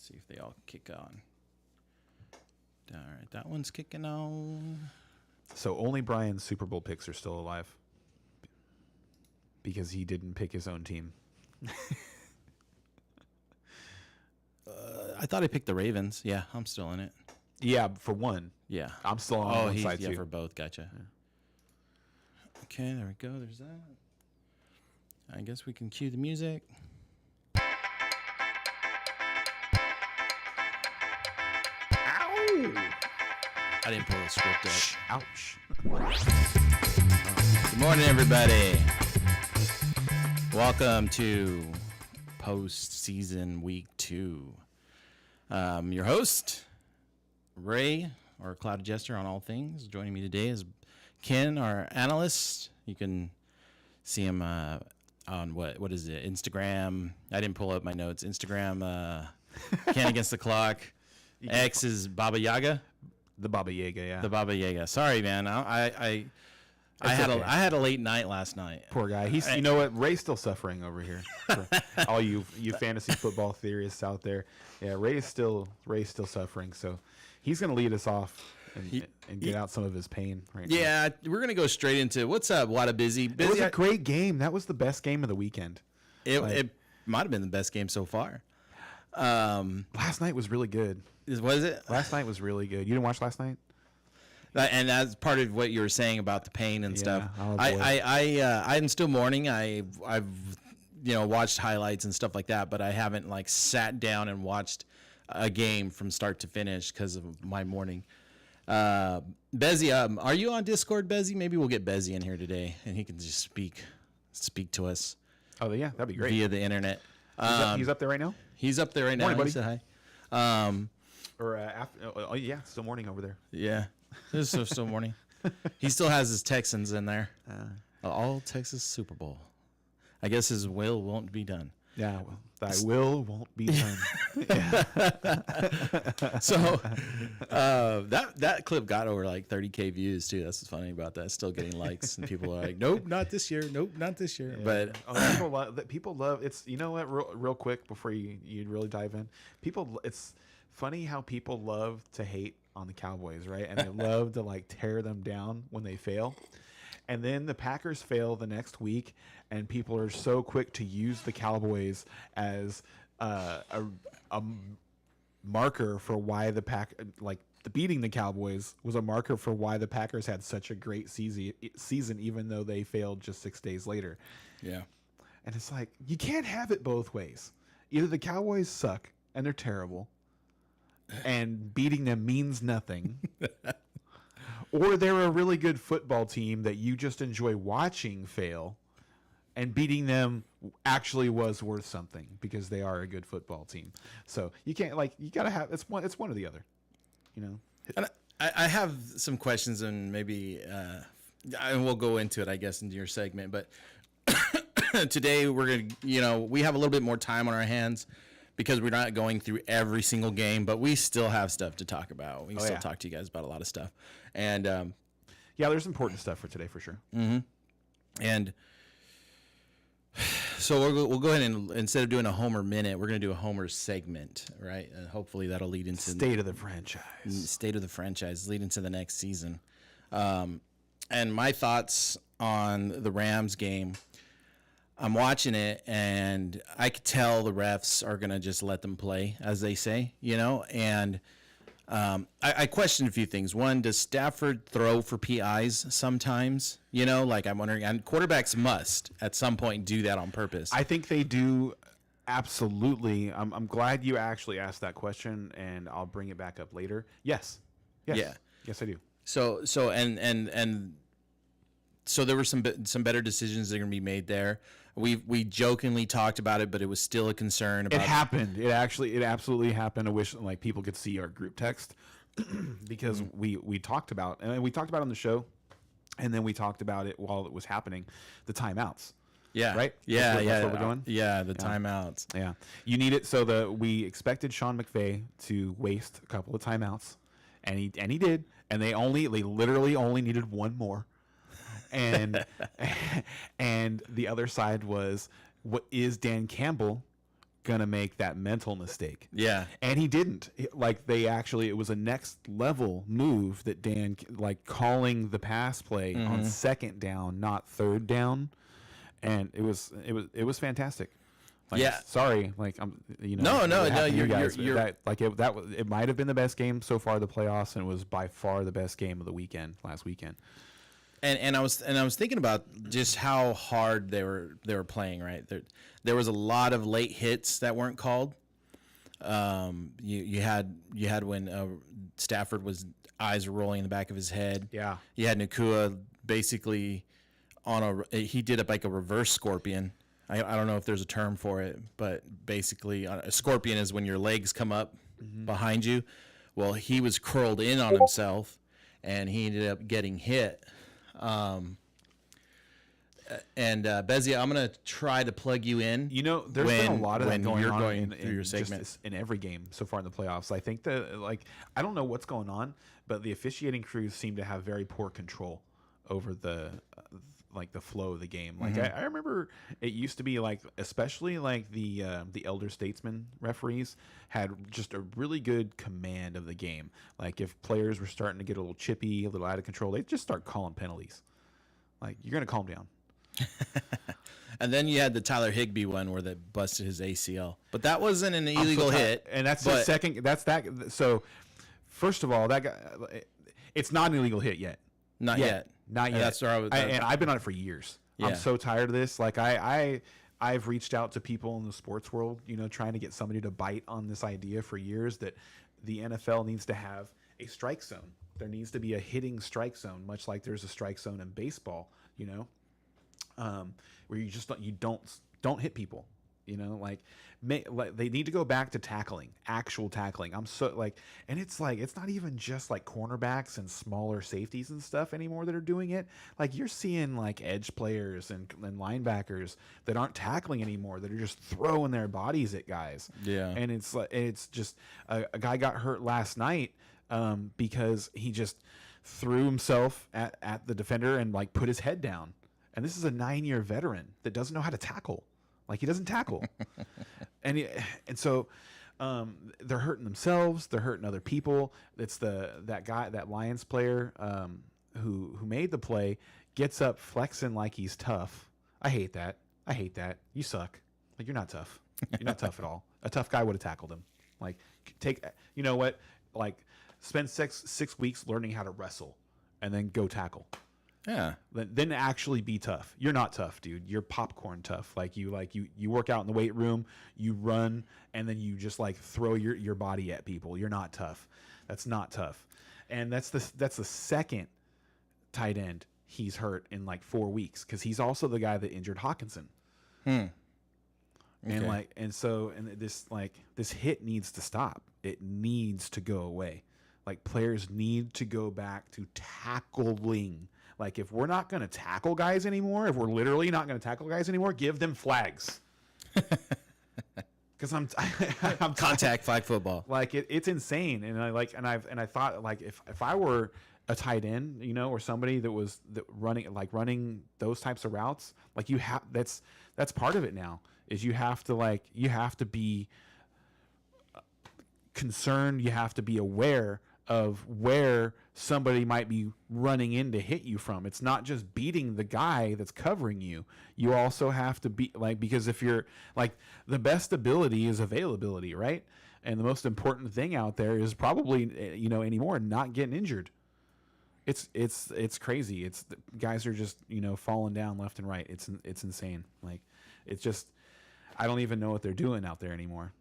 Let's see if they all kick on. All right, that one's kicking on. So only Brian's Super Bowl picks are still alive because he didn't pick his own team. I thought I picked the Ravens. Yeah, I'm still in it. Yeah, for one. Yeah. I'm still on one side, too. For both. Gotcha. Yeah. Okay, there we go. There's that. I guess we can cue the music. Ow! I didn't pull the script up. Ouch. Good morning, everybody. Welcome to Postseason Week 2. Your host, Ray, or Cloud Jester on all things. Joining me today is Ken, our analyst. You can see him on what is it? Instagram. I didn't pull up my notes. Instagram, Ken Against the Clock. X is Baba Yaga. The Baba Yaga, yeah. The Baba Yaga. Sorry, man. I had a late night last night. Poor guy. You know what? Ray's still suffering over here. For all you fantasy football theorists out there. Yeah, Ray's still suffering. So he's going to lead us off and get out some of his pain right now. Yeah, we're going to go straight into what's up, Wada Busy. It was a great game. That was the best game of the weekend. It might have been the best game so far. Last night was really good. Was it? Last night was really good. You didn't watch last night? And that's part of what you were saying about the pain and stuff. Oh, I'm still mourning. I've watched highlights and stuff like that, but I haven't sat down and watched a game from start to finish because of my mourning. Bezzy, are you on Discord, Bezzy? Maybe we'll get Bezzy in here today, and he can just speak to us. Oh yeah, that'd be great via the internet. He's up there right now. He's up there right now. Morning, buddy. He said hi. Still morning over there. Yeah. It's still morning. He still has his Texans in there. All Texas Super Bowl. I guess his will won't be done. Yeah, well, thy will won't be done. So that clip got over 30K views too. That's what's funny about that. It's still getting likes, and people are like, "Nope, not this year. Nope, not this year." Yeah. But people love it's. You know what? Real quick before you really dive in, it's funny how people love to hate on the Cowboys, right? And they love to tear them down when they fail. And then the Packers fail the next week, and people are so quick to use the Cowboys as a marker for why the beating the Cowboys was a marker for why the Packers had such a great season, even though they failed just 6 days later. Yeah. And it's you can't have it both ways. Either the Cowboys suck and they're terrible, and beating them means nothing, or they're a really good football team that you just enjoy watching fail, and beating them actually was worth something because they are a good football team. So you can't you gotta have it's one or the other, you know. And I have some questions, and maybe we'll go into it, I guess, into your segment. But today we're gonna we have a little bit more time on our hands, because we're not going through every single game, but we still have stuff to talk about. We can still talk to you guys about a lot of stuff. And there's important stuff for today for sure. Mm-hmm. And so we'll go ahead and, instead of doing a Homer minute, we're going to do a Homer segment, right? And hopefully that'll lead into State of the franchise. State of the franchise, lead into the next season. And my thoughts on the Rams game. I'm watching it, and I could tell the refs are going to just let them play, as they say, and I question a few things. One, does Stafford throw for PIs sometimes? I'm wondering, and quarterbacks must at some point do that on purpose. I think they do. Absolutely. I'm glad you actually asked that question, and I'll bring it back up later. Yes. Yeah. Yes, I do. So there were some better decisions that are going to be made there. We jokingly talked about it, but it was still a concern. It happened. It absolutely happened. I wish people could see our group text because we talked about, and we talked about it on the show, and then we talked about it while it was happening, the timeouts. Yeah. Right. Yeah. That's where we're going. Yeah. The timeouts. Yeah. You need it. So we expected Sean McVay to waste a couple of timeouts, and he did, and they literally only needed one more. And the other side was, what is Dan Campbell gonna make that mental mistake. Yeah. And he didn't. It was a next level move that Dan, like, calling the pass play on second down, not third down, and it was fantastic. Like, Yeah. Sorry, like, No, you're it might have been the best game so far of the playoffs, and it was by far the best game of the last weekend. And I was thinking about just how hard they were playing. Right, there was a lot of late hits that weren't called. You had when Stafford eyes were rolling in the back of his head. Yeah. You had Nakua basically he did it like a reverse scorpion. I don't know if there's a term for it, but basically a scorpion is when your legs come up behind you. Well, he was curled in on himself, and he ended up getting hit. Bezia, I'm going to try to plug you in. There's been a lot of that going on through your segment. In every game so far in the playoffs. I think that, like, I don't know what's going on, but the officiating crews seem to have very poor control over the flow of the game. Like, I remember it used to be like, especially like the elder statesman referees had just a really good command of the game. Like, if players were starting to get a little chippy, a little out of control, they'd just start calling penalties. Like, you're going to calm down. And then you had the Tyler Higbee one where they busted his ACL, but that wasn't an illegal hit. And that's the second. That's that. So, first of all, that guy, it's not an illegal hit yet. Not yet. Not yet. That's where and I've been on it for years. Yeah. I'm so tired of this. Like, I've reached out to people in the sports world, trying to get somebody to bite on this idea for years that the NFL needs to have a strike zone. There needs to be a hitting strike zone, much like there's a strike zone in baseball, where you just don't hit people. They need to go back to tackling, actual tackling. And it's not even just like cornerbacks and smaller safeties and stuff anymore that are doing it. Like, you're seeing like edge players and linebackers that aren't tackling anymore, that are just throwing their bodies at guys. Yeah. And it's just a guy got hurt last night because he just threw himself at the defender and like put his head down. And this is a 9-year veteran that doesn't know how to tackle. Like, he doesn't tackle. and so they're hurting themselves. They're hurting other people. It's that Lions player who made the play gets up flexing like he's tough. I hate that. You suck. Like, you're not tough. You're not tough at all. A tough guy would have tackled him. Like, you know what? Like, spend 6 weeks learning how to wrestle and then go tackle. Yeah. Then actually be tough. You're not tough, dude. You're popcorn tough. You work out in the weight room, you run, and then you just like throw your body at people. You're not tough. That's not tough. And that's the second tight end he's hurt in like 4 weeks, because he's also the guy that injured Hawkinson. Okay. And this hit needs to stop. It needs to go away. Like, players need to go back to tackling. Like, if we're not going to tackle guys anymore, if we're literally not going to tackle guys anymore, give them flags. Because I'm contact flag football. Like, it's insane. And I thought, like, if I were a tight end, or somebody that was running those types of routes, like, that's part of it now, is you have to be concerned. You have to be aware of where somebody might be running in to hit you from. It's not just beating the guy that's covering you. You also have to be because if you're like, the best ability is availability, right? And the most important thing out there is probably, anymore, not getting injured. It's crazy. Guys are just, falling down left and right. It's insane. Like, it's just, I don't even know what they're doing out there anymore.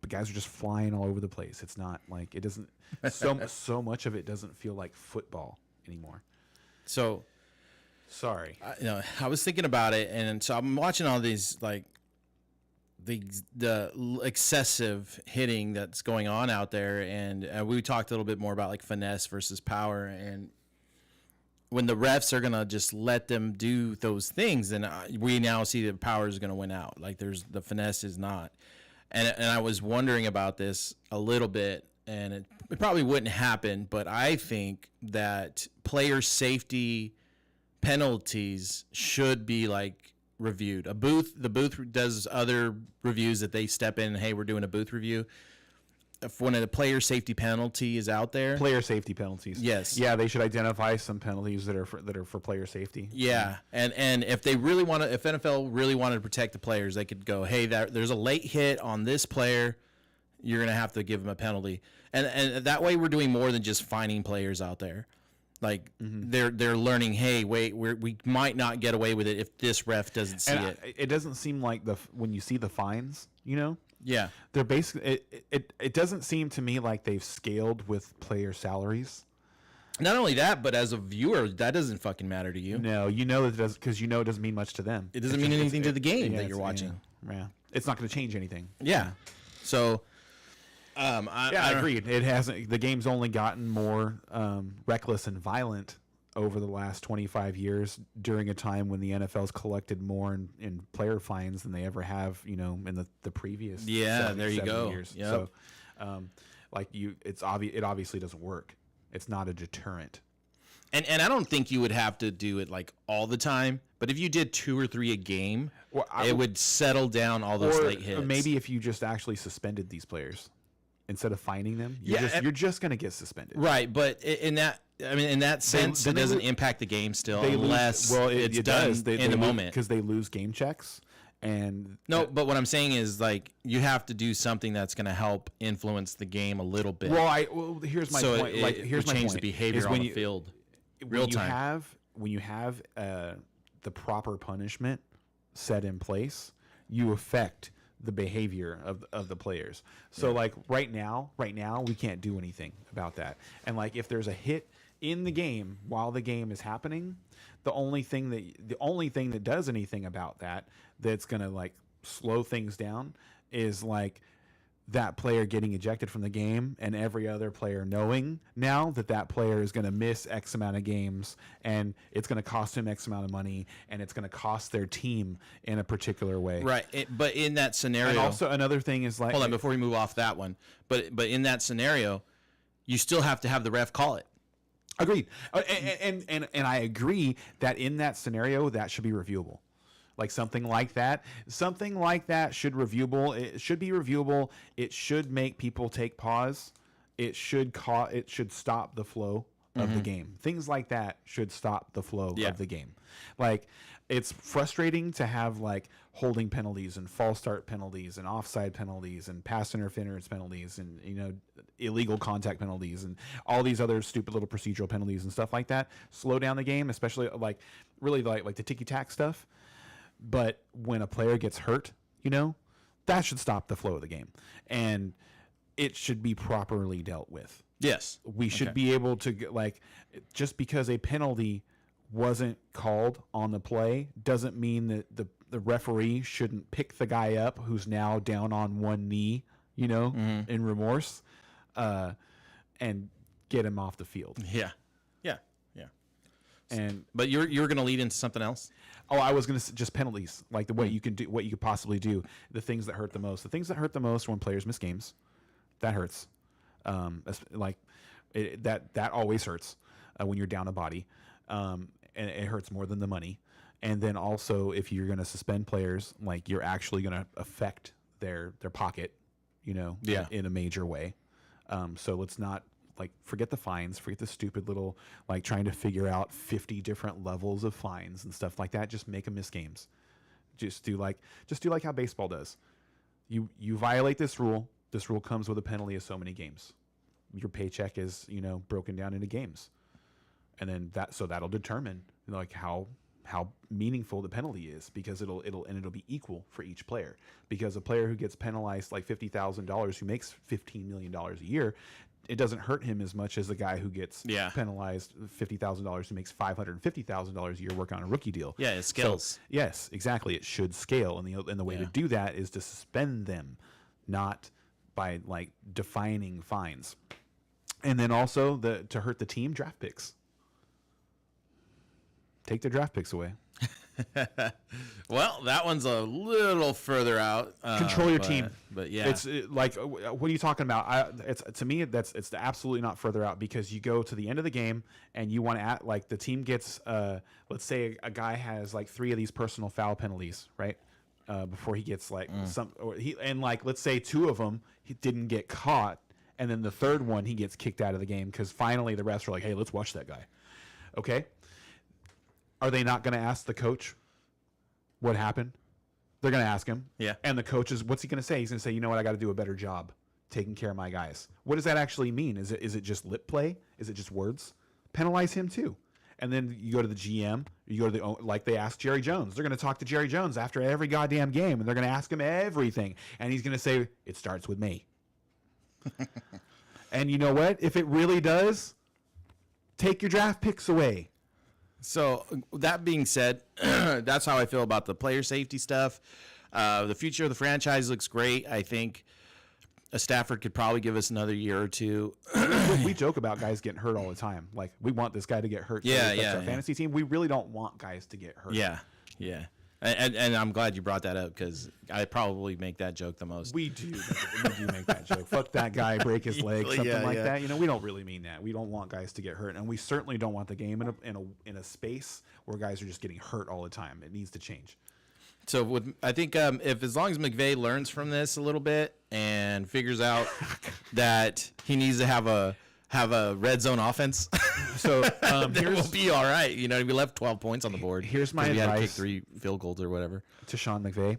Guys are just flying all over the place. It's not like, it doesn't, so much of it doesn't feel like football anymore. So, sorry. I was thinking about it, and so I'm watching all these, like, the excessive hitting that's going on out there, and we talked a little bit more about like finesse versus power, and when the refs are gonna just let them do those things, then we now see that power is gonna win out. Like, the finesse is not. And I was wondering about this a little bit, and it probably wouldn't happen, but I think that player safety penalties should be like reviewed. The booth does other reviews that they step in. Hey, we're doing a booth review. If when a player safety penalty is out there, player safety penalties. Yes. Yeah, they should identify some penalties that are for player safety. Yeah, and if they really want to, if NFL really wanted to protect the players, they could go, hey, there's a late hit on this player, you're gonna have to give them a penalty, and that way we're doing more than just finding players out there. Like they're learning, hey, wait, we might not get away with it if this ref doesn't see it. It doesn't seem like when you see the fines, Yeah, they're basically it doesn't seem to me like they've scaled with player salaries. not only that, but as a viewer, that doesn't fucking matter to you. No, that it does, because it doesn't mean much to them. It doesn't mean anything to the game that you're watching. Yeah, it's not going to change anything. Yeah, so. I agreed. It hasn't. The game's only gotten more reckless and violent over the last 25 years during a time when the NFL's collected more in player fines than they ever have, in the previous. There you go. Years. Yep. So, it's obvious. It obviously doesn't work. It's not a deterrent. And I don't think you would have to do it like all the time, but if you did 2 or 3 a game, it would settle down all those late hits. Or maybe if you just actually suspended these players. Instead of fining them, you're just going to get suspended. Right, but in that sense, it doesn't impact the game still unless it's done in the moment. Because they lose game checks. But what I'm saying is, like, you have to do something that's going to help influence the game a little bit. Here's my point. Here's my change point. the behavior on the field. Real time. When you have the proper punishment set in place, you affect the behavior of the players. So like right now we can't do anything about that. And like if there's a hit in the game while the game is happening, the only thing that does anything about that's going to like slow things down is like that player getting ejected from the game and every other player knowing now that player is going to miss X amount of games and it's going to cost him X amount of money and it's going to cost their team in a particular way. Right. But in that scenario. And also another thing is like. Hold on, before we move off that one. But in that scenario, you still have to have the ref call it. Agreed. And I agree that in that scenario, that should be reviewable. Like something like that should be reviewable. It should make people take pause. It should stop the flow of the game. Things like that should stop the flow of the game. Like it's frustrating to have like holding penalties and false start penalties and offside penalties and pass interference penalties and illegal contact penalties and all these other stupid little procedural penalties and stuff like that. Slow down the game, especially like really like the ticky-tack stuff. But when a player gets hurt, that should stop the flow of the game. And it should be properly dealt with. Yes. We should be able to, like, just because a penalty wasn't called on the play doesn't mean that the referee shouldn't pick the guy up who's now down on one knee, in remorse, and get him off the field. Yeah. But you're going to lead into something else? Oh, I was going to just penalties, like the way you can do what you could possibly do. The things that hurt the most. The things that hurt the most when players miss games, that hurts. That always hurts when you're down a body, and it hurts more than the money. And then also, if you're going to suspend players, like you're actually going to affect their pocket, in a major way. So let's not. Like, forget the fines, forget the stupid little, like, trying to figure out 50 different levels of fines and stuff like that. Just make them miss games. Just do like how baseball does. You violate this rule. This rule comes with a penalty of so many games. Your paycheck is, broken down into games. And then that'll determine, like, how meaningful the penalty is, because it'll be equal for each player. Because a player who gets penalized like $50,000 who makes $15 million a year, it doesn't hurt him as much as the guy who gets penalized $50,000 who makes $550,000 a year working on a rookie deal. Yeah, it scales. So, yes, exactly. It should scale, and the way to do that is to suspend them, not by like defining fines. And then also to hurt the team, draft picks. Take their draft picks away. Well, that one's a little further out. Control your team. But yeah, it's like, what are you talking about? It's to me, it's absolutely not further out, because you go to the end of the game and you want to like the team gets, let's say a guy has like 3 of these personal foul penalties, right? Before he gets like let's say 2 of them he didn't get caught, and then the third one he gets kicked out of the game because finally the refs are like, hey, let's watch that guy. Okay, are they not going to ask the coach what happened? They're going to ask him. Yeah. And the coach what's he going to say? He's going to say, you know what, I got to do a better job taking care of my guys. What does that actually mean? Is it just lip play? Is it just words? Penalize him too. And then you go to the GM, you go to like they asked Jerry Jones. They're going to talk to Jerry Jones after every goddamn game, and they're going to ask him everything. And he's going to say, it starts with me. And you know what? If it really does, take your draft picks away. So that being said, that's how I feel about the player safety stuff. The future of the franchise looks great. I think Stafford could probably give us another year or two. We joke about guys getting hurt all the time. Like, we want this guy to get hurt. Yeah, that's our fantasy team. We really don't want guys to get hurt. Yeah. And I'm glad you brought that up, because I probably make that joke the most. We do make that joke. Fuck that guy, break his leg, something like that. You know, we don't really mean that. We don't want guys to get hurt, and we certainly don't want the game in a space where guys are just getting hurt all the time. It needs to change. So I think if as long as McVay learns from this a little bit and figures out that he needs to have a red zone offense, so then we'll be all right. You know, we left 12 points on the board. Here's my we advice: had to kick 3 field goals or whatever. To Sean McVay,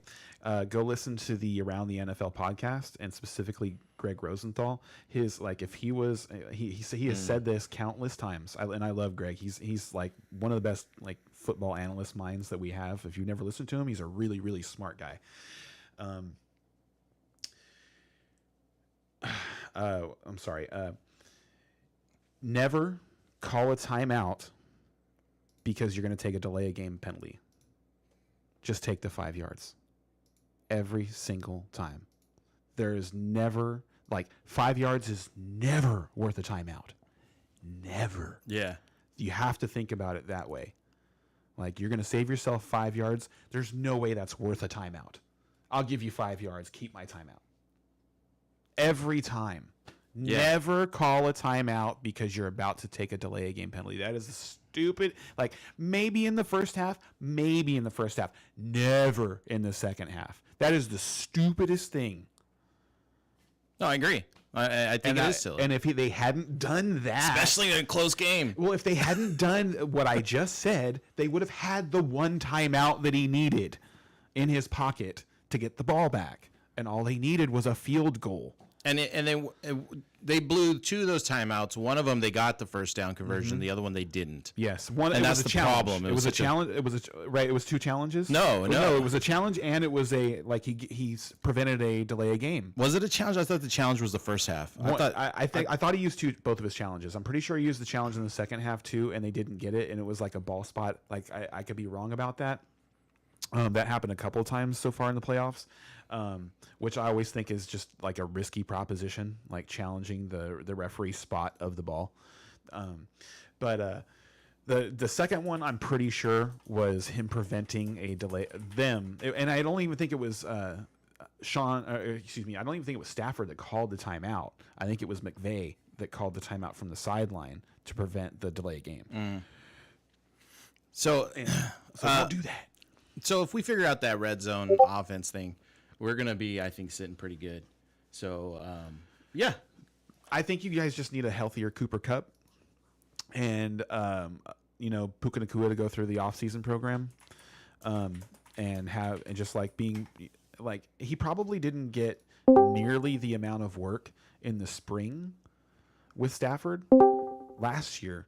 go listen to the Around the NFL podcast, and specifically Greg Rosenthal. His if he was he has said this countless times, and I love Greg. He's like one of the best football analyst minds that we have. If you've never listened to him, he's a really, really smart guy. I'm sorry. Never call a timeout because you're going to take a delay of game penalty. Just take the 5 yards. Every single time. There is never 5 yards is never worth a timeout. Never. Yeah. You have to think about it that way. You're going to save yourself 5 yards. There's no way that's worth a timeout. I'll give you 5 yards. Keep my timeout. Every time. Yeah. Never call a timeout because you're about to take a delay of game penalty. That is stupid. Maybe in the first half. Never in the second half. That is the stupidest thing. No, I agree. I think it is silly. And if they hadn't done that, especially in a close game. Well, if they hadn't done what I just said, they would have had the one timeout that he needed in his pocket to get the ball back, and all he needed was a field goal. And they blew 2 of those timeouts. One of them they got the first down conversion. Mm-hmm. The other one they didn't. Yes, and that's the problem. It was a challenge. It was 2 challenges. No. It was a challenge, and it was he prevented a delay of game. Was it a challenge? I thought the challenge was the first half. I thought he used both of his challenges. I'm pretty sure he used the challenge in the second half too, and they didn't get it, and it was a ball spot. I could be wrong about that. That happened a couple of times so far in the playoffs, which I always think is just a risky proposition, challenging the referee's spot of the ball. But the second one, I'm pretty sure, was him preventing a delay. And I don't even think it was I don't even think it was Stafford that called the timeout. I think it was McVay that called the timeout from the sideline to prevent the delay game. Mm. So don't do that. So if we figure out that red zone offense thing, we're going to be, I think, sitting pretty good. So, yeah. I think you guys just need a healthier Cooper Kupp and, Puka Nacua to go through the offseason program and just being he probably didn't get nearly the amount of work in the spring with Stafford last year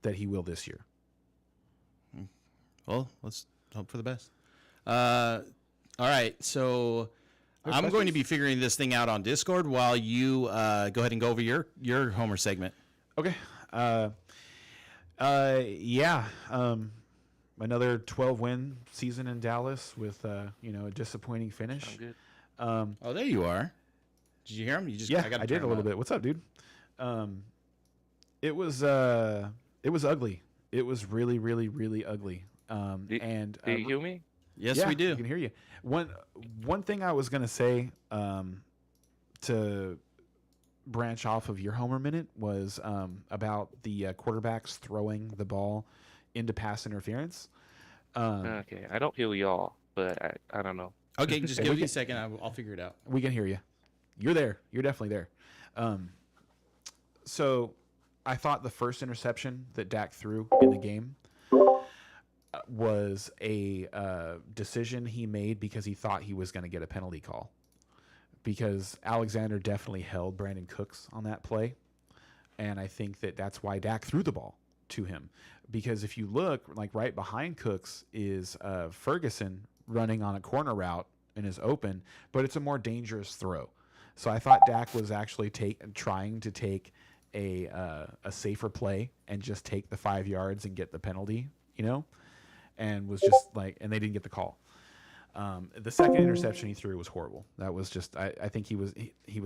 that he will this year. Well, let's hope for the best. All right, so I'm going to be figuring this thing out on Discord while you go ahead and go over your Homer segment. Okay. Another 12-win season in Dallas with a disappointing finish. I'm good. There you are. Did you hear him? I did a little bit. What's up, dude? It was ugly. It was really, really, really ugly. Do you hear me? Yes, yeah, we do. I can hear you. One thing I was gonna say to branch off of your Homer minute was about the quarterbacks throwing the ball into pass interference. Um, Okay, I don't hear y'all, but I don't know. Okay, just yeah, give me a second. I'll figure it out. we can hear you. You're there. You're definitely there. Um, so I thought the first interception that Dak threw in the game was a decision he made because he thought he was going to get a penalty call. Because Alexander definitely held Brandon Cooks on that play. And I think that's why Dak threw the ball to him. Because if you look, like right behind Cooks is Ferguson running on a corner route and is open, but it's a more dangerous throw. So I thought Dak was actually trying to take a safer play and just take the 5 yards and get the penalty, and was just and they didn't get the call. The second interception he threw was horrible. That was just I think he was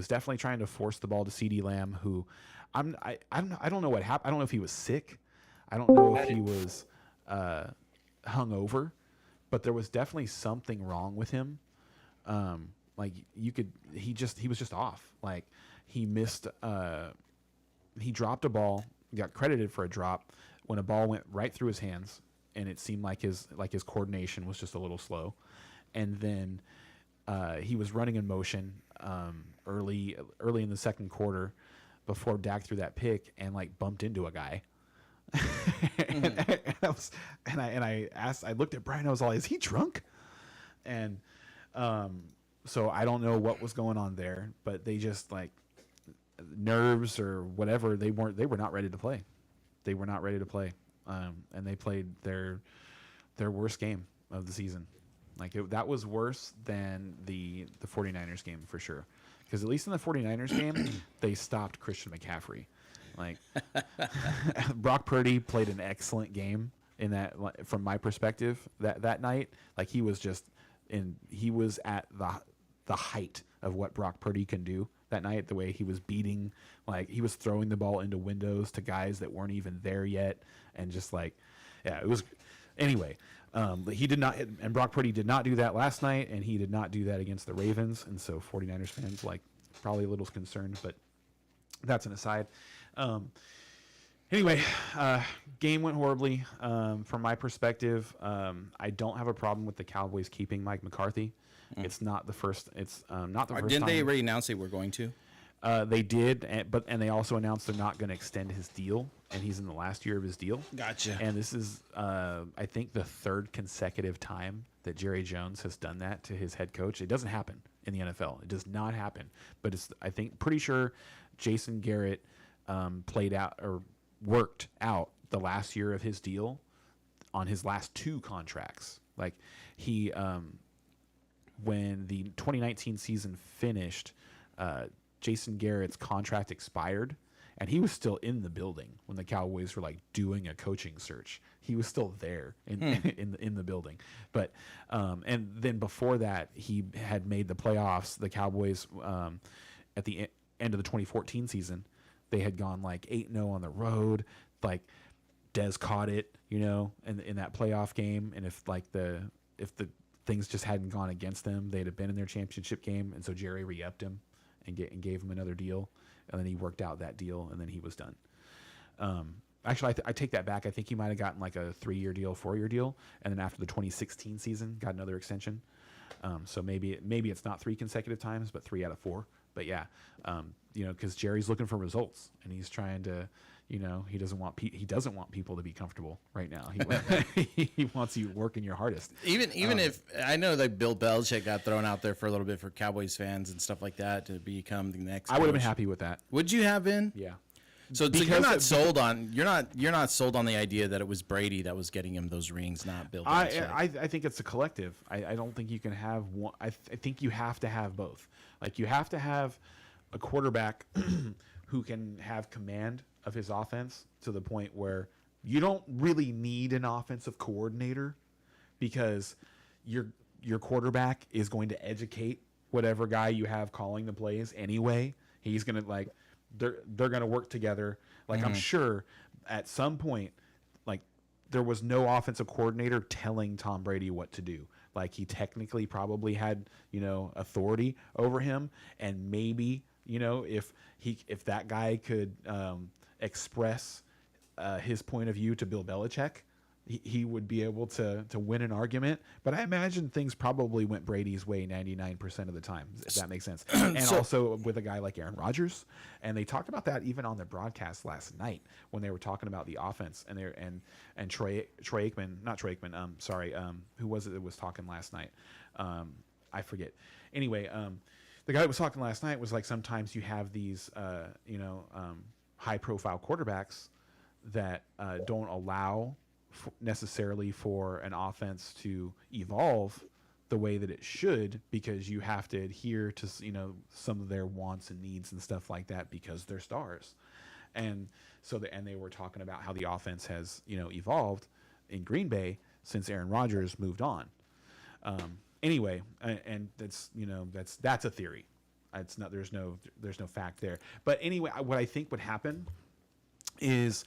definitely trying to force the ball to CeeDee Lamb, who I don't know what happened. I don't know if he was sick. I don't know if he was hungover, but there was definitely something wrong with him. He was just off. Like he missed. He dropped a ball. Got credited for a drop when a ball went right through his hands, and it seemed like his coordination was just a little slow. And then he was running in motion early in the second quarter before Dak threw that pick and bumped into a guy. I looked at Brian. I was like, "Is he drunk?" And so I don't know what was going on there, but they just nerves or whatever. They were not ready to play. They were not ready to play, and they played their worst game of the season. That was worse than the 49ers game for sure. Because at least in the 49ers game, they stopped Christian McCaffrey. Brock Purdy played an excellent game in that, from my perspective, that night. He was at the height of what Brock Purdy can do that night. The way he was beating, he was throwing the ball into windows to guys that weren't even there yet, and just it was. Anyway, he did not, and Brock Purdy did not do that last night, and he did not do that against the Ravens, and so 49ers fans probably a little concerned, but that's an aside. Anyway, game went horribly. From my perspective, I don't have a problem with the Cowboys keeping Mike McCarthy. It's not the first. It's not the first Didn't time. they already announce they were going to? They did, and they also announced they're not going to extend his deal, and he's in the last year of his deal. Gotcha. And this is, I think, the third consecutive time that Jerry Jones has done that to his head coach. It doesn't happen in the NFL. It does not happen. But pretty sure Jason Garrett played out or worked out the last year of his deal on his last two contracts. When the 2019 season finished, Jason Garrett's contract expired, and he was still in the building when the Cowboys were doing a coaching search. He was still there in the building. But and then before that, he had made the playoffs. The Cowboys at the end of the 2014 season, they had gone 8-0 on the road. Dez caught it, in that playoff game, and if the things just hadn't gone against them, they'd have been in their championship game, and so Jerry re-upped him and gave him another deal, and then he worked out that deal, and then he was done. Actually, I take that back. I think he might have gotten a 3-year deal, 4-year deal, and then after the 2016 season, got another extension. So maybe it's not 3 consecutive times, but 3 out of 4. But yeah, because Jerry's looking for results, and he's trying to, he doesn't want people to be comfortable right now. He wants you working your hardest. Even if I know Bill Belichick got thrown out there for a little bit for Cowboys fans and stuff like that to become the next. I would have been coach. happy with that. Would you have been? Yeah. So you're not sold on you're not sold on the idea that it was Brady that was getting him those rings, not Bill Belichick. I think it's a collective. I don't think you can have one. I think you have to have both. You have to have a quarterback who can have command of his offense to the point where you don't really need an offensive coordinator, because your quarterback is going to educate whatever guy you have calling the plays anyway. He's going to they're going to work together. I'm sure at some point, there was no offensive coordinator telling Tom Brady what to do. Like, he technically probably had, authority over him, and maybe, if that guy could express his point of view to Bill Belichick, he would be able to win an argument. But I imagine things probably went Brady's way 99% of the time, if that makes sense. And also with a guy like Aaron Rodgers. And they talked about that even on the broadcast last night when they were talking about the offense. And Troy Aikman, not Troy Aikman, who was it that was talking last night? I forget. Anyway, the guy that was talking last night was like, sometimes you have these, high-profile quarterbacks that don't allow necessarily for an offense to evolve the way that it should, because you have to adhere to some of their wants and needs and stuff like that because they're stars. And so they were talking about how the offense has evolved in Green Bay since Aaron Rodgers moved on. Anyway, and that's a theory. It's not, there's no fact there. But anyway, what I think would happen is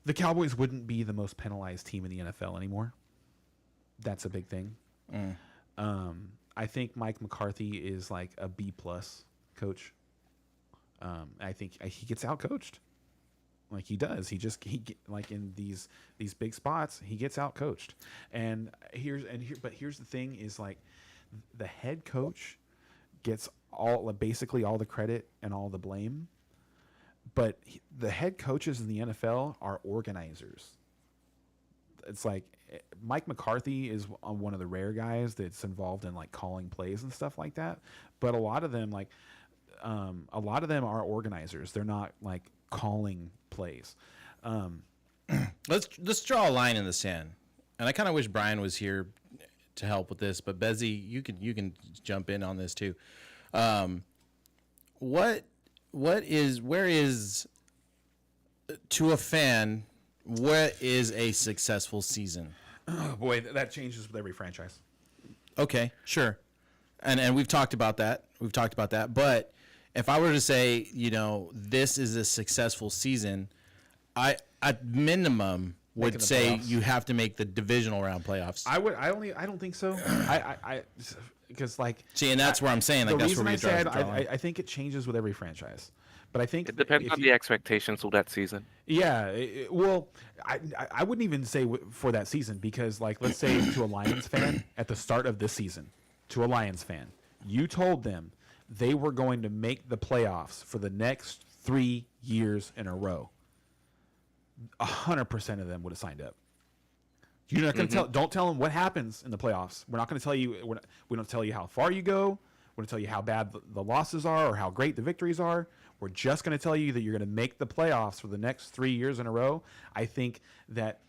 the Cowboys wouldn't be the most penalized team in the NFL anymore. That's a big thing. I think Mike McCarthy is like a B+ coach. I think he gets out coached. Like, he does. Like, in these big spots, he gets out coached. But here's the thing is, like, the head coach gets basically all the credit and all the blame. But the head coaches in the NFL are organizers. It's like Mike McCarthy is one of the rare guys that's involved in like calling plays and stuff like that. But a lot of them are organizers. They're not like calling plays. Let's draw a line in the sand. And I kind of wish Brian was here to help with this, but Bezzy, you can jump in on this too. Where is to a fan, what is a successful season? Oh boy, that changes with every franchise. Okay, sure. And we've talked about that. But if I were to say, this is a successful season, I at minimum would say playoffs. you have to make the divisional round playoffs. I don't think so. Because like, see, and that's where I'm saying, like, the that's reason where we I draw. said I think it changes with every franchise. But I think It depends on the expectations of that season. Yeah, well, I wouldn't even say for that season, because, like, let's say to a Lions fan at the start of this season, to a Lions fan, you told them they were going to make the playoffs for the next 3 years in a row. 100% of them would have signed up. You're not going to don't tell them what happens in the playoffs. We're not going to tell you. We don't tell you how far you go. We're going to tell you how bad the losses are or how great the victories are. We're just going to tell you that you're going to make the playoffs for the next 3 years in a row. I think that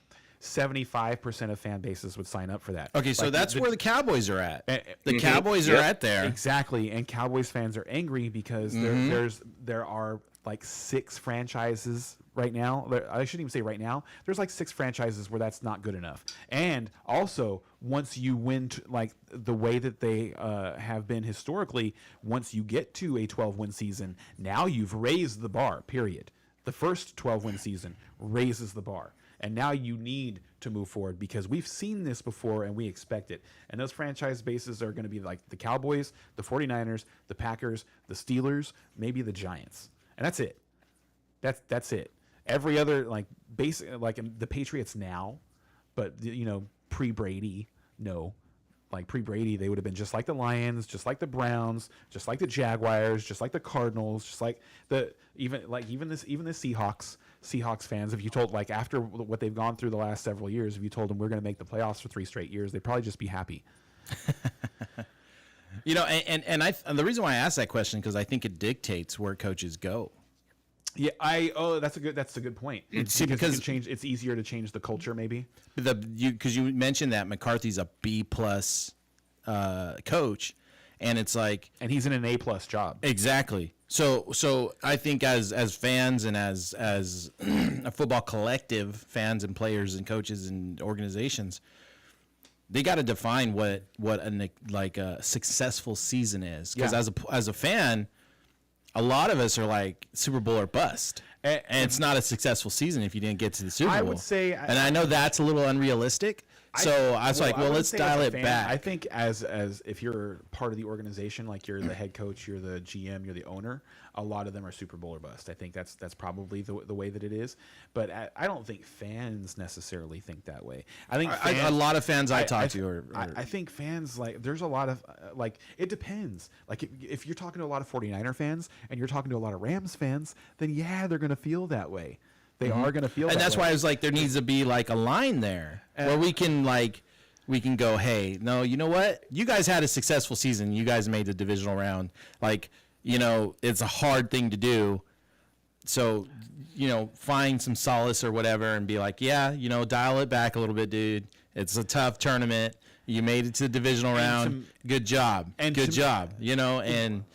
75% of fan bases would sign up for that. Okay, so that's where the Cowboys are at. The Cowboys are at there. Exactly, and Cowboys fans are angry because there are like 6 franchises right now. I shouldn't even say right now. There's like 6 franchises where that's not good enough. And also, once you win, like the way that they have been historically, once you get to a 12-win season, now you've raised the bar, period. The first 12-win season raises the bar. And now you need to move forward because we've seen this before and we expect it. And those franchise bases are going to be like the Cowboys, the 49ers, the Packers, the Steelers, maybe the Giants. And that's it. That's it. Every other, like, basic, like the Patriots now, but, pre-Brady, no. Like, pre-Brady, they would have been just like the Lions, just like the Browns, just like the Jaguars, just like the Cardinals, just like even the Seahawks. Seahawks fans, if you told, like, after what they've gone through the last several years, if you told them we're going to make the playoffs for 3 straight years, they'd probably just be happy. And the reason why I asked that question, because I think it dictates where coaches go. Yeah, that's a good point. Because you can change, it's easier to change the culture, maybe. Because you mentioned that McCarthy's a B+ coach, and it's like, and he's in an A+ job. Exactly. So I think as fans and as a football collective, fans and players and coaches and organizations, they got to define what a successful season is. Because as a fan, a lot of us are like Super Bowl or bust. And it's not a successful season if you didn't get to the Super Bowl. I would say, and I know that's a little unrealistic. So I was like, well, let's dial it back. I think as if you're part of the organization, like you're the head coach, you're the GM, you're the owner, a lot of them are Super Bowl or bust. I think that's probably the way that it is. But I don't think fans necessarily think that way. I think a lot of fans I talk to are I think fans, like, there's a lot of like, it depends. Like if you're talking to a lot of 49er fans and you're talking to a lot of Rams fans, then yeah, they're going to feel that way. They are going to feel that way. And that's why I was like, there needs to be like a line there where we can go, hey, no, you know what? You guys had a successful season. You guys made the divisional round. Like, you know, it's a hard thing to do. So, you know, find some solace or whatever and be like, yeah, you know, dial it back a little bit, dude. It's a tough tournament. You made it to the divisional round. Good job. Good job. You know, and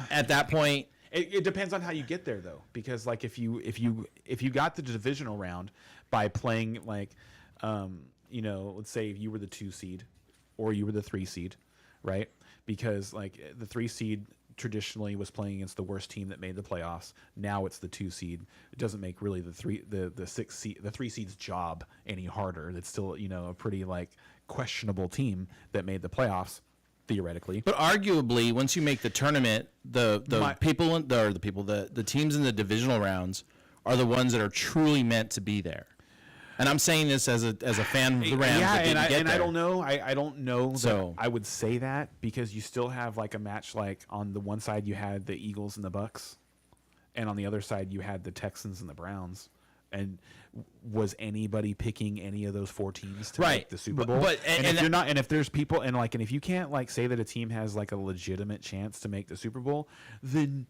at that point, it depends on how you get there, though, because like if you got the divisional round by playing like, you know, let's say you were the 2 seed or you were the 3 seed, right? Because like the 3 seed traditionally was playing against the worst team that made the playoffs. Now it's the 2 seed. It doesn't make really the 3 seed's job any harder. It's still, you know, a pretty like questionable team that made the playoffs. Theoretically, but arguably, once you make the tournament, the teams in the divisional rounds are the ones that are truly meant to be there. And I'm saying this as a fan of the Rams. Yeah, and I don't know. I don't know. So I would say that because you still have like a match. Like on the one side, you had the Eagles and the Bucks, and on the other side, you had the Texans and the Browns. And was anybody picking any of those 4 teams to make the Super Bowl? And if there's people and if you can't like say that a team has like a legitimate chance to make the Super Bowl, then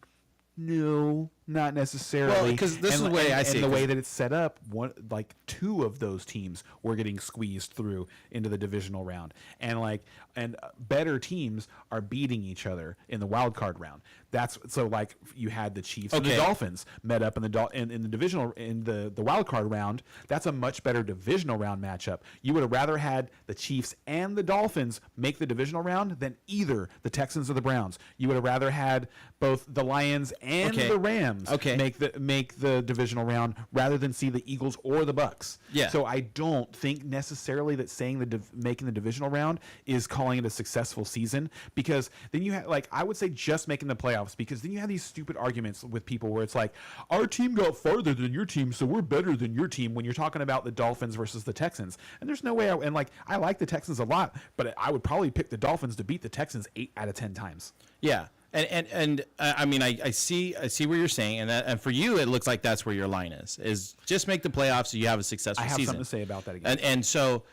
no, not necessarily. Well, because this is the way I see it. The way that it's set up, 2 of those teams were getting squeezed through into the divisional round, and better teams are beating each other in the wild card round. That's so like you had the Chiefs and the Dolphins met up in the wild card round. That's a much better divisional round matchup. You would have rather had the Chiefs and the Dolphins make the divisional round than either the Texans or the Browns. You would have rather had both the Lions and the Rams make the divisional round rather than see the Eagles or the Bucks. Yeah. So I don't think necessarily that saying making the divisional round is calling it a successful season, because then you have I would say just making the playoffs, because then you have these stupid arguments with people where it's like, our team got farther than your team, so we're better than your team, when you're talking about the Dolphins versus the Texans. And there's no way I like the Texans a lot, but I would probably pick the Dolphins to beat the Texans 8 out of 10 times. Yeah. And I mean, I see what you're saying, and for you, it looks like that's where your line is just make the playoffs so you have a successful season. I have something to say about that again. And so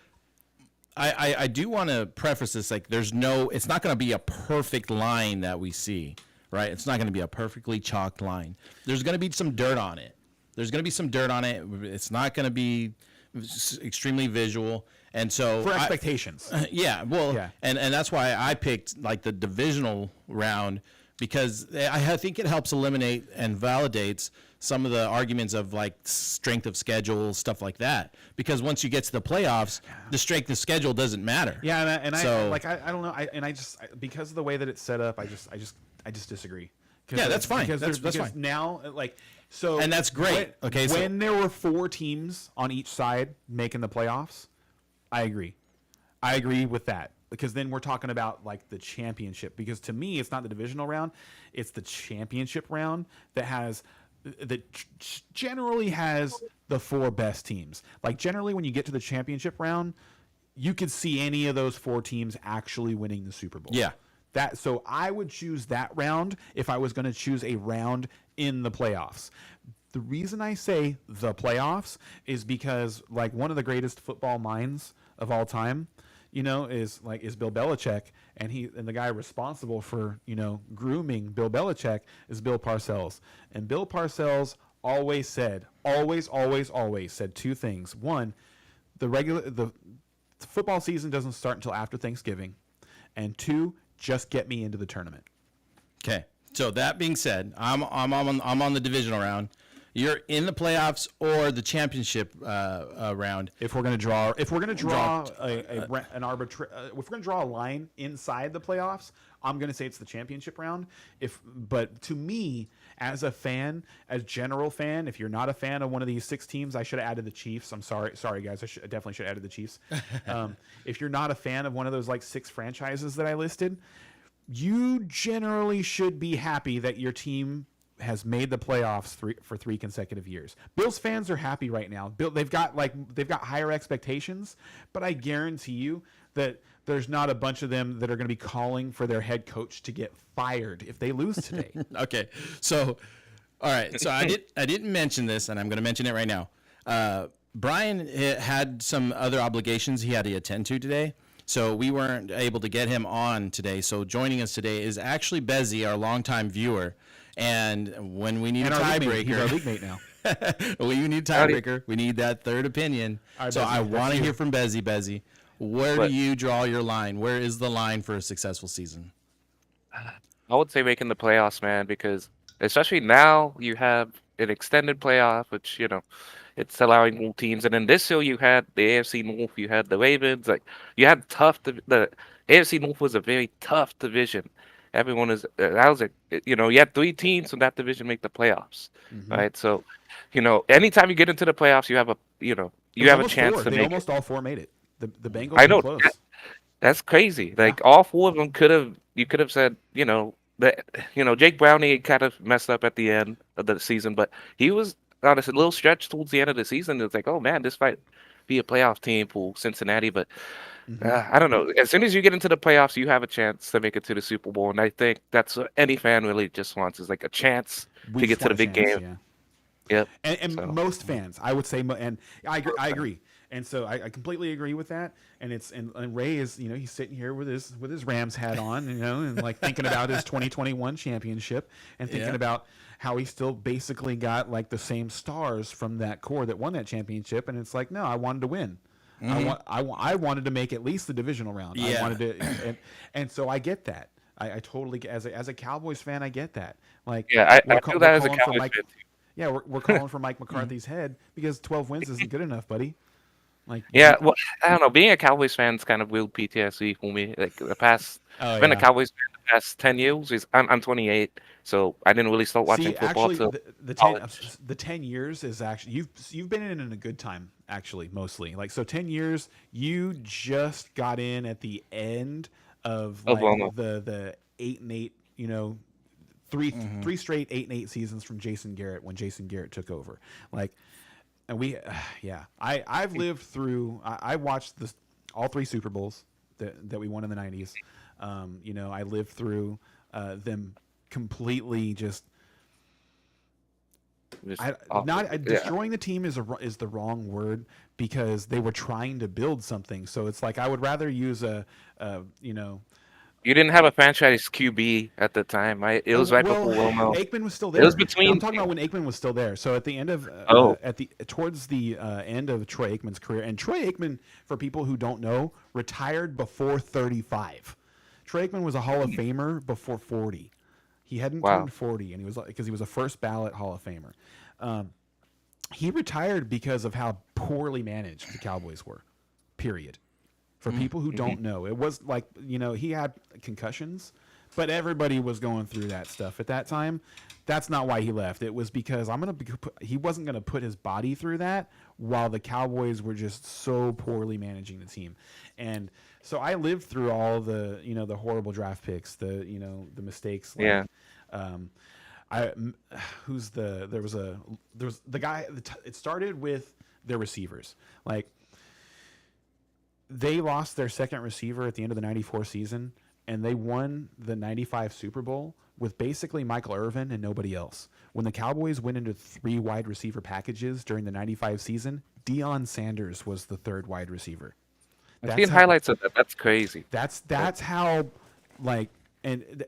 I do want to preface this, like, it's not going to be a perfect line that we see, right? It's not going to be a perfectly chalked line. There's going to be some dirt on it. It's not going to be extremely visual. And so for expectations. And that's why I picked like the divisional round, because I think it helps eliminate and validates some of the arguments of like strength of schedule, stuff like that. Because once you get to the playoffs, the strength of schedule doesn't matter. Yeah, I don't know. Because of the way that it's set up, I just disagree. Yeah, that's fine. Because fine. Now, and that's great. When there were 4 teams on each side making the playoffs, I agree. I agree with that, because then we're talking about like the championship. Because to me, it's not the divisional round; it's the championship round that generally has the 4 best teams. Like generally, when you get to the championship round, you could see any of those 4 teams actually winning the Super Bowl. Yeah. So I would choose that round if I was going to choose a round in the playoffs. The reason I say the playoffs is because like one of the greatest football minds of all time, is Bill Belichick, and the guy responsible for, grooming Bill Belichick is Bill Parcells. And Bill Parcells always said 2 things. One, the football season doesn't start until after Thanksgiving. And 2, just get me into the tournament. Okay. So that being said, I'm on the divisional round. You're in the playoffs or the championship round. If we're gonna draw a line inside the playoffs, I'm gonna say it's the championship round. But to me, as a fan, as general fan, if you're not a fan of one of these 6 teams, I should have added the Chiefs. I'm sorry guys, I definitely should have added the Chiefs. If you're not a fan of one of those like 6 franchises that I listed, you generally should be happy that your team has made the playoffs for 3 consecutive years. Bills fans are happy right now. They've got higher expectations, but I guarantee you that there's not a bunch of them that are going to be calling for their head coach to get fired if they lose today. Okay, so all right, so I didn't mention this, and I'm going to mention it right now. Brian had some other obligations he had to attend to today, so we weren't able to get him on today. So joining us today is actually Bezzy, our longtime viewer. And when we need a tiebreaker, he's our league mate now. when you need a tiebreaker, we need that third opinion. Right, so Bezzy, I want to hear from Bezzy. Bezzy, where do you draw your line? Where is the line for a successful season? I would say making the playoffs, man, because especially now you have an extended playoff, which it's allowing more teams. And then this year you had the AFC North, you had the Ravens. Like you had the AFC North was a very tough division. Everyone is you had 3 teams from that division make the playoffs, right? So, anytime you get into the playoffs, you have a chance 4. to They make almost all 4 made it. The Bengals I know were close. that's crazy. Like all 4 of them you could have said, Jake Browning kind of messed up at the end of the season, but he was on a little stretch towards the end of the season. It's like, oh man, this might be a playoff team for Cincinnati, but. I don't know. As soon as you get into the playoffs, you have a chance to make it to the Super Bowl, and I think that's what any fan really just wants is like a chance to get to the big game. Yeah. Yep. And most fans, I would say, and I agree. And so I completely agree with that. And and Ray is, he's sitting here with his Rams hat on, and like thinking about his 2021 championship and thinking about how he still basically got like the same stars from that core that won that championship. And it's like, no, I wanted to win. I wanted to make at least the divisional round. Yeah. I wanted to, and so I get that. I totally, as a Cowboys fan, I get that. Like, I feel that as a Cowboys fan. Yeah, we're calling for Mike McCarthy's head because 12 wins isn't good enough, buddy. Like, yeah, well, I don't know. Being a Cowboys fan is kind of weird PTSD for me. Like the past, I've been a Cowboys fan the past 10 years. I'm 28, so I didn't really start watching football till the 10 years is actually you've been in a good time actually mostly. Like so 10 years, you just got in at the end of like the 8-8, three straight 8-8 seasons from Jason Garrett when Jason Garrett took over. Like. And I've lived through. I watched all 3 Super Bowls that we won in the 90s. I lived through them completely destroying the team is the wrong word because they were trying to build something. So it's like I would rather use You didn't have a franchise QB at the time, right? It was before Wilmo. Aikman was still there. It was between. I'm talking about when Aikman was still there. So at the end of towards the end of Troy Aikman's career, and Troy Aikman, for people who don't know, retired before 35. Troy Aikman was a Hall of Famer before 40. He hadn't turned 40, and he was a first ballot Hall of Famer. He retired because of how poorly managed the Cowboys were. Period. For people who don't know, it was like, he had concussions, but everybody was going through that stuff at that time. That's not why he left. It was because he wasn't going to put his body through that while the Cowboys were just so poorly managing the team. And so I lived through all the, the horrible draft picks, the mistakes. Like, there was the guy, it started with their receivers. Like, they lost their second receiver at the end of the 94 season, and they won the 95 Super Bowl with basically Michael Irvin and nobody else. When the Cowboys went into 3 wide receiver packages during the 95 season, Deion Sanders was the 3rd wide receiver. I've seen highlights of that. That's crazy. That's how, like, and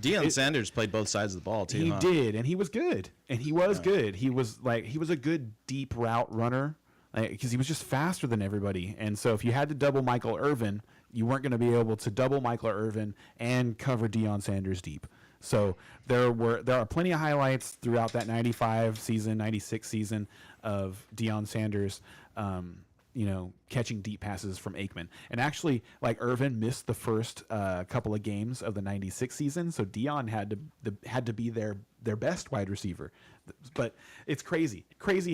Deion Sanders played both sides of the ball too. He did, and he was good. And he was good. He was a good deep route runner. Because he was just faster than everybody. And so if you had to double Michael Irvin, you weren't going to be able to double Michael Irvin and cover Deion Sanders deep. So there are plenty of highlights throughout that 95 season, 96 season of Deion Sanders, catching deep passes from Aikman. And actually, like Irvin missed the first couple of games of the 96 season, so Deion had to be their best wide receiver. But it's crazy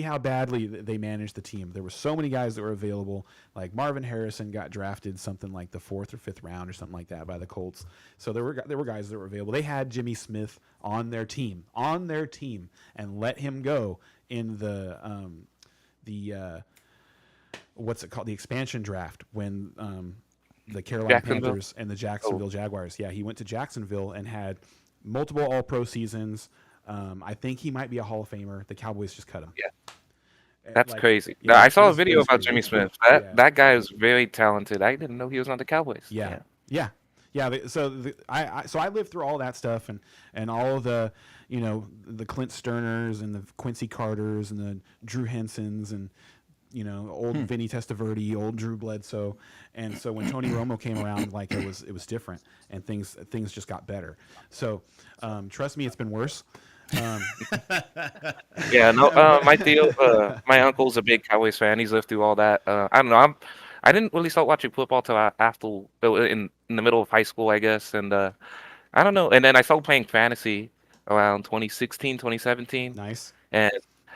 how badly they managed the team. There were so many guys that were available. Like Marvin Harrison got drafted something like the 4th or 5th round or something like that by the Colts. So there were guys that were available. They had Jimmy Smith on their team, and let him go in the what's it called, the expansion draft, when the Carolina Panthers and the Jacksonville Jaguars. Yeah, he went to Jacksonville and had multiple All-Pro seasons. I think he might be a Hall of Famer. The Cowboys just cut him. Yeah, that's crazy. Yeah, I saw a video about Jimmy Smith. That guy is very talented. I didn't know he was on the Cowboys. Yeah. So I lived through all that stuff and all of the the Clint Sterners and the Quincy Carters and the Drew Hensons and old Vinny Testaverde, old Drew Bledsoe. And so when Tony Romo came around, like it was different, and things just got better. So trust me, it's been worse. Yeah, no, my uncle's a big Cowboys fan. He's lived through all that. I don't know. I didn't really start watching football till after in the middle of high school, I guess. And I don't know. And then I started playing fantasy around 2016, 2017. Nice. And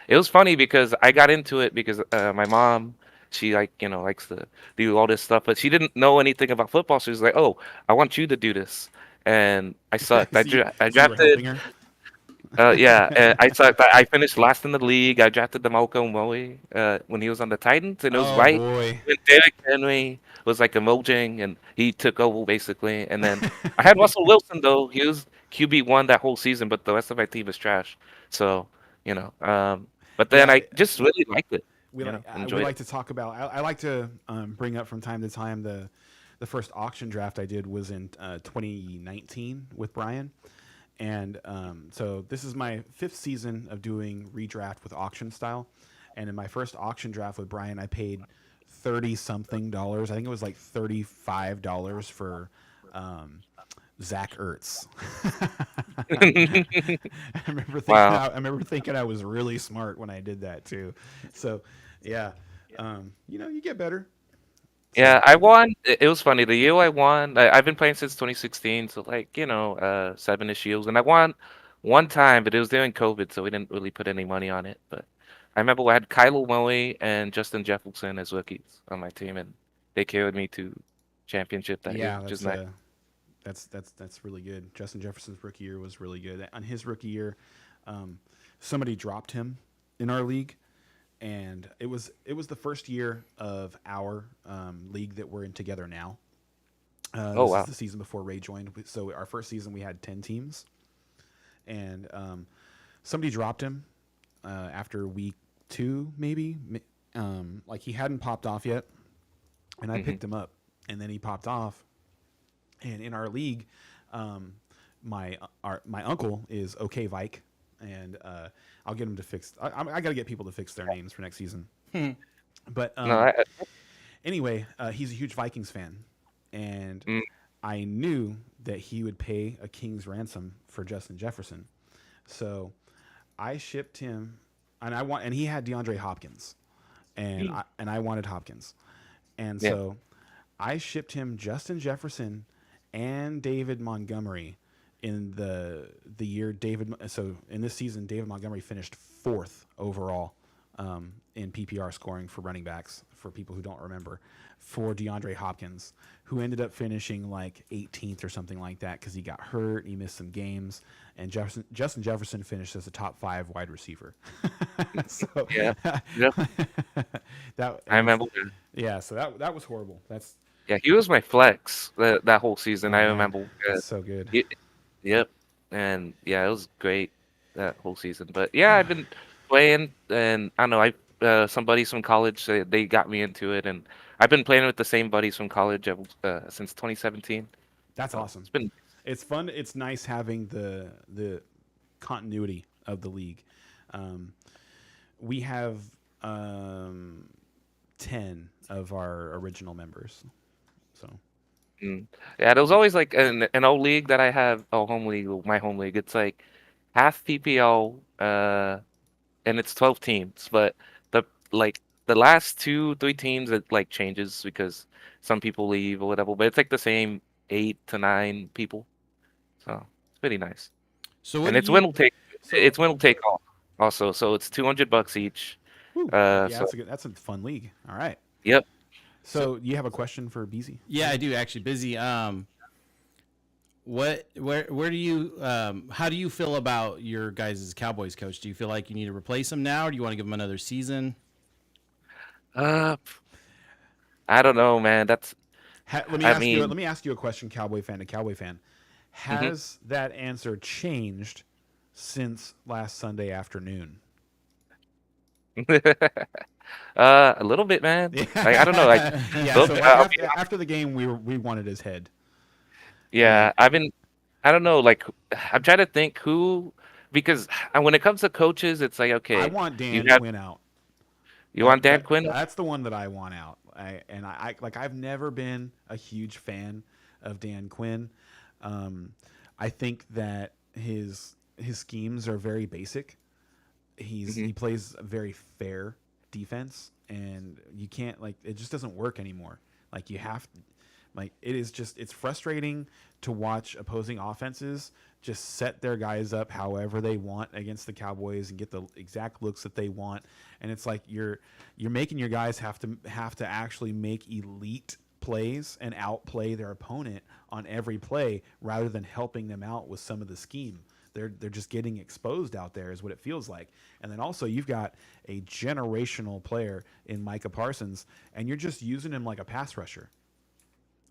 it was funny because I got into it because my mom, she likes to do all this stuff, but she didn't know anything about football. She was like, "Oh, I want you to do this," and I sucked. I drafted. Yeah, I sucked. I finished last in the league. I drafted DeMarco Murray when he was on the Titans, and it was when Derrick Henry was like emerging, and he took over basically. And then I had Russell Wilson though. He was QB1 that whole season, but the rest of my team was trash. So but then I just really liked it. We like to talk about. I like to bring up from time to time the first auction draft I did was in 2019 with Brian. And so this is my 5th season of doing redraft with auction style. And in my first auction draft with Brian, I paid $30-something. I think it was like $35 for Zach Ertz. I remember thinking I was really smart when I did that too. So yeah, you get better. Yeah, I won. It was funny. The year I won, I've been playing since 2016, so 7-ish years, and I won one time, but it was during COVID, so we didn't really put any money on it. But I remember we had Kyler Murray and Justin Jefferson as rookies on my team, and they carried me to championship that year, which is nice. That's really good. Justin Jefferson's rookie year was really good. On his rookie year, somebody dropped him in our league. And it was the first year of our league that we're in together now. This is the season before Ray joined. So our first season we had 10 teams, and somebody dropped him after week 2, maybe. Like he hadn't popped off yet, and I picked him up, and then he popped off. And in our league, my uncle is OK Vike. And I'll get him to fix. I got to get people to fix their names for next season. But anyway, he's a huge Vikings fan, and I knew that he would pay a king's ransom for Justin Jefferson, so I shipped him, and he had DeAndre Hopkins, and I wanted Hopkins, and so I shipped him Justin Jefferson and David Montgomery. In the year in this season, David Montgomery finished 4th overall in PPR scoring for running backs, for people who don't remember, for DeAndre Hopkins, who ended up finishing like 18th or something like that because he got hurt, he missed some games, and Justin Jefferson finished as a top 5 wide receiver. So, I remember. Yeah, so that was horrible. He was my flex that whole season. I remember. That's so good. Yep, and it was great that whole season. But I've been playing, and I don't know. Some buddies from college, they got me into it, and I've been playing with the same buddies from college since 2017. That's awesome. It's fun. It's nice having the continuity of the league. We have 10 of our original members, so Mm. Yeah, there was always like an old league that I have, oh, home league, my home league. It's like half PPO, and it's 12 teams, but the like the last two, three teams it like changes because some people leave or whatever, but it's like the same 8 to 9 people. So it's pretty nice. So what And do it's you? So, win will take all also. So it's $200 each. whew, yeah, So that's a fun league. All right. yep. So So you have a question for BZ? yeah, I do actually. Busy. Where do you how do you feel about your guys' Cowboys coach? Do you feel like you need to replace him now, or do you want to give him another season? Uh, I don't know, man. Let me I ask you. mean, Let me ask you a question, Cowboy fan to Cowboy fan. mhm. Has that answer changed since last Sunday afternoon? A little bit, man. Like I don't know. Like Yeah, yeah. look, So like I'll be after the game, we wanted his head, and yeah, I don't know, like I'm trying to think who because when it comes to coaches, it's like I okay, want you Dan have Quinn out. you want Dan That Quinn? that's the one that I want out. I like I've never been a huge fan of Dan Quinn. Um, I think that his schemes are very basic. Hmm. He plays a very fair defense, and you can't like it just doesn't work anymore. Like you have like it is just it's frustrating to watch opposing offenses just set their guys up however they want against the Cowboys and get the exact looks that they want. And it's like you're making your guys have to actually make elite plays and outplay their opponent on every play rather than helping them out with some of the scheme. They're just getting exposed out there is what it feels like. And then also you've got a generational player in Micah Parsons, and you're just using him like a pass rusher.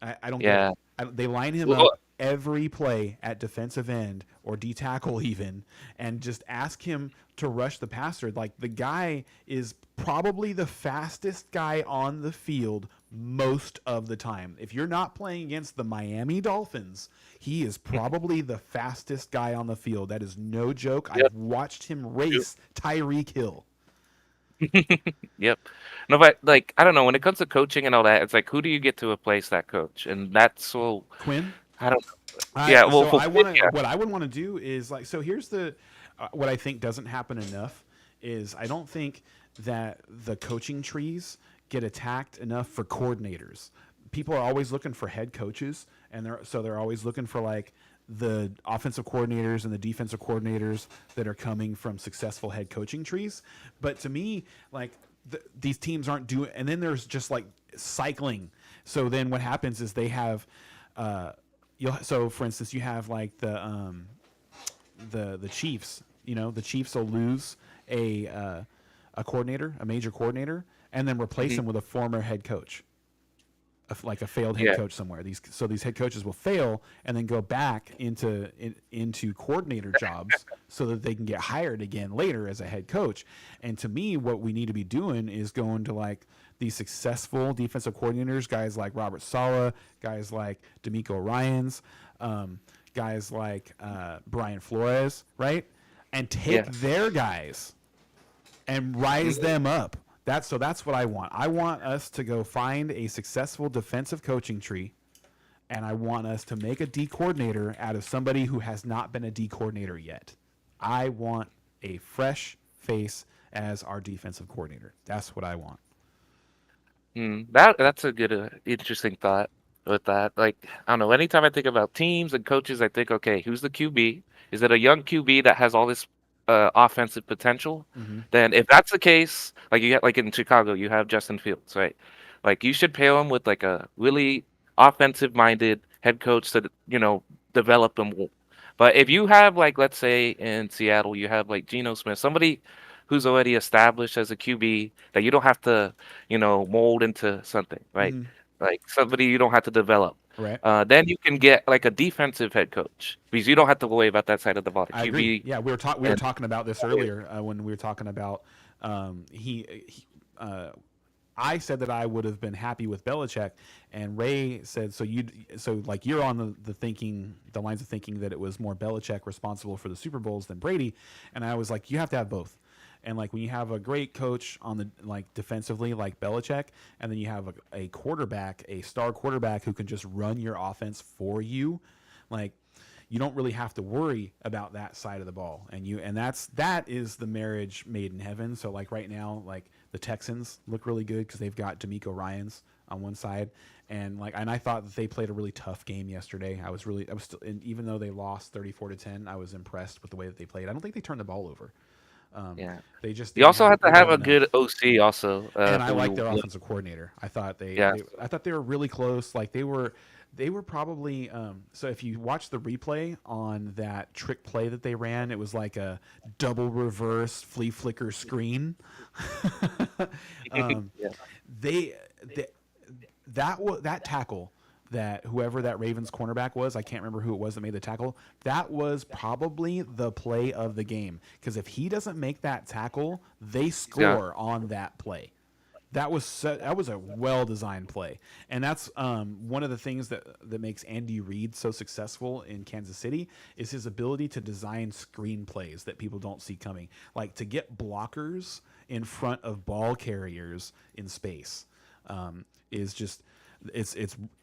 I don't get it. Yeah. They line him Well, up every play at defensive end or D tackle even, and just ask him to rush the passer. Like the guy is probably the fastest guy on the field most of the time. If you're not playing against the Miami Dolphins, he is probably the fastest guy on the field. That is no joke. yep. I've watched him race Tyreek Hill. Yep. No, but like I don't know, when it comes to coaching and all that, it's like who do you get to replace that coach? And that's so Quinn, I don't know. Yeah, well So for I Quinn, want to. yeah. What I would want to do is like. So here's the. What I think doesn't happen enough is I don't think that the coaching trees get attacked enough for coordinators. People are always looking for head coaches, and they're always looking for like the offensive coordinators and the defensive coordinators that are coming from successful head coaching trees. But to me, like these teams aren't doing. And then there's just like cycling. So then what happens is they have. So for instance you have like the Chiefs. You know the Chiefs will lose a coordinator, a major coordinator, and then replace Mhm. him with a former head coach, like a failed head Yeah. coach somewhere. These head coaches will fail and then go back into coordinator jobs so that they can get hired again later as a head coach. And to me, what we need to be doing is going to like these successful defensive coordinators, guys like Robert Saleh, guys like D'Amico Ryans, guys like Brian Flores, right? And take Yeah. their guys and rise Mhm. them up. That's what I want. I want us to go find a successful defensive coaching tree, and I want us to make a D coordinator out of somebody who has not been a D coordinator yet. I want a fresh face as our defensive coordinator. That's what I want. That's a good, interesting thought with that. Like, I don't know, anytime I think about teams and coaches, I think, okay, who's the QB? Is it a young QB that has all this offensive potential? Mm-hmm. Then, if that's the case, like you get, like in Chicago, you have Justin Fields, right? Like, you should pair him with like a really offensive-minded head coach to, develop him. But if you have like, let's say in Seattle, you have like Geno Smith, somebody who's already established as a QB that you don't have to mold into something, right? Mm-hmm. Like somebody you don't have to develop. Right. Then you can get like a defensive head coach because you don't have to worry about that side of the ball, the I agree. QB. Yeah, we were And talking about this earlier when we were talking about I said that I would have been happy with Belichick, and Ray said so like you're on the lines of thinking that it was more Belichick responsible for the Super Bowls than Brady, and I was like you have to have both. And like when you have a great coach on the like defensively, like Belichick, and then you have a quarterback, a star quarterback who can just run your offense for you, like you don't really have to worry about that side of the ball. And that is the marriage made in heaven. So like right now, like the Texans look really good because they've got D'Amico Ryans on one side, and I thought that they played a really tough game yesterday. I was still, and even though they lost 34-10, I was impressed with the way that they played. I don't think they turned the ball over. Yeah. They just You didn't also have to have have a enough. good OC also. And I Who like their you, offensive coordinator. I thought yeah. I thought they were really close. Like they were probably so if you watch the replay on that trick play that they ran, it was like a double reverse flea flicker screen. Yeah. they, they that tackle, that whoever that Ravens cornerback was, I can't remember who it was that made the tackle. That was probably the play of the game, because if he doesn't make that tackle, they score on that play. That was a well designed play, and that's one of the things that makes Andy Reid so successful in Kansas City is his ability to design screenplays that people don't see coming, like to get blockers in front of ball carriers in space. Is just it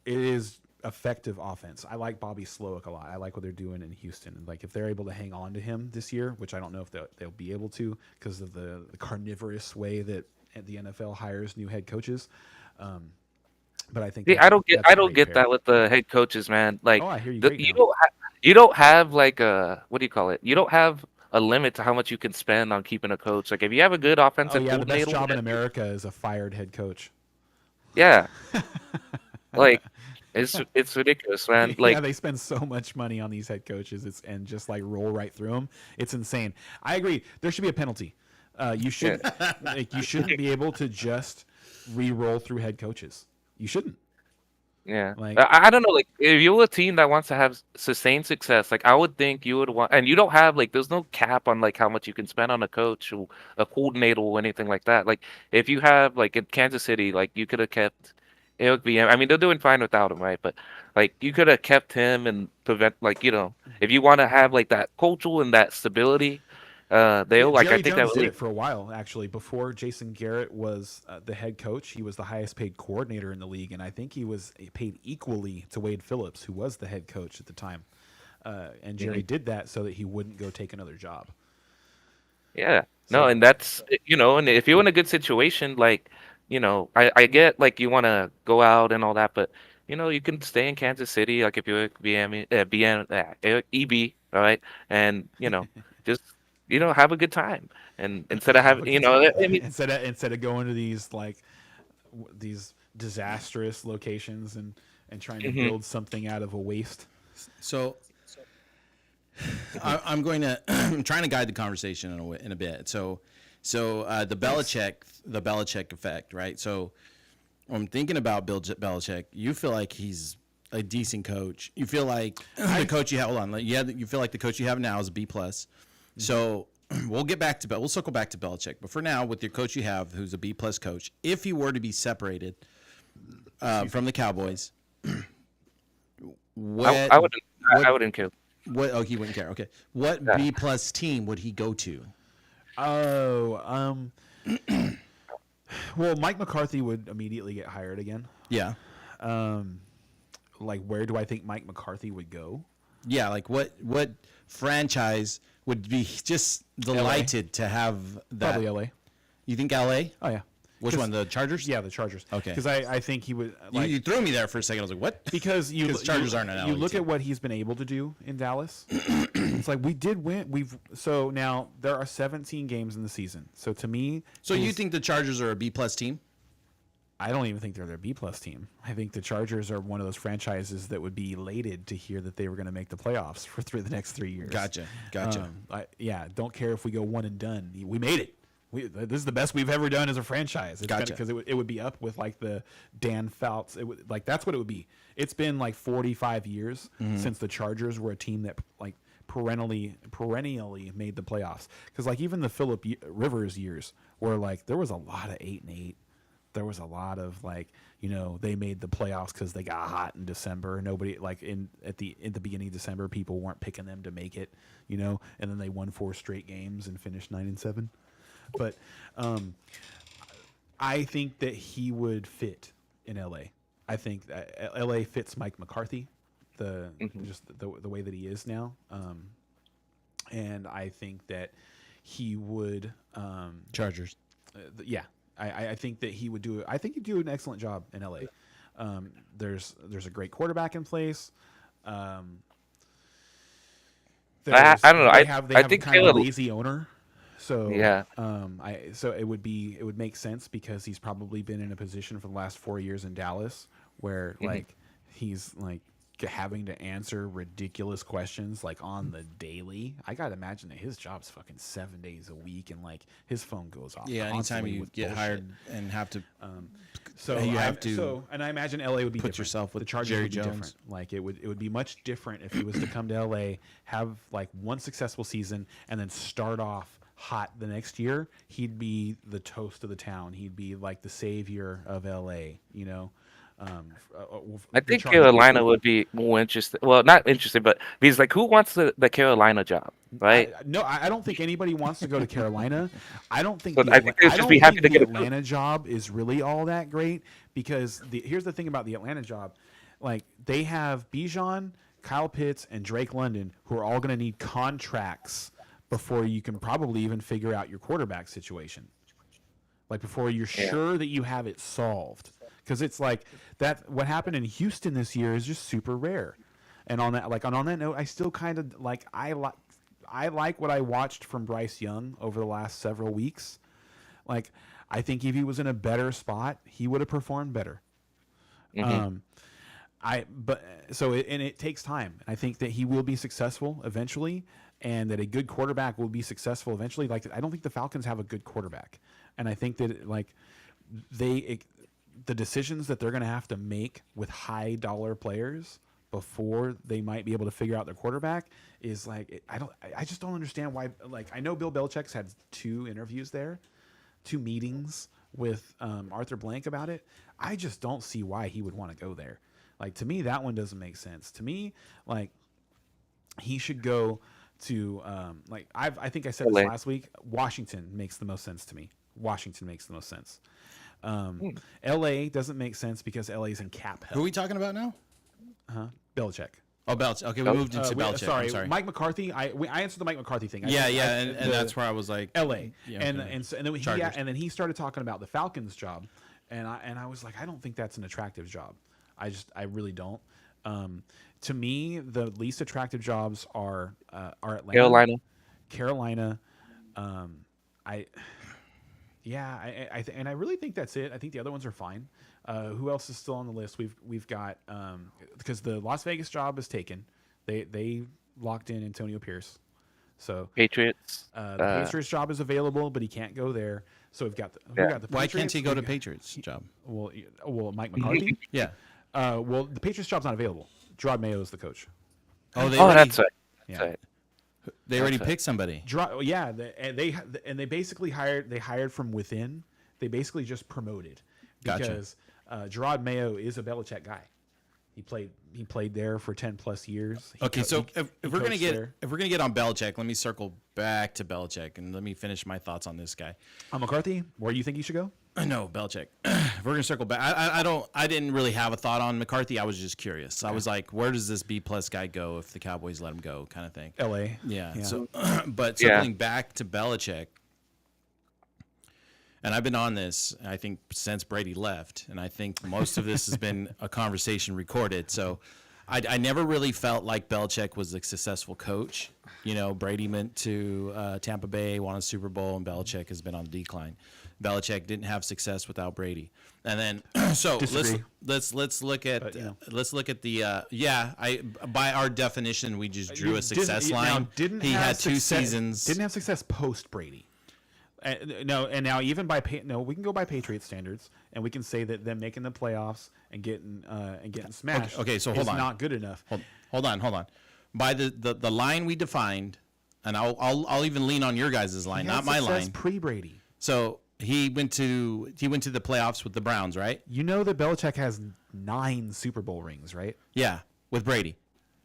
is effective offense. I like Bobby Slowick a lot. I like what they're doing in Houston. Like if they're able to hang on to him this year, which I don't know if they'll be able to because of the carnivorous way that the NFL hires new head coaches. But I think I don't that's a great get pair. that with the head coaches, man. Like Oh, I hear you great you now. don't have like a, what do you call it? You don't have a limit to how much you can spend on keeping a coach. Like if you have a good Oh offensive yeah, the best coordinator, job in America is a fired head coach. yeah, like it's ridiculous, man. Yeah, Like they spend so much money on these head coaches, and just like roll right through them. It's insane. I agree. There should be a penalty. You should you shouldn't be able to just re-roll through head coaches. You shouldn't. yeah, Like I don't know. Like, if you're a team that wants to have sustained success, like I would think you would want, and you don't have like, there's no cap on like how much you can spend on a coach or a coordinator or anything like that. Like, if you have like in Kansas City, like you could have kept Eric VM. I mean, they're doing fine without him, right? But like, you could have kept him and prevent, like, if you want to have like that culture and that stability, yeah, they'll like, I Jerry think that Jones would did leave. it for a while, actually. Before Jason Garrett was the head coach, he was the highest paid coordinator in the league, and I think he was paid equally to Wade Phillips, who was the head coach at the time. And Jerry did that so that he wouldn't go take another job. Yeah. No, So and that's, and if you're in a good situation, like, I get like you want to go out and all that, but you can stay in Kansas City, like if you're EB, all right, and just have a good time, and instead of have a having, good time I mean, instead of going to these like these disastrous locations and trying to mhm. build something out of a waste. So I'm going to I'm trying to guide the conversation in a bit. So the Belichick effect, right? So when I'm thinking about Bill Belichick, you feel like he's a decent coach. You feel like the coach you have. Hold on, you feel like the coach you have now is a B plus. So we'll circle back to Belichick. But for now, with your coach you have, who's a B plus coach, if he were to be separated from the Cowboys, what I wouldn't, what I wouldn't care. what? Oh, he wouldn't care. Okay, what Yeah. B plus team would he go to? Oh, well, Mike McCarthy would immediately get hired again. Yeah, Like, where do I think Mike McCarthy would go? yeah. Like what franchise would be just delighted to have that? Probably LA. You think LA? Oh yeah. Which one? The Chargers? Yeah, the Chargers. Okay. Because I think he would like You threw me there for a second. I was like, what? because Chargers aren't an you LA look team. at what he's been able to do in Dallas. It's like we did win. So now there are 17 games in the season. So to me, So you think the Chargers are a B plus team? I don't even think they're their B plus team. I think the Chargers are one of those franchises that would be elated to hear that they were going to make the playoffs for the next 3 years. Gotcha. Don't care if we go one and done. We made it. This is the best we've ever done as a franchise. It's Gotcha. Because it would be up with like the Dan Fouts. That's what it would be. It's been like 45 years since the Chargers were a team that like perennially made the playoffs. Because like even the Phillip Rivers years were like there was a lot of 8-8. There was a lot of like they made the playoffs because they got hot in December. Nobody like at the beginning of December people weren't picking them to make it. And then they won 4 straight games and finished 9-7. But I think that he would fit in LA. I think that LA fits Mike McCarthy, just the way that he is now. And I think that he would Chargers. yeah, I think that he would do it. I think he'd do an excellent job in LA. There's a great quarterback in place. I don't know. They have I kind think of a Caleb. lazy owner. So Yeah. so it would make sense because he's probably been in a position for the last 4 years in Dallas where like he's like having to answer ridiculous questions like on the daily. I gotta imagine that his job's fucking 7 days a week and like his phone goes off. Yeah, anytime constantly you with get bullshit. hired and have to So you I- have to So and I imagine LA would be put different. yourself with the Chargers Jerry would be Jones. different. Like it would be much different if he was to come to LA, have like one successful season, and then start off hot the next year. He'd be the toast of the town. He'd be like the savior of LA. You know. I think Carolina would be more interested. Well, not interested, but because like, who wants the Carolina job, right? I don't think anybody wants to go to Carolina. I don't think But the, I think they'd I just don't be happy think to the get a- Atlanta job is really all that great because here's the thing about the Atlanta job, like they have Bijan, Kyle Pitts, and Drake London who are all going to need contracts before you can probably even figure out your quarterback situation. Like before you're sure that you have it solved. Because it's like that. What happened in Houston this year is just super rare. And on that note, I still kind of like I like what I watched from Bryce Young over the last several weeks. Like I think if he was in a better spot, he would have performed better. Mm-hmm. It takes time. I think that he will be successful eventually, and that a good quarterback will be successful eventually. Like I don't think the Falcons have a good quarterback, and I think that the decisions that they're going to have to make with high dollar players before they might be able to figure out their quarterback is like I just don't understand why. Like I know Bill Belichick's had 2 interviews there, 2 meetings with Arthur Blank about it. I just don't see why he would want to go there. Like to me, that one doesn't make sense. To me, like he should go to I think I said this LA. last week. Washington makes the most sense to me. Washington makes the most sense. LA doesn't make sense because LA's in cap hell. Who are we talking about now? Belichick. Oh, Belichick. Okay, we moved into Belichick. I'm sorry. Mike McCarthy. I answered the Mike McCarthy thing. And that's where I was like, LA. Yeah, and okay. and then he started talking about the Falcons job, and I was like, I don't think that's an attractive job. I really don't. To me, the least attractive jobs are Atlanta, Carolina. I really think that's it. I think the other ones are fine. Who else is still on the list? We've got because the Las Vegas job is taken. They locked in Antonio Pierce. So Patriots. the Patriots job is available, but he can't go there. So we've got the why can't he go to Patriots? Patriots job? Well, Mike McCarthy. Yeah. Well, the Patriots job's not available. Gerard Mayo is the coach. Oh, That's right. Yeah. That's right. They already That's it. picked somebody. They basically hired from within. They basically just promoted because Gerard Mayo is a Belichick guy. He played there for 10 plus years. If we're gonna get on Belichick, let me circle back to Belichick and let me finish my thoughts on this guy. On McCarthy, where do you think he should go? No, Belichick. If we're gonna circle back, I didn't really have a thought on McCarthy. I was just curious. I was like, where does this B+ guy go if the Cowboys let him go, kind of thing. L.A. Yeah. So, but circling back to Belichick, and I've been on this, I think, since Brady left, and I think most of this has been a conversation recorded. So I never really felt like Belichick was a successful coach. You know, Brady went to Tampa Bay, won a Super Bowl, and Belichick has been on the decline. Belichick didn't have success without Brady. And then so let's look at by our definition we just drew a success line. He had 2 seasons. Didn't have success post Brady. And now even we can go by Patriot standards, and we can say that them making the playoffs and getting smashed. Okay, so hold on. Not good enough. Hold on. By the line we defined, and I'll even lean on your guys' line, not my line. Pre-Brady. So he went to the playoffs with the Browns, right? You know that Belichick has 9 Super Bowl rings, right? Yeah, with Brady.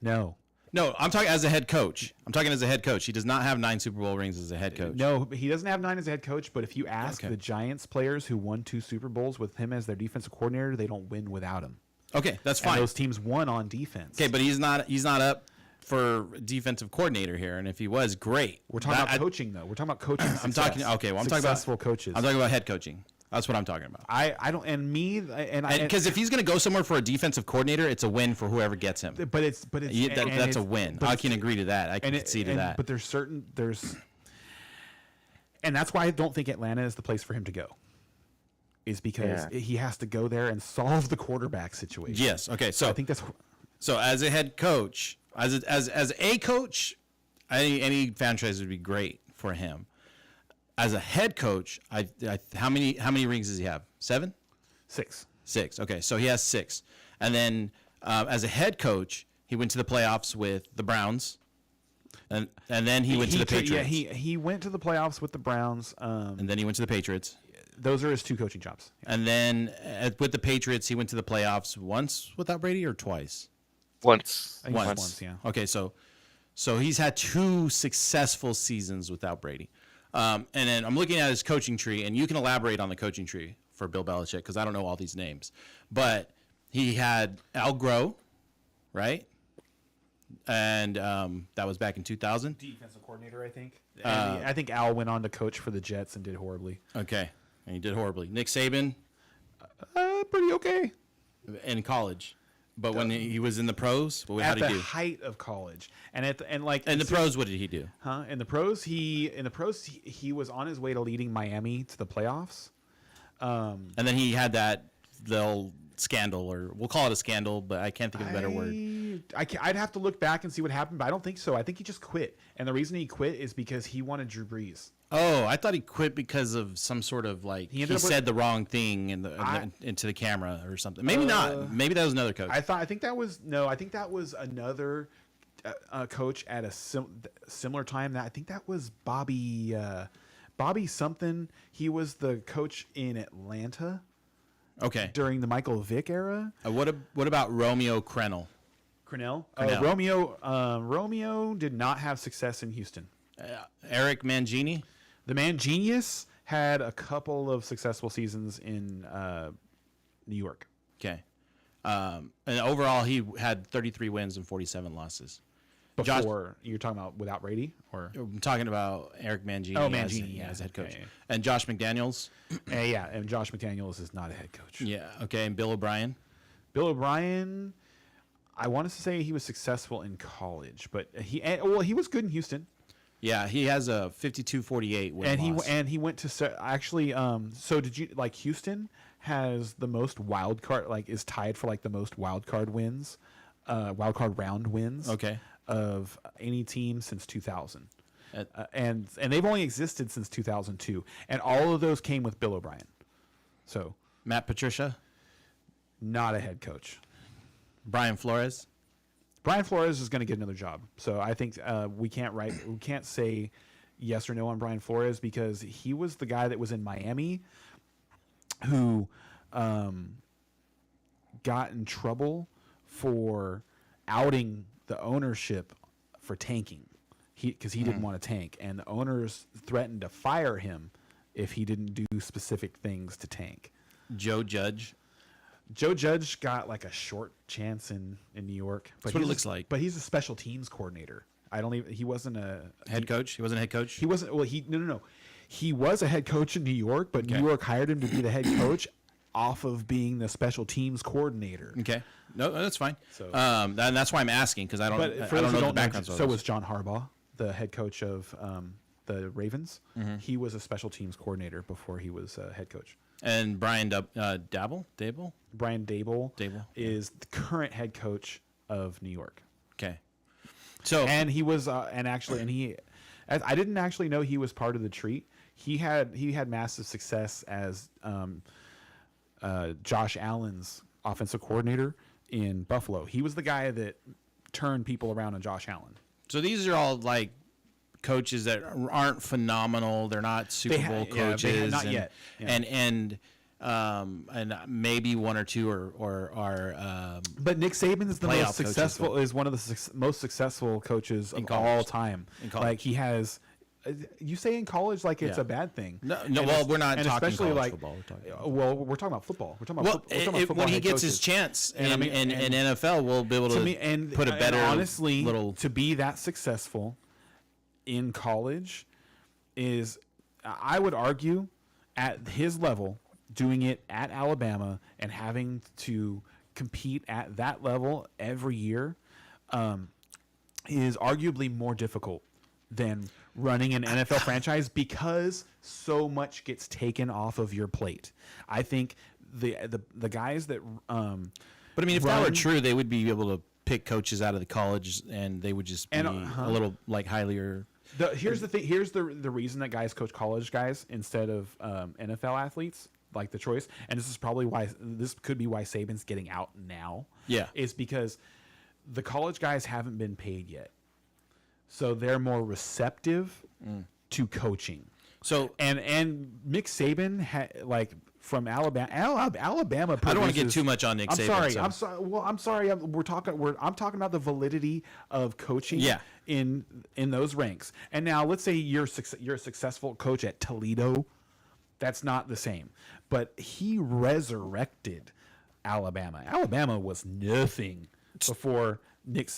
No. No, I'm talking as a head coach. I'm talking as a head coach. He does not have 9 Super Bowl rings as a head coach. No, he doesn't have 9 as a head coach. But if you ask Okay. the Giants players who won 2 Super Bowls with him as their defensive coordinator, they don't win without him. Okay, that's And fine. those teams won on defense. Okay, but he's not up for defensive coordinator here, and if he was, great. We're talking about coaching, though. We're talking about coaching. I'm talking. Okay, well, I'm talking about successful coaches. I'm talking about head coaching. That's what I'm talking about. I don't, and me, and I, Because if he's going to go somewhere for a defensive coordinator, it's a win for whoever gets him. but it's That's a win. I can agree to that. I can and concede to that. But and that's why I don't think Atlanta is the place for him to go. Is because he has to go there and solve the quarterback situation. Yes. Okay. So I think that's so as a head coach, as a coach, any franchise would be great for him. As a head coach, how many rings does he have? 7? 6. 6. Okay, so he has 6. And then as a head coach, he went to the playoffs with the Browns, and then he went to the Patriots. Yeah, he went to the playoffs with the Browns. And then he went to the Patriots. Those are his 2 coaching jobs. And then with the Patriots, he went to the playoffs once without Brady or twice? Once. I think it's once, yeah. Okay, so he's had 2 successful seasons without Brady. And then I'm looking at his coaching tree, and you can elaborate on the coaching tree for Bill Belichick because I don't know all these names. But he had Al Groh, right? And that was back in 2000. Defensive coordinator, I think. I think Al went on to coach for the Jets and did horribly. Okay, and he did horribly. Nick Saban Pretty okay. in college, but when he was in the pros, how At did he the do? height of college, and In the pros, what did he do? In the pros, he was on his way to leading Miami to the playoffs. And then he had that little scandal, or we'll call it a scandal, but I can't think of a better word. I'd have to look back and see what happened, but I don't think so. I think he just quit, and the reason he quit is because he wanted Drew Brees. Oh, I thought he quit because of some sort of he said the wrong thing into the camera or something. Maybe not. Maybe that was another coach. I think that was another coach at a similar time. I think that was Bobby something. He was the coach in Atlanta. Okay. During the Michael Vick era. What about Romeo Crennel? Crennel? Crennel. Romeo did not have success in Houston. Eric Mangini? The Man Genius had a couple of successful seasons in New York. Okay. And overall, he had 33 wins and 47 losses. Before, you're talking about without Brady? Or I'm talking about Eric Mangini, Mangini, as head coach. Yeah. And Josh McDaniels? And Josh McDaniels is not a head coach. Yeah, okay. And Bill O'Brien? Bill O'Brien, I want to say he was successful in college, but he was good in Houston. Yeah, he has a 52-48 win-loss. And he went to actually. So did you like Houston has the most wild card, is tied for the most wild card wins, wild card round wins. Okay. Of any team since 2000, and they've only existed since 2002, and all of those came with Bill O'Brien. So Matt Patricia, not a head coach. Brian Flores. Brian Flores is going to get another job. So I think we can't say yes or no on Brian Flores because he was the guy that was in Miami who got in trouble for outing the ownership for tanking because he didn't want to tank, and the owners threatened to fire him if he didn't do specific things to tank. Joe Judge got a short chance in New York. That's what it looks like. But he's a special teams coordinator. He wasn't a head coach. He wasn't a head coach. He wasn't. Well, no. He was a head coach in New York, but New York hired him to be the head coach off of being the special teams coordinator. Okay. No, that's fine. So, that's why I'm asking because I don't know the background. So was John Harbaugh, the head coach of the Ravens. Mm-hmm. He was a special teams coordinator before he was a head coach. And Brian Dable? Brian Dable is the current head coach of New York. Okay. So and he was I didn't actually know he was part of the treat. He had massive success as Josh Allen's offensive coordinator in Buffalo. He was the guy that turned people around on Josh Allen. So these are all coaches that aren't phenomenal. They're not Super Bowl coaches. Not yet. Yeah. And and maybe one or two are But Nick Saban is the playoff most successful. coaches, Is one of the most successful coaches of college. all time. In college. Like he has. You say in college like it's Yeah. a bad thing. No. And Well, we're not and talking especially college like, football. We're talking we're talking about football. We're talking well, about, we're talking about football when he head gets coaches. his chance And I in, mean, in NFL, we'll be able to put a better honestly little. to be that successful in college is, I would argue, at his level, doing it at Alabama and having to compete at that level every year is arguably more difficult than running an NFL franchise because so much gets taken off of your plate. I think the guys that But I mean, if that were run- true, they would be able to pick coaches out of the college, and they would just be And, a little like highlier. Here's the thing. Here's the reason that guys coach college guys instead of NFL athletes, like the choice. And this is probably why this could be why Saban's getting out now. Yeah. is because the college guys haven't been paid yet, so they're more receptive to coaching. So And Nick Saban like from Alabama. Alabama. I don't want to get produces- too much on Nick I'm Saban. sorry. so- I'm sorry. Well, I'm sorry. I'm talking about the validity of coaching. Yeah. In those ranks. And now let's say you're a successful coach at Toledo. That's not the same. But he resurrected Alabama. Alabama was nothing before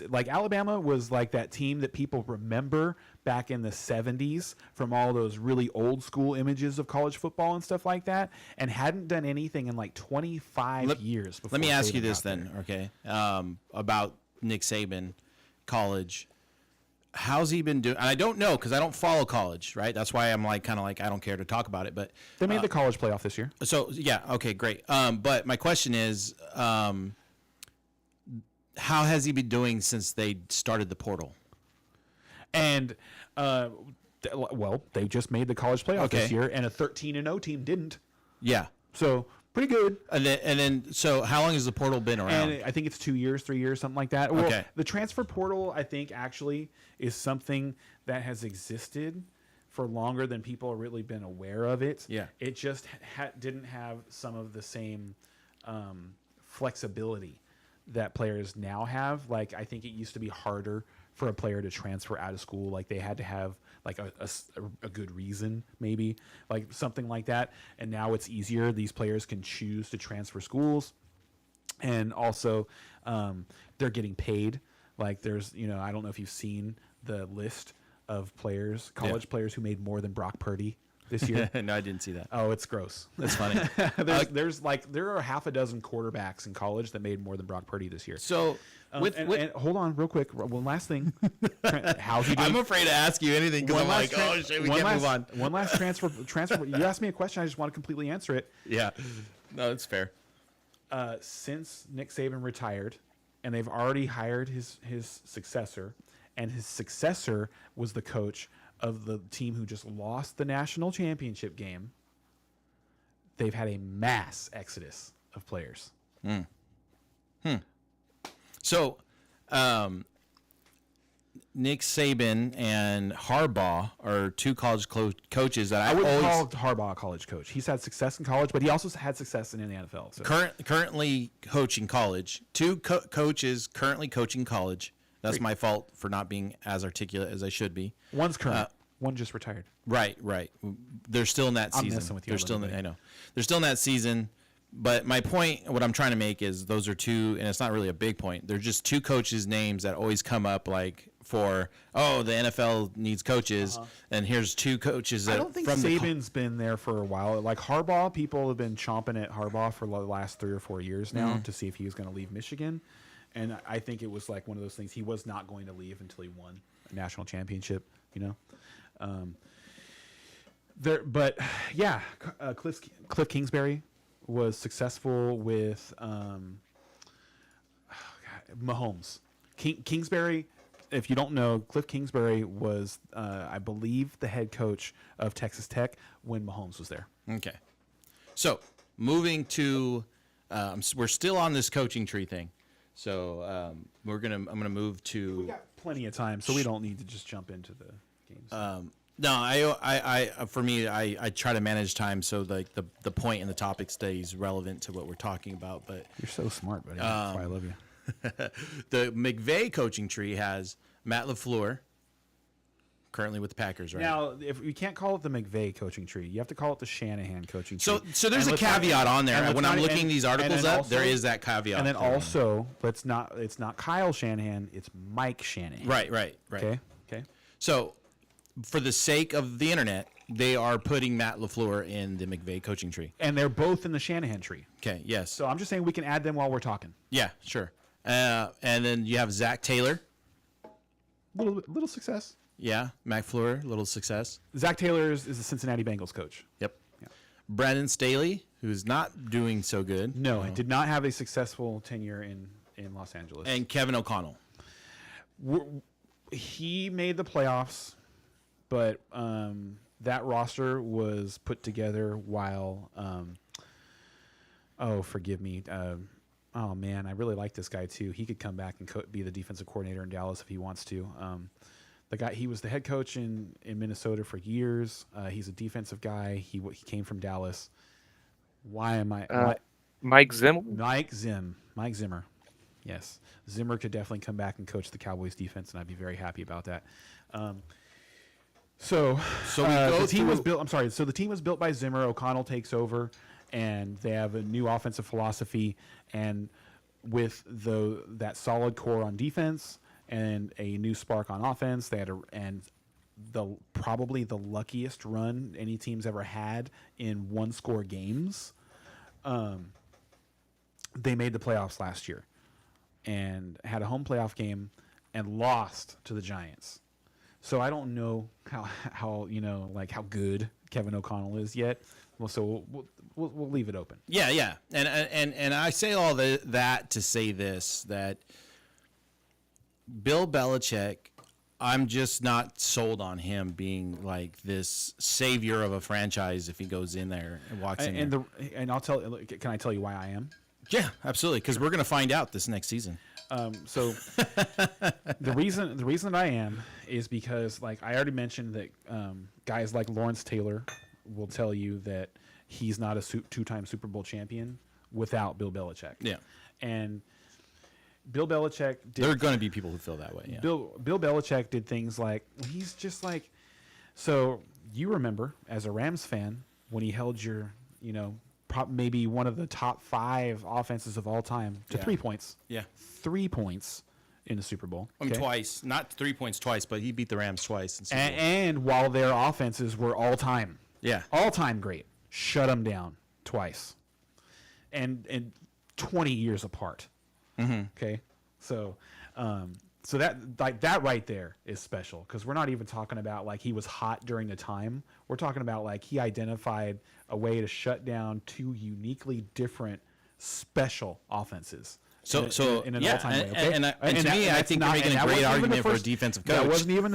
like Alabama was like that team that people remember back in the 70s from all those really old school images of college football and stuff like that, and hadn't done anything in like 25 years before. Let me ask you Saban this got there. then, okay? About Nick Saban, college. How's he been doing? And I don't know because I don't follow college, right? That's why I'm like kind of like I don't care to talk about it. But They made the college playoff this year. so yeah, okay, great. But my question is, how has he been doing since they started the portal? And well, they just made the college playoff this Okay. year, and a 13-0 team didn't. Yeah, So pretty good. and then so how long has the portal been around? And I think it's 2 years, 3 years, something like that. Well, Okay. the transfer portal, I think, actually is something that has existed for longer than people have really been aware of it. Yeah. It just didn't have some of the same flexibility that players now have. Like, I think it used to be harder for a player to transfer out of school. Like, they had to have like a good reason, maybe like something like that. And now it's easier. These players can choose to transfer schools. And also, they're getting paid. Like, there's, I don't know if you've seen the list of players, college players who made more than Brock Purdy this year. No, I didn't see that. Oh, it's gross. That's funny. There are half a dozen quarterbacks in college that made more than Brock Purdy this year. So with and hold on, real quick. One last thing. How's he doing? I'm afraid to ask you anything because I'm like, tran- oh shit, we one can't last- move on. One last transfer. You asked me a question. I just want to completely answer it. Yeah, no, that's fair. Since Nick Saban retired, and they've already hired his successor, and his successor was the coach of the team who just lost the national championship game, they've had a mass exodus of players. So, Nick Saban and Harbaugh are two college coaches that I I wouldn't always call Harbaugh a college coach. He's had success in college, but he also had success in the NFL. So. currently coaching college. Two coaches currently coaching college. That's my fault for not being as articulate as I should be. One's current. One just retired. Right. They're still in that I'm season. messing with you They're a still little in, bit. I know. They're still in that season. But my point, what I'm trying to make is those are two, and it's not really a big point. They're just two coaches' names that always come up, like the NFL needs coaches, and here's two coaches that I don't think Saban's been there for a while. Like Harbaugh, people have been chomping at Harbaugh for the last 3 or 4 years now to see if he was going to leave Michigan. And I think it was like one of those things. He was not going to leave until he won a national championship, But yeah, Cliff Kingsbury was successful with Mahomes. Kingsbury, if you don't know, Cliff Kingsbury was, I believe, the head coach of Texas Tech when Mahomes was there. Okay. So moving to, we're still on this coaching tree thing. So I'm gonna move to. We got plenty of time, so we don't need to just jump into the games. No, for me, I try to manage time so like the point and the topic stays relevant to what we're talking about. But You're so smart, buddy. That's why I love you. the McVay coaching tree has Matt LaFleur, currently with the Packers, right? Now, if we can't call it the McVay coaching tree, you have to call it the Shanahan coaching tree. So there's And a caveat on there. and When I'm looking these and articles then up, also- there is that caveat. And then there. also, it's not Kyle Shanahan, it's Mike Shanahan. Right. Okay. So, for the sake of the internet, they are putting Matt LaFleur in the McVay coaching tree. And they're both in the Shanahan tree. Okay, yes. So I'm just saying we can add them while we're talking. Yeah, sure. And then you have Zach Taylor. Little success. Yeah, Matt LaFleur, little success. Zach Taylor is the Cincinnati Bengals coach. Yep. Yeah. Brandon Staley, who's not doing so good. No, he did not have a successful tenure in Los Angeles. And Kevin O'Connell. He made the playoffs, but that roster was put together while forgive me. Oh man, I really like this guy too. He could come back and be the defensive coordinator in Dallas if he wants to. The guy, he was the head coach in Minnesota for years. He's a defensive guy. He came from Dallas. Mike Zimmer. Mike Zimmer. Yes, Zimmer could definitely come back and coach the Cowboys defense, and I'd be very happy about that. So the team was built. I'm sorry. So the team was built by Zimmer. O'Connell takes over, and they have a new offensive philosophy. And with that solid core on defense and a new spark on offense, they had probably the luckiest run any team's ever had in one-score games. They made the playoffs last year and had a home playoff game and lost to the Giants. So I don't know how good Kevin O'Connell is yet. Well, so we'll leave it open. Yeah, and I say all that to say this, that Bill Belichick, I'm just not sold on him being like this savior of a franchise if he goes in there and walks in there. And I'll tell. Can I tell you why I am? Yeah, absolutely, because we're going to find out this next season. So the reason that I am is because, like I already mentioned, that guys like Lawrence Taylor will tell you that he's not a two-time Super Bowl champion without Bill Belichick. Yeah, and Bill Belichick did. There are going to be people who feel that way. Yeah. Bill Belichick did things like he's just like. So you remember as a Rams fan when he held your maybe one of the top 5 offenses of all time to 3 points. Yeah. 3 points in the Super Bowl. I mean, twice. Not 3 points twice, but he beat the Rams twice. In Super Bowl. And while their offenses were all-time. Yeah. All-time great. Shut them down twice. And 20 years apart. Mm-hmm. Okay? So that right there is special because we're not even talking about like he was hot during the time. We're talking about like he identified a way to shut down 2 uniquely different special offenses. So in an all-time way. Okay? And to me, I think you're making a great argument for a defensive coach. That wasn't even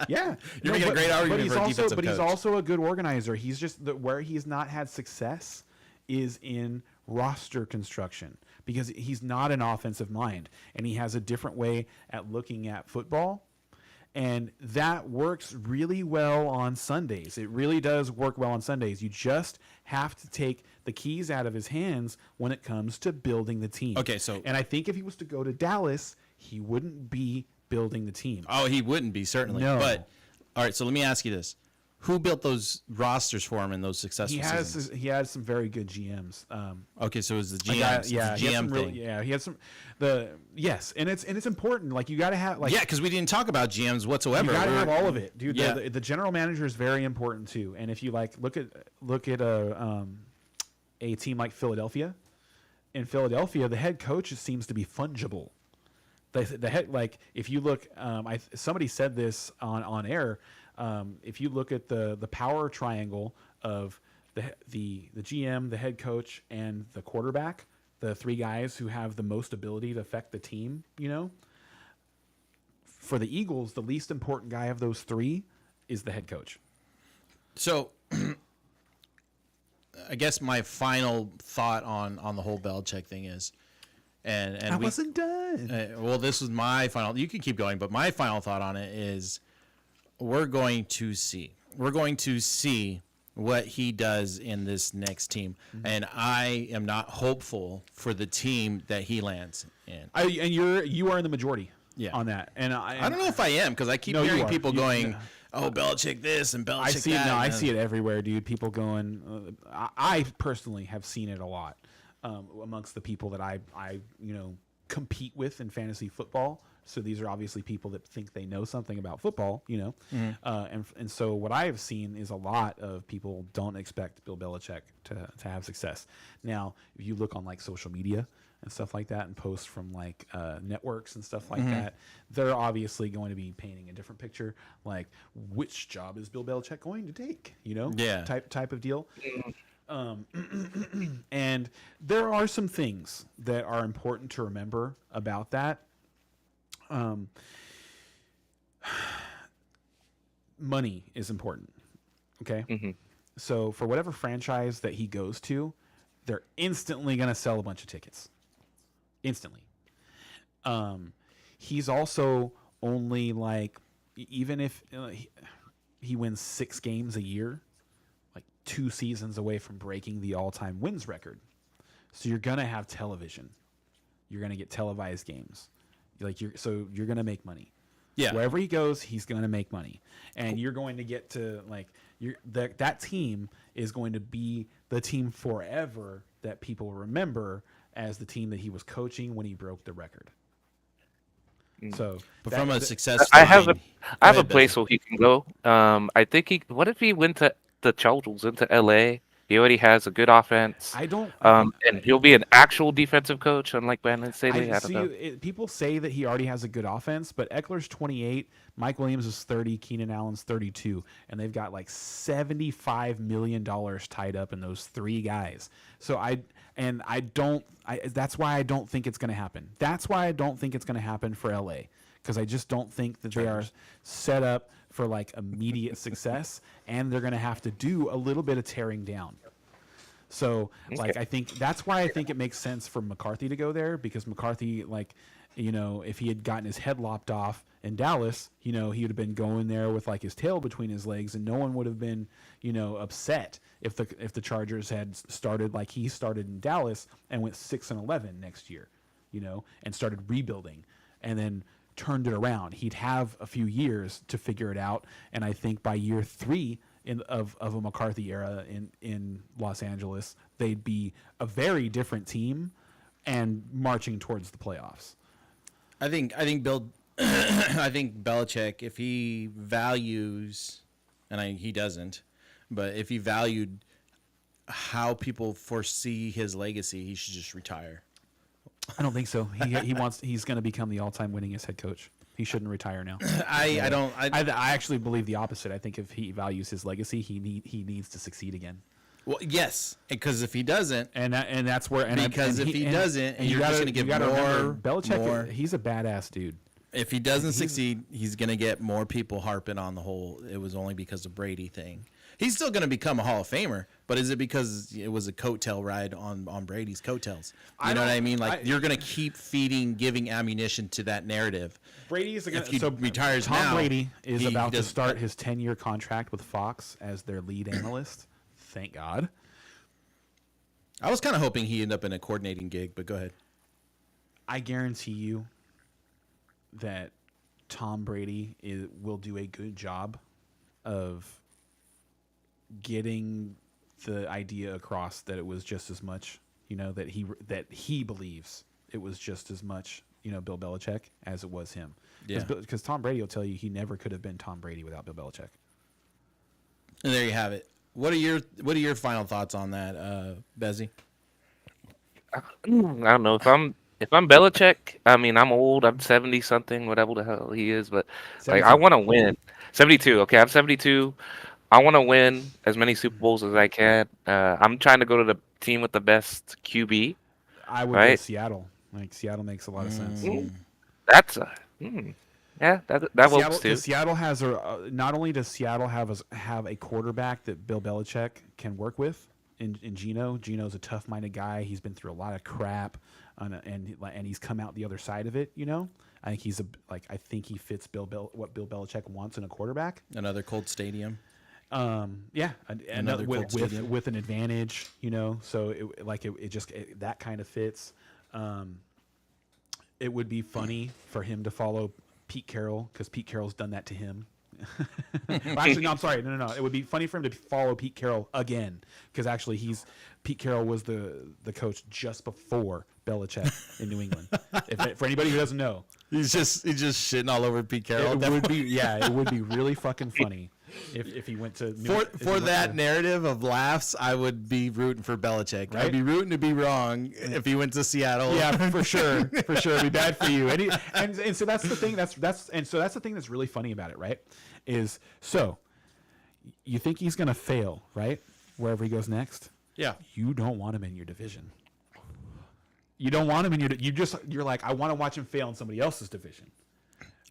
yeah. You're making a great argument for a defensive coach. But he's also a good organizer. He's just where he's not had success is in roster construction because he's not an offensive mind and he has a different way at looking at football. And that works really well on Sundays. It really does work well on Sundays. You just have to take the keys out of his hands when it comes to building the team. Okay, so and I think if he was to go to Dallas, he wouldn't be building the team. Oh, he wouldn't be, certainly. No. But all right, so let me ask you this. Who built those rosters for him in those successful seasons? He has some very good GMs. Okay, so it was the GM, GM thing. He had some yes, and it's important. Like you got to have because we didn't talk about GMs whatsoever. You got to have all of it, dude. Yeah. The general manager is very important too. And if you look at a team like Philadelphia, in Philadelphia, the head coach seems to be fungible. The head if you look, somebody said this on air. If you look at the power triangle of the GM, the head coach, and the quarterback, the 3 guys who have the most ability to affect the team, for the Eagles, the least important guy of those 3 is the head coach. So I guess my final thought on the whole Belichick thing is, and I wasn't done. Well, this was my final. You can keep going, but my final thought on it is, we're going to see. We're going to see what he does in this next team, and I am not hopeful for the team that he lands in. And you are in the majority Yeah. on that. And I don't know if I am, because I keep No, you hearing are. people You- going, no. "Oh, Belichick this and Belichick I see that." it. No, I and see it everywhere, dude. People going. I personally have seen it a lot amongst the people that I compete with in fantasy football. So these are obviously people that think they know something about football, and so what I have seen is a lot of people don't expect Bill Belichick to have success. Now, if you look on like social media and stuff like that, and posts from like networks and stuff like that, they're obviously going to be painting a different picture. Like, which job is Bill Belichick going to take? Yeah. type of deal. And there are some things that are important to remember about that. Money is important. Okay. Mm-hmm. So for whatever franchise that he goes to, they're instantly going to sell a bunch of tickets. Instantly. He's also only like, even if he wins 6 games a year, like 2 seasons away from breaking the all-time wins record. So you're going to have television. You're going to get televised games. So you're going to make money. Yeah. Wherever he goes, he's going to make money. And you're going to get to that team is going to be the team forever that people remember as the team that he was coaching when he broke the record. So, But from a success I story, have a ahead, place Bessie. where he can go. I think what if he went to the Chargers into LA? He already has a good offense. I don't. And he'll be an actual defensive coach, unlike Brandon Staley. I don't know. People say that he already has a good offense, but Eckler's 28, Mike Williams is 30, Keenan Allen's 32, and they've got like $75 million tied up in those 3 guys. So that's why I don't think it's going to happen. That's why I don't think it's going to happen for LA, because I just don't think that they are set up for like immediate success, and they're going to have to do a little bit of tearing down. So like, I think that's why I think it makes sense for McCarthy to go there, because McCarthy, like, if he had gotten his head lopped off in Dallas, he would have been going there with like his tail between his legs, and no one would have been, upset if the Chargers had started like he started in Dallas and went 6-11 next year, and started rebuilding, and then turned it around. He'd have a few years to figure it out, and I think by year 3 of a McCarthy era in Los Angeles, they'd be a very different team and marching towards the playoffs. I think Bill, I think Belichick, if he values, and he doesn't, but if he valued how people foresee his legacy, he should just retire. I don't think so. He's going to become the all-time winningest head coach. He shouldn't retire now. I actually believe the opposite. I think if he values his legacy, he needs to succeed again. Well, yes, because if he doesn't, And that's where Because if he doesn't, and you're just gonna give more- Belichick. more- He's a badass dude. if he doesn't succeed, he's gonna get more people harping on the whole "it was only because of Brady" thing. He's still gonna become a Hall of Famer, but is it because it was a coattail ride on Brady's coattails? You know what I mean? Like, you're gonna keep giving ammunition to that narrative. Brady's If he retires Tom now, Brady is he about to doesn't- start his 10-year contract with Fox as their lead analyst. Thank God. I was kind of hoping he ended up in a coordinating gig, but go ahead. I guarantee you that Tom Brady will do a good job of getting the idea across that it was just as much, that he believes it was just as much, Bill Belichick as it was him. Yeah. Because Tom Brady will tell you he never could have been Tom Brady without Bill Belichick. And there you have it. What are your final thoughts on that, Bezzy? I don't know if I'm Belichick. I mean, I'm old. I'm 70 something, whatever the hell he is. But like, I 72. want to win. 72. Okay, I'm 72. I want to win as many Super Bowls as I can. I'm trying to go to the team with the best QB. I would go Right? Seattle. Like, Seattle makes a lot of sense. That's yeah, that works too. Seattle has not only does Seattle have a quarterback that Bill Belichick can work with in Geno. Geno's a tough-minded guy. He's been through a lot of crap, and he's come out the other side of it, I think I think he fits what Bill Belichick wants in a quarterback. Another cold stadium. Yeah, Another cold stadium. with an advantage, So that kind of fits. It would be funny for him to follow Pete Carroll because Pete Carroll's done that to him. Well, actually, no, I'm sorry. No. It would be funny for him to follow Pete Carroll again because actually Pete Carroll was the coach just before Belichick in New England. For anybody who doesn't know, He's just shitting all over Pete Carroll. it would be really fucking funny if he went to For that narrative of laughs, I would be rooting for Belichick. Right? I'd be rooting to be wrong if he went to Seattle. Yeah, for sure. It'd be bad for you. And so that's the thing. That's the thing that's really funny about it, right? Is so you think he's gonna fail, right? Wherever he goes next. Yeah. You don't want him in your division. You don't want him in you're like, I want to watch him fail in somebody else's division.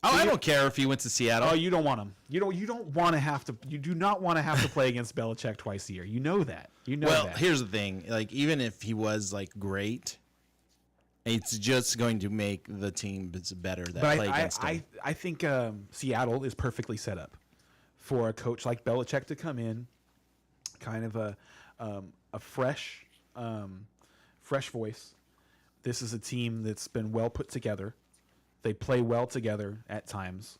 Oh, I don't care if he went to Seattle. Oh, you don't want him. You don't want to have to. You do not want to have to play against Belichick twice a year. You know that. Well, here's the thing. Like, even if he was like great, it's just going to make the team better that play against him. I think Seattle is perfectly set up for a coach like Belichick to come in, kind of a fresh voice. This is a team that's been well put together. They play well together at times.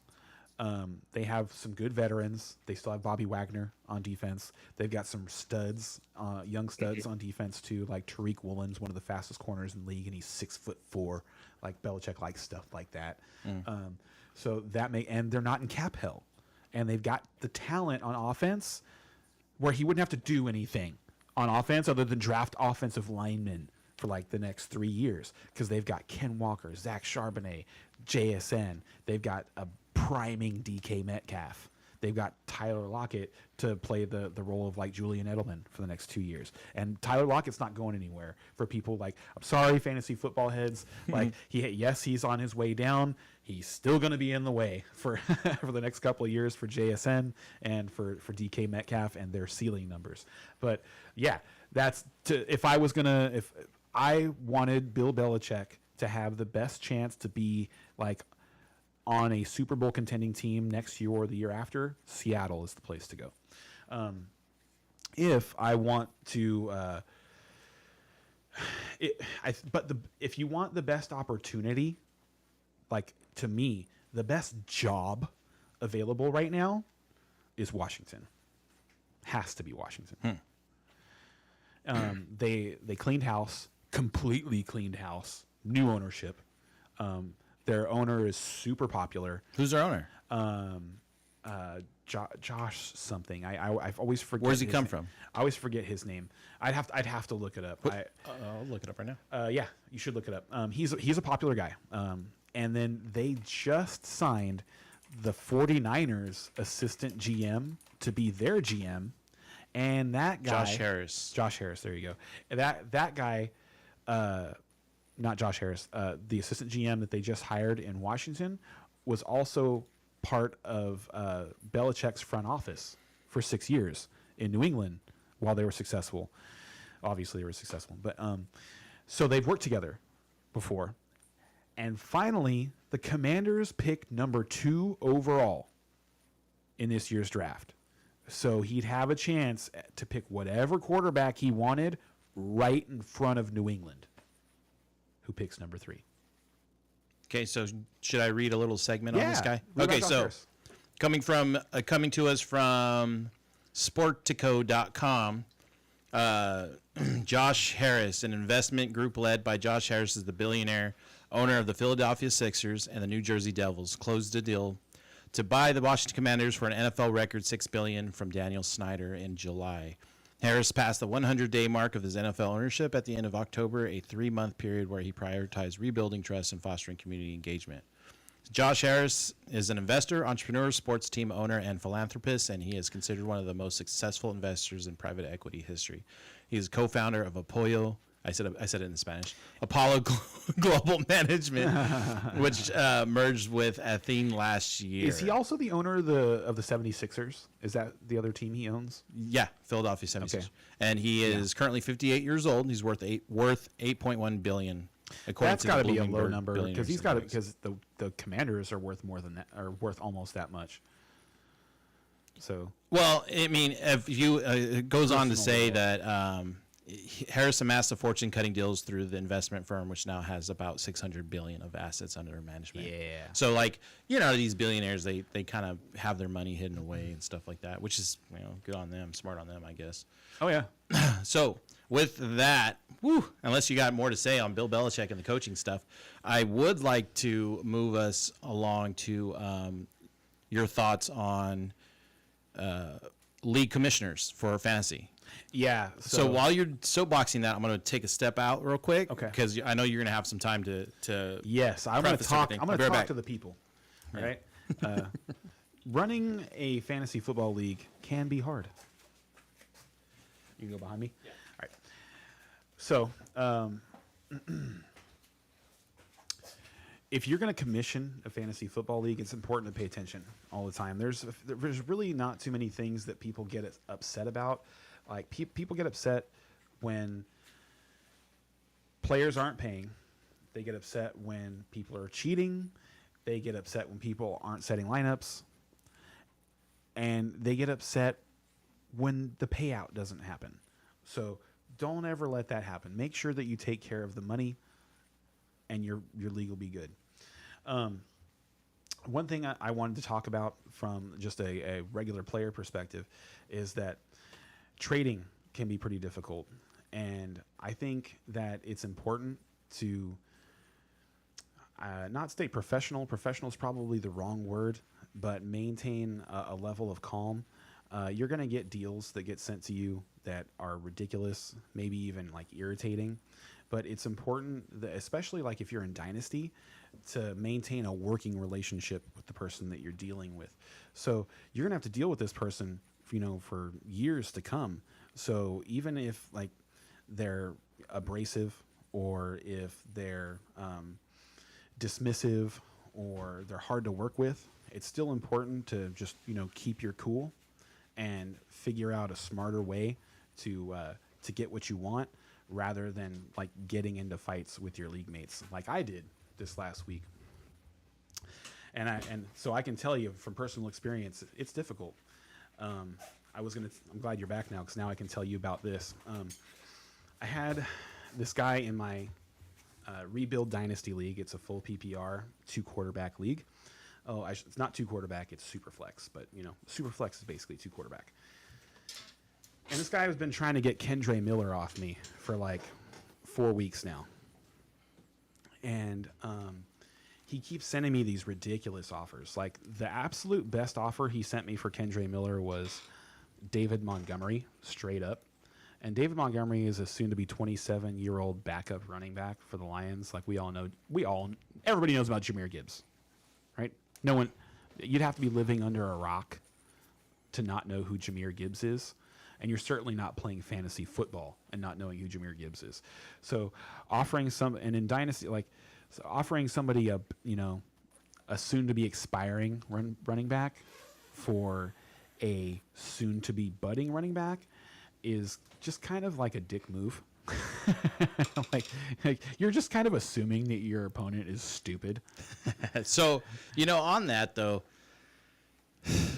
They have some good veterans. They still have Bobby Wagner on defense. They've got some studs, young studs on defense too, like Tariq Woolen's one of the fastest corners in the league, and he's 6'4". Like Belichick likes stuff like that. So and they're not in cap hell, and they've got the talent on offense where he wouldn't have to do anything on offense other than draft offensive linemen for like the next 3 years because they've got Ken Walker, Zach Charbonnet, JSN. They've got a priming DK Metcalf. They've got Tyler Lockett to play the role of like Julian Edelman for the next 2 years. And Tyler Lockett's not going anywhere for people like, I'm sorry, fantasy football heads. Like, he's on his way down. He's still going to be in the way for for the next couple of years for JSN and for DK Metcalf and their ceiling numbers. But yeah, if I wanted Bill Belichick to have the best chance to be like on a Super Bowl contending team next year or the year after, Seattle is the place to go. If I want to, if you want the best opportunity, like to me, the best job available right now is Washington. Has to be Washington. They cleaned house, completely cleaned house, new ownership. Their owner is super popular. Who's their owner? Josh something. I've always forget. Where's he come from? I always forget his name. I'd have to look it up. I'll look it up right now. Yeah, you should look it up. He's a popular guy. And then they just signed the 49ers assistant GM to be their GM, and that guy Josh Harris. There you go. That guy. Not Josh Harris, the assistant GM that they just hired in Washington, was also part of Belichick's front office for 6 years in New England while they were successful. Obviously, they were successful. But so they've worked together before. And finally, the Commanders picked number 2 overall in this year's draft. So he'd have a chance to pick whatever quarterback he wanted right in front of New England, who picks number 3. Okay, so should I read a little segment on this guy? Read Okay, about so Josh coming to us from Sportico.com, Josh Harris, an investment group led by Josh Harris, is the billionaire owner of the Philadelphia Sixers and the New Jersey Devils, closed a deal to buy the Washington Commanders for an NFL record $6 billion from Daniel Snyder in July. Harris passed the 100-day mark of his NFL ownership at the end of October, a 3-month period where he prioritized rebuilding trust and fostering community engagement. Josh Harris is an investor, entrepreneur, sports team owner, and philanthropist, and he is considered one of the most successful investors in private equity history. He is co-founder of Apollo. I said it in Spanish. Apollo Global Management, which merged with Athene last year. Is he also the owner of the 76ers? Is that the other team he owns? Yeah, Philadelphia 76ers. Okay. And he is currently 58 years old. He's worth $8.1 billion according That's to got the to be a low Bloomberg number Billionaires because Index. the Commanders are worth more than that, are worth almost that much. So Well, I mean, if you it goes on to Personal say level. that Harris amassed a fortune cutting deals through the investment firm, which now has about $600 billion of assets under management. yeah, So, like, these billionaires, they kind of have their money hidden away and stuff like that, which is, good on them, smart on them, I guess. oh yeah, So, with that, unless you got more to say on Bill Belichick and the coaching stuff, I would like to move us along to your thoughts on league commissioners for fantasy. yeah. So while you're soapboxing that, I'm going to take a step out real quick. Okay. Because I know you're going to have some time to yes, I'm going to preface talk. everything. I'm I'll going be to right talk back. to the people. All right. Running a fantasy football league can be hard. You can go behind me. Yeah. All right. So, if you're going to commission a fantasy football league, it's important to pay attention all the time. There's really not too many things that people get upset about. Like people get upset when players aren't paying. They get upset when people are cheating. They get upset when people aren't setting lineups. And they get upset when the payout doesn't happen. So don't ever let that happen. Make sure that you take care of the money and your league will be good. One thing I wanted to talk about from just a regular player perspective is that trading can be pretty difficult. And I think that it's important to not stay professional. Professional is probably the wrong word, but maintain a level of calm. You're going to get deals that get sent to you that are ridiculous, maybe even like irritating. But it's important, that, especially like if you're in Dynasty, to maintain a working relationship with the person that you're dealing with. So you're going to have to deal with this person, for years to come. So even if like they're abrasive or if they're dismissive or they're hard to work with, it's still important to just, keep your cool and figure out a smarter way to get what you want, rather than like getting into fights with your league mates like I did this last week. And so I can tell you from personal experience, it's difficult. I'm glad you're back now, because now I can tell you about this. I had this guy in my Rebuild Dynasty League. It's a full PPR, 2-quarterback league. It's not 2-quarterback, it's super flex, but super flex is basically 2-quarterback. And this guy has been trying to get Kendre Miller off me for like 4 weeks now. And he keeps sending me these ridiculous offers. Like the absolute best offer he sent me for Kendre Miller was David Montgomery, straight up. And David Montgomery is a soon-to-be 27-year-old backup running back for the Lions. Like everybody knows about Jahmyr Gibbs, right? You'd have to be living under a rock to not know who Jahmyr Gibbs is. And you're certainly not playing fantasy football and not knowing who Jahmyr Gibbs is. So offering in Dynasty, offering somebody a soon-to-be expiring running back for a soon-to-be budding running back is just kind of like a dick move. like you're just kind of assuming that your opponent is stupid. So, on that though,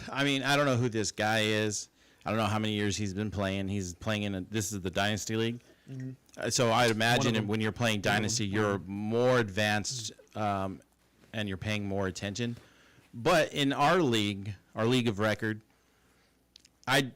I mean, I don't know who this guy is. I don't know how many years he's been playing. He's playing this is the Dynasty League. Mm-hmm. So I'd imagine when you're playing Dynasty, you're more advanced and you're paying more attention. But in our league of record, I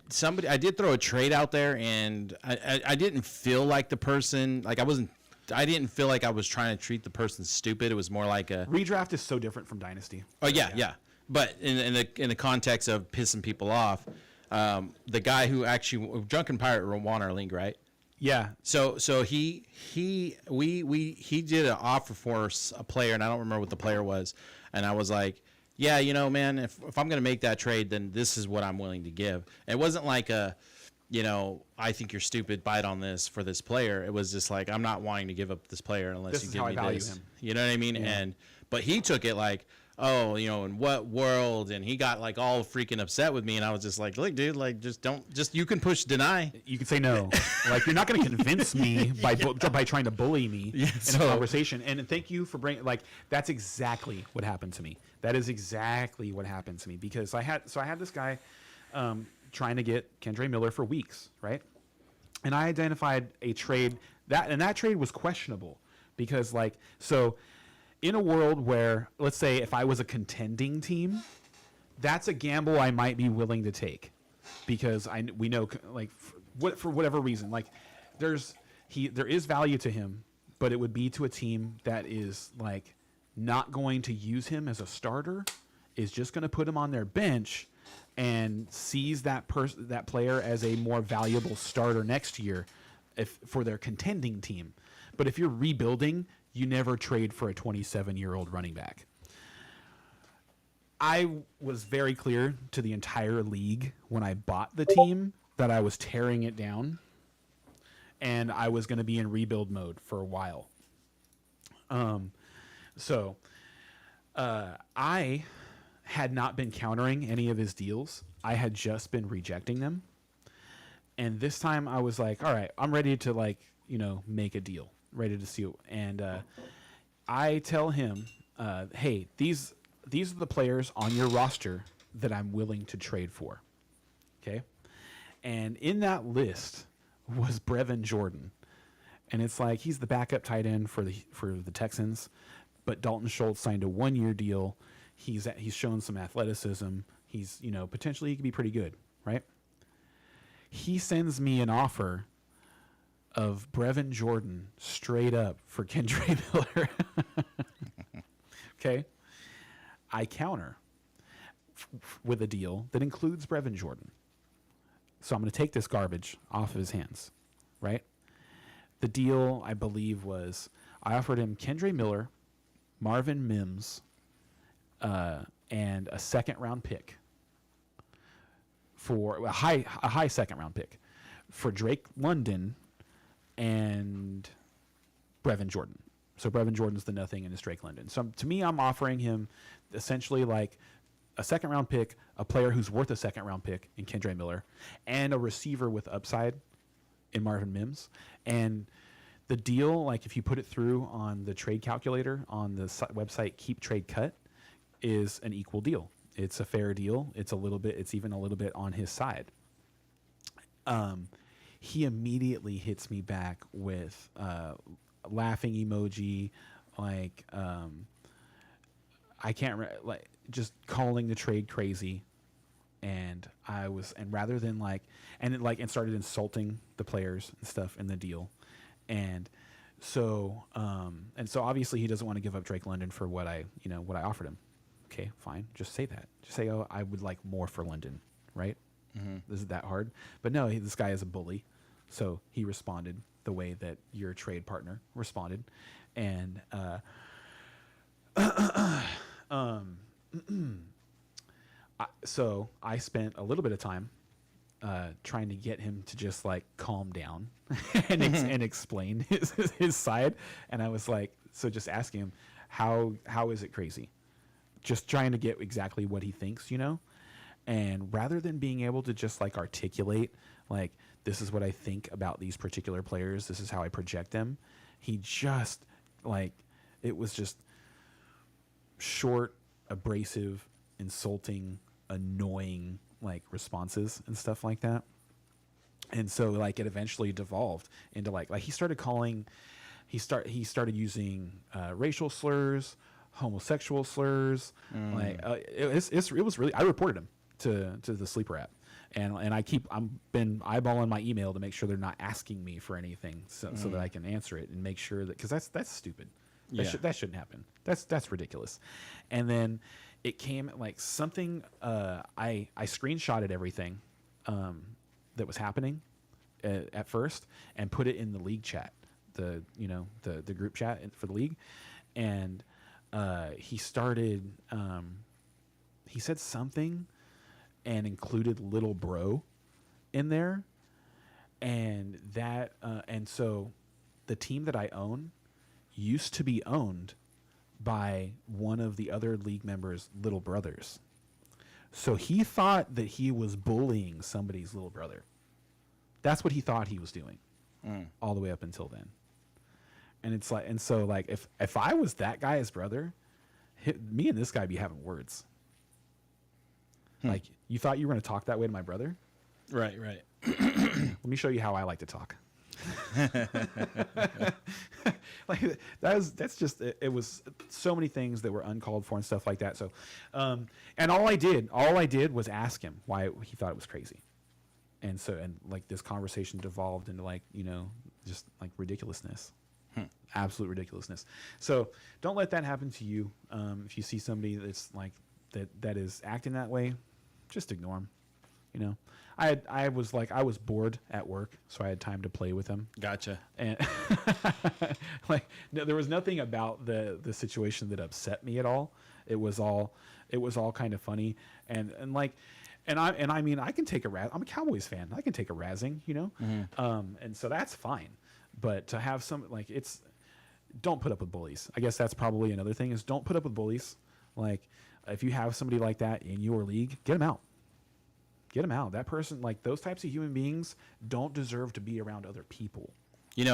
did throw a trade out there, and I didn't feel like the person, I didn't feel like I was trying to treat the person stupid. It was more like a redraft is so different from Dynasty. Oh yeah. But in the context of pissing people off, the guy who actually Drunken Pirate won our league, right? Yeah. So he did an offer for a player, and I don't remember what the player was, and I was like, yeah, man, if I'm going to make that trade, then this is what I'm willing to give. It wasn't like I think you're stupid, bite on this for this player. It was just like, I'm not wanting to give up this player unless you give me this. Him. You know what I mean? Yeah. But he took it like, oh, in what world? And he got like all freaking upset with me, and I was just like, look, dude, like just you can push deny. You can say no. Like, you're not going to convince me by trying to bully me in a conversation. And thank you for bringing, like, that's exactly what happened to me. That is exactly what happened to me, because I had this guy trying to get Kendre Miller for weeks, right? And I identified a trade that trade was questionable because, like, so in a world where, let's say, if I was a contending team, that's a gamble I might be willing to take, because we know, like, for whatever reason, like, there is value to him, but it would be to a team that is, like, not going to use him as a starter, is just going to put him on their bench and sees that player as a more valuable starter next year for their contending team. But if you're rebuilding, you never trade for a 27-year-old running back. I was very clear to the entire league when I bought the team that I was tearing it down, and I was going to be in rebuild mode for a while. So I had not been countering any of his deals. I had just been rejecting them. And this time I was like, all right, I'm ready to, like, make a deal, ready to see it. And I tell him, hey, these are the players on your roster that I'm willing to trade for. Okay? And in that list was Brevin Jordan. And it's like, he's the backup tight end for the Texans, but Dalton Schultz signed a 1-year deal. He's shown some athleticism. He's, potentially he could be pretty good, right? He sends me an offer of Brevin Jordan straight up for Kendre Miller. Okay? I counter with a deal that includes Brevin Jordan. So I'm going to take this garbage off of his hands, right? The deal, I believe, was I offered him Kendre Miller, Marvin Mims, and a second-round pick for a high second-round pick for Drake London and Brevin Jordan. So Brevin Jordan's the nothing and it's Drake London. So to me, I'm offering him essentially like a second-round pick, a player who's worth a second-round pick in Kendre Miller, and a receiver with upside in Marvin Mims. And the deal, like, if you put it through on the trade calculator on the website Keep Trade Cut, is an equal deal. It's a fair deal. It's even a little bit on his side. He immediately hits me back with laughing emoji, like, I can't like, just calling the trade crazy. And rather than and started insulting the players and stuff in the deal. And so obviously he doesn't want to give up Drake London for what I offered him. Okay, fine. Just say that. Just say, oh, I would like more for London, right? Mm-hmm. Is it that hard? But no, this guy is a bully. So he responded the way that your trade partner responded. And so I spent a little bit of time trying to get him to just, like, calm down and explain his side. And I was like, so just asking him, how is it crazy? Just trying to get exactly what he thinks, And rather than being able to just, like, articulate, like, this is what I think about these particular players, this is how I project them, he just, like, it was just short, abrasive, insulting, annoying, like, responses and stuff like that. And so, like, it eventually devolved into like he started using racial slurs, homosexual slurs. Like, it was really, I reported him to the Sleeper app, and I'm been eyeballing my email to make sure they're not asking me for anything, so that I can answer it and make sure that, because that's stupid. That shouldn't happen. That's ridiculous. And then it came like something. I screenshotted everything that was happening at first and put it in the league chat, the group chat for the league, and he started. He said something and included little bro in there, and so the team that I own used to be owned by one of the other league members' little brothers. So he thought that he was bullying somebody's little brother. That's what he thought he was doing all the way up until then. And it's like, and so like, if I was that guy's brother, me and this guy be having words. Like, you thought you were going to talk that way to my brother? Right. Let me show you how I like to talk. Like that's just it was so many things that were uncalled for and stuff like that. So, and all I did was ask him why he thought it was crazy. And so, and like this conversation devolved into like, just like ridiculousness, absolute ridiculousness. So don't let that happen to you. If you see somebody that's like that is acting that way, just ignore them. I was bored at work, so I had time to play with him. Gotcha. And like, no, there was nothing about the situation that upset me at all. It was all kind of funny, and I mean, I can take I'm a Cowboys fan. I can take a razzing, and so that's fine. But to have some don't put up with bullies. I guess that's probably another thing, is don't put up with bullies. Like, if you have somebody like that in your league, get them out. Get them out. That person, like, those types of human beings don't deserve to be around other people. We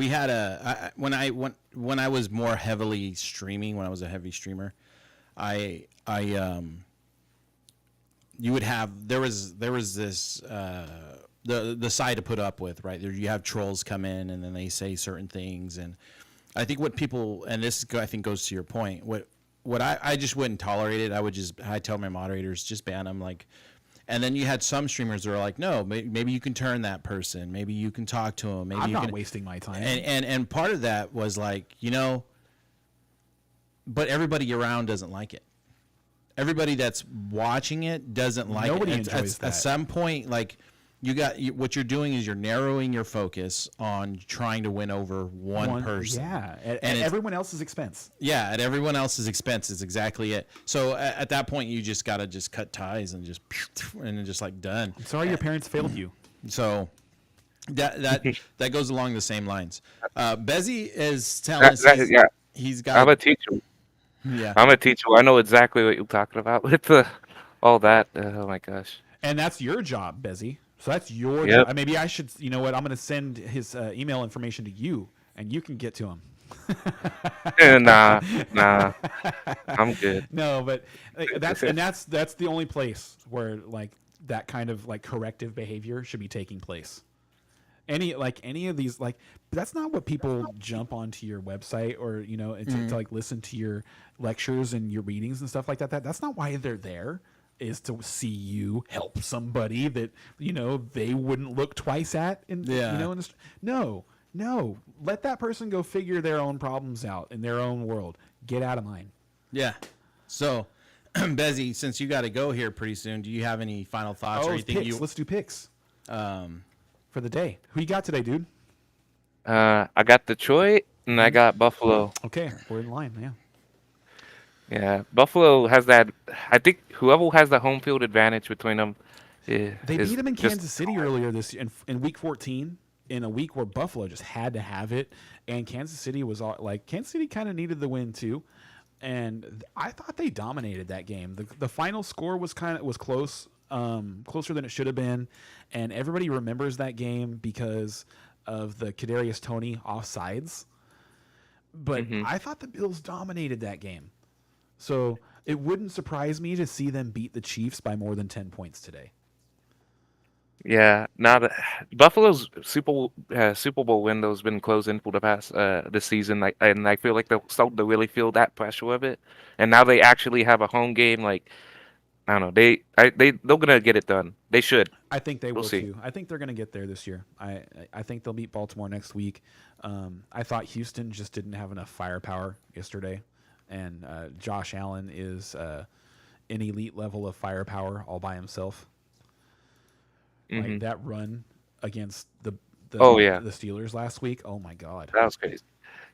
had when I was more heavily streaming, when I was a heavy streamer, you would have, there was this the side to put up with, right? There you have trolls come in and then they say certain things, and I think what people, and this I think goes to your point, what I just wouldn't tolerate it. I tell my moderators, just ban them, like. And then you had some streamers that are like, no, maybe you can turn that person. Maybe you can talk to him. Maybe I'm you not can wasting my time. And part of that was like, but everybody around doesn't like it. Everybody that's watching it doesn't like it. Nobody enjoys that. At some point, like, what you're doing is you're narrowing your focus on trying to win over one person. Yeah, at everyone else's expense. Yeah, at everyone else's expense is exactly it. So at that point, you just gotta just cut ties and just like done. I'm sorry your parents failed you. So that goes along the same lines. Bezzy is telling us he's got. I'm a teacher. Yeah, I'm a teacher. I know exactly what you're talking about with all that. Oh my gosh. And that's your job, Bezzy. So that's your Yep. job. Maybe I should, you know what? I'm going to send his email information to you, and you can get to him. Nah, I'm good. No, but that's the only place where like that kind of like corrective behavior should be taking place. Any of these, like, that's not what people jump onto your website or to like listen to your lectures and your readings and stuff like that. That's not why they're there. Is to see you help somebody that they wouldn't look twice at. No, let that person go figure their own problems out in their own world. Get out of mine. Yeah. So, Bezzy, since you got to go here pretty soon, do you have any final thoughts or anything? Picks. Let's do picks for the day. Who you got today, dude? I got Detroit and I got Buffalo. Okay, we're in line. Yeah. Yeah, Buffalo has that. I think whoever has the home field advantage between them. They beat them in Kansas City earlier this year in Week 14, in a week where Buffalo just had to have it, and Kansas City was Kansas City kind of needed the win too, and I thought they dominated that game. The final score was close, closer than it should have been, and everybody remembers that game because of the Kadarius Toney offsides. But I thought the Bills dominated that game. So it wouldn't surprise me to see them beat the Chiefs by more than 10 points today. Yeah, now Buffalo's Super Bowl window's been closing for the past this season, and I feel like they're starting to really feel that pressure of it. And now they actually have a home game. Like, I don't know, they're gonna get it done. They should. I think they will see. too. I think they're gonna get there this year. I think they'll beat Baltimore next week. I thought Houston just didn't have enough firepower yesterday. And Josh Allen is an elite level of firepower all by himself. Like that run against the Steelers last week. Oh my God, that was crazy.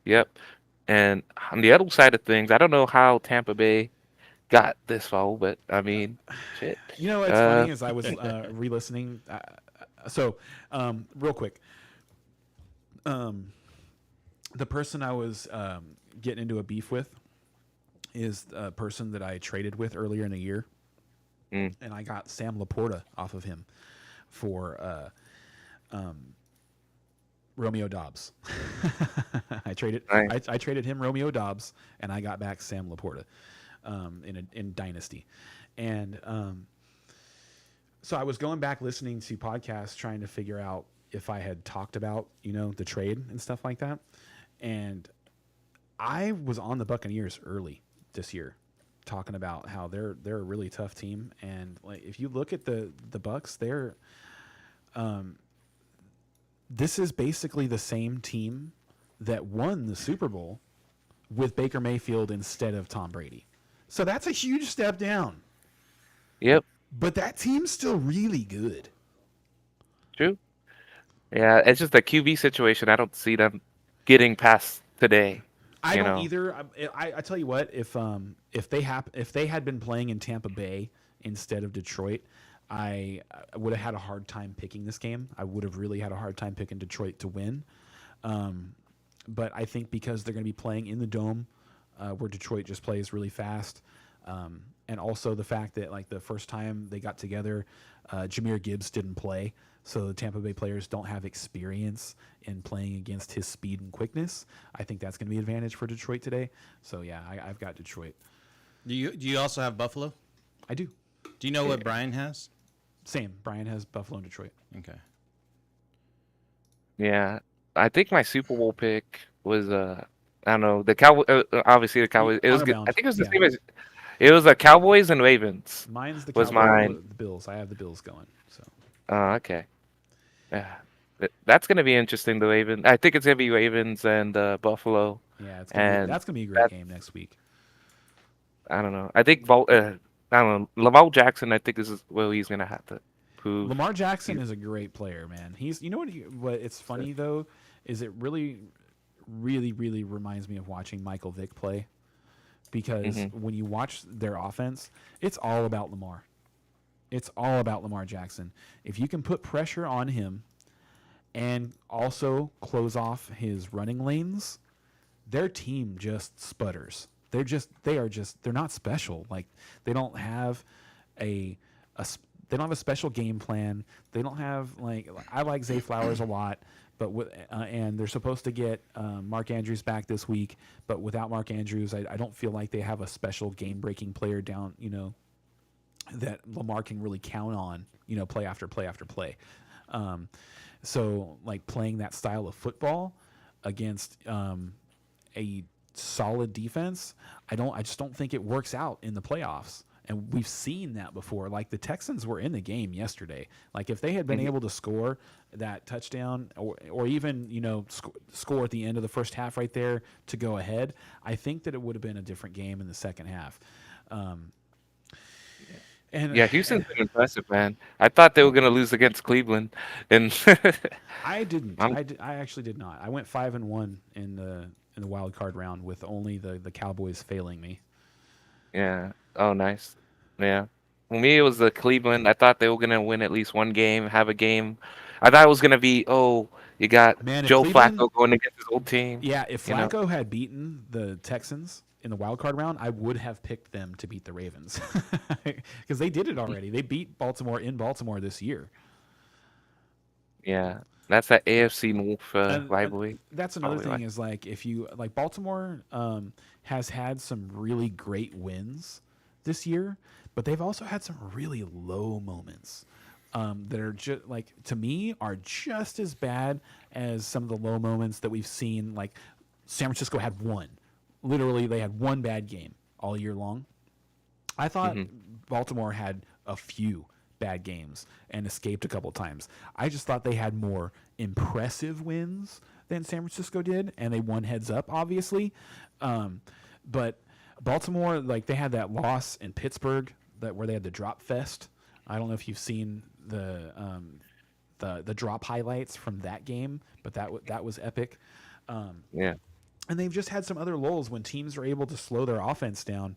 Yep. And on the other side of things, I don't know how Tampa Bay got this far, but I mean, shit. What's funny is I was re-listening. So real quick, the person I was getting into a beef with is a person that I traded with earlier in the year, Mm. and I got Sam Laporta off of him for Romeo Dobbs. I traded Nice. I traded him Romeo Dobbs, and I got back Sam Laporta in Dynasty, and so I was going back listening to podcasts trying to figure out if I had talked about the trade and stuff like that, and I was on the Buccaneers early this year, talking about how they're a really tough team, and like if you look at the Bucks, they're this is basically the same team that won the Super Bowl with Baker Mayfield instead of Tom Brady. So that's a huge step down. Yep. But that team's still really good. True. Yeah, it's just the QB situation. I don't see them getting past today. I You don't know. either. I tell you what, if they had been playing in Tampa Bay instead of Detroit, I would have had a hard time picking this game. I would have really had a hard time picking Detroit to win. But I think because they're going to be playing in the dome, where Detroit just plays really fast, and also the fact that like the first time they got together, Jahmyr Gibbs didn't play, so the Tampa Bay players don't have experience in playing against his speed and quickness. I think that's going to be an advantage for Detroit today. So yeah, I've got Detroit. Do you also have Buffalo? I do. Do you know what Brian has? Same. Brian has Buffalo and Detroit. Okay. Yeah, I think my Super Bowl pick was I don't know, the Cowboy. Obviously the Cowboys. It was good. I Honorbound. think it was the Yeah. same as it was the Cowboys and Ravens. Mine's the Was Cowboys. mine. The Bills. I have the Bills going. So Oh, okay. Yeah, that's gonna be interesting. The Ravens. I think it's gonna be Ravens and Buffalo. yeah, And that's gonna be a great that game next week. I don't know. I think I don't know. Lamar Jackson. I think this is where he's gonna have to prove. Lamar Jackson is a great player, man. He's what it's funny though is it really reminds me of watching Michael Vick play, because when you watch their offense, it's all about Lamar. It's all about Lamar Jackson. If you can put pressure on him and also close off his running lanes, their team just sputters. They're not special. Like they don't have they don't have a special game plan. They don't have I like Zay Flowers a lot, but and they're supposed to get Mark Andrews back this week, but without Mark Andrews, I don't feel like they have a special game breaking player down. That Lamar can really count on. Play after play after play. So like playing that style of football against a solid defense, I just don't think it works out in the playoffs. And we've seen that before. Like the Texans were in the game yesterday. Like if they had been able to score that touchdown or even, score at the end of the first half right there to go ahead, I think that it would have been a different game in the second half. Yeah, Houston's been impressive, man. I thought they were gonna lose against Cleveland, and I didn't. I'm, I actually did not. I went 5-1 in the wild card round with only the Cowboys failing me. yeah. Oh, nice. Yeah. For me, it was the Cleveland. I thought they were gonna win at least one game, have a game. I thought it was gonna be, oh, you got Man, if Joe Cleveland, Flacco going against his old team. yeah, if You know? Flacco had beaten the Texans in the wild card round, I would have picked them to beat the Ravens because they did it already. They beat Baltimore in Baltimore this year. Yeah. That's that AFC North And rivalry. that's another Probably thing is like if you like Baltimore has had some really great wins this year, but they've also had some really low moments that are just like to me are just as bad as some of the low moments that we've seen. Like San Francisco had one, literally they had one bad game all year long. I thought Baltimore had a few bad games and escaped a couple times. I just thought they had more impressive wins than San Francisco did, and they won heads up, obviously. But Baltimore, like they had that loss in Pittsburgh where they had the drop fest. I don't know if you've seen the drop highlights from that game, but that was epic. Yeah. And they've just had some other lulls when teams are able to slow their offense down.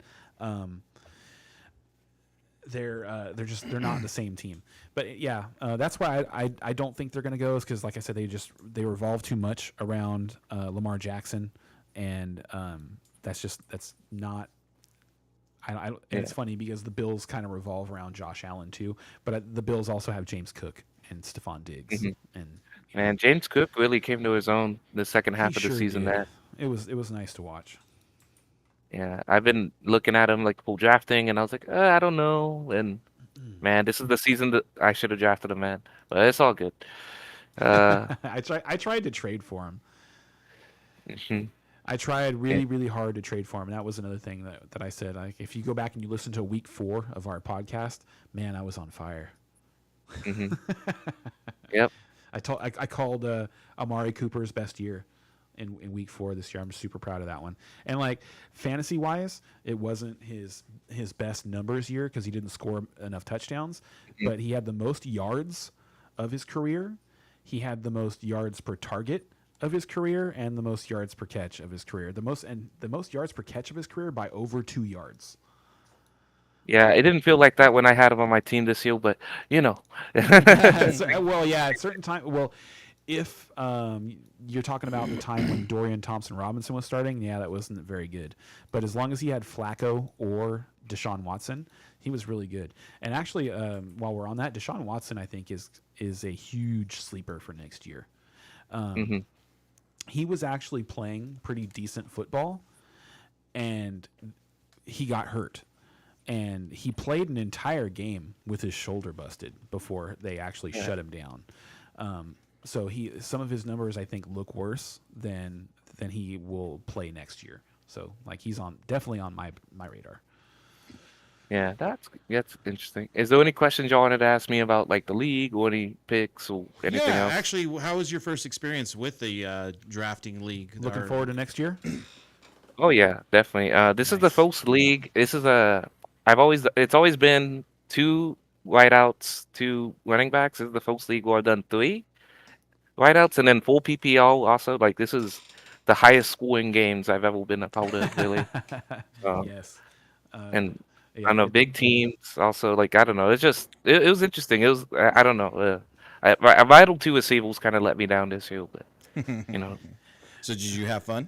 they're not the same team. But yeah, that's why I don't think they're going to go, is because, like I said, they revolve too much around Lamar Jackson, and that's not. And it's funny because the Bills kind of revolve around Josh Allen too, but the Bills also have James Cook and Stephon Diggs, and And James Cook really came to his own the second half of the season did. there. It was nice to watch. Yeah, I've been looking at him like full drafting, and I was like, I don't know. And man, this is the season that I should have drafted him, man. But it's all good. Uh, I tried to trade for him. mhm. I tried really hard to trade for him. And that was another thing that I said. Like, if you go back and you listen to week 4 of our podcast, man, I was on fire. Mhm. Yep. I called Amari Cooper's best year in week 4 this year. I'm super proud of that one. And like fantasy wise, it wasn't his best numbers year because he didn't score enough touchdowns, but he had the most yards of his career. He had the most yards per target of his career and the most yards per catch of his career. The most yards per catch of his career by over 2 yards. Yeah, it didn't feel like that when I had him on my team this year, but you know. Well, yeah, at certain time. Well, if you're talking about the time when Dorian Thompson Robinson was starting, yeah, that wasn't very good. But as long as he had Flacco or Deshaun Watson, he was really good. And actually, while we're on that, Deshaun Watson, I think, is a huge sleeper for next year. Mhm. He was actually playing pretty decent football, and he got hurt. And he played an entire game with his shoulder busted before they actually shut him down. So some of his numbers, I think, look worse than he will play next year. So like he's definitely on my radar. Yeah, that's interesting. Is there any questions y'all wanted to ask me about like the league or any picks or anything Yeah, else? actually, how was your first experience with the drafting league? Looking forward to next year. Oh yeah, definitely. This is the Nice. first league. It's always been 2 wideouts, 2 running backs. This is the first league where I've done 3 wideouts and then full PPO also. Like this is the highest scoring games I've ever been a part of, really. Um, Yes. and I Yeah. don't know, big teams also. Like I don't know. It was interesting. It was I don't know. I Vital 2 receivers kind of let me down this year, but you know. So did you have fun?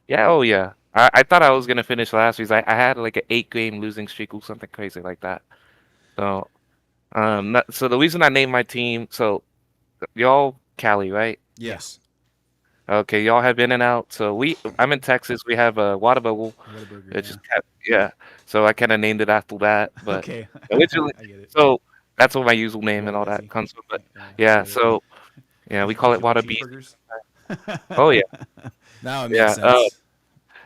Yeah, oh yeah. I thought I was gonna finish last week. I had like an 8-game losing streak or something crazy like that. So so the reason I named my team, so y'all Cali, right? Yes. Okay, y'all have In and Out. So I'm in Texas. We have a Whataburger. Whataburger, It's yeah. just yeah. So I kind of named it after that. But Okay. originally, I get it. so that's what my username and all Whataburger. that comes from. But Yeah, I yeah, get it. so yeah, we call it If you like Whatabees. cheeseburgers. Oh yeah, Now it yeah. makes sense.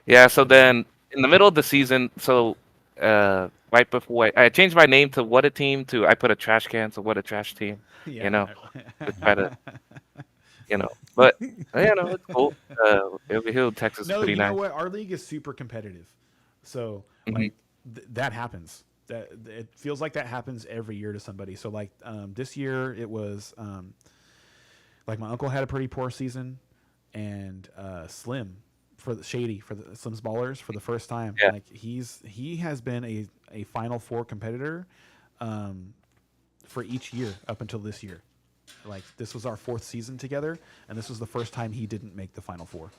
Yeah, so then in the middle of the season, so right before I changed my name to What a Team to I put a trash can, so What a Trash Team, Yeah. you know, to try to, but it's cool. Over here in Texas is No, pretty you know nice. what? Our league is super competitive, so Mhm. like that happens. That it feels like that happens every year to somebody. So like this year it was like my uncle had a pretty poor season, and Slim for the Slim's Ballers for the first time. Yeah. Like he has been a Final Four competitor for each year up until this year. Like this was our 4th season together, and this was the first time he didn't make the Final Four.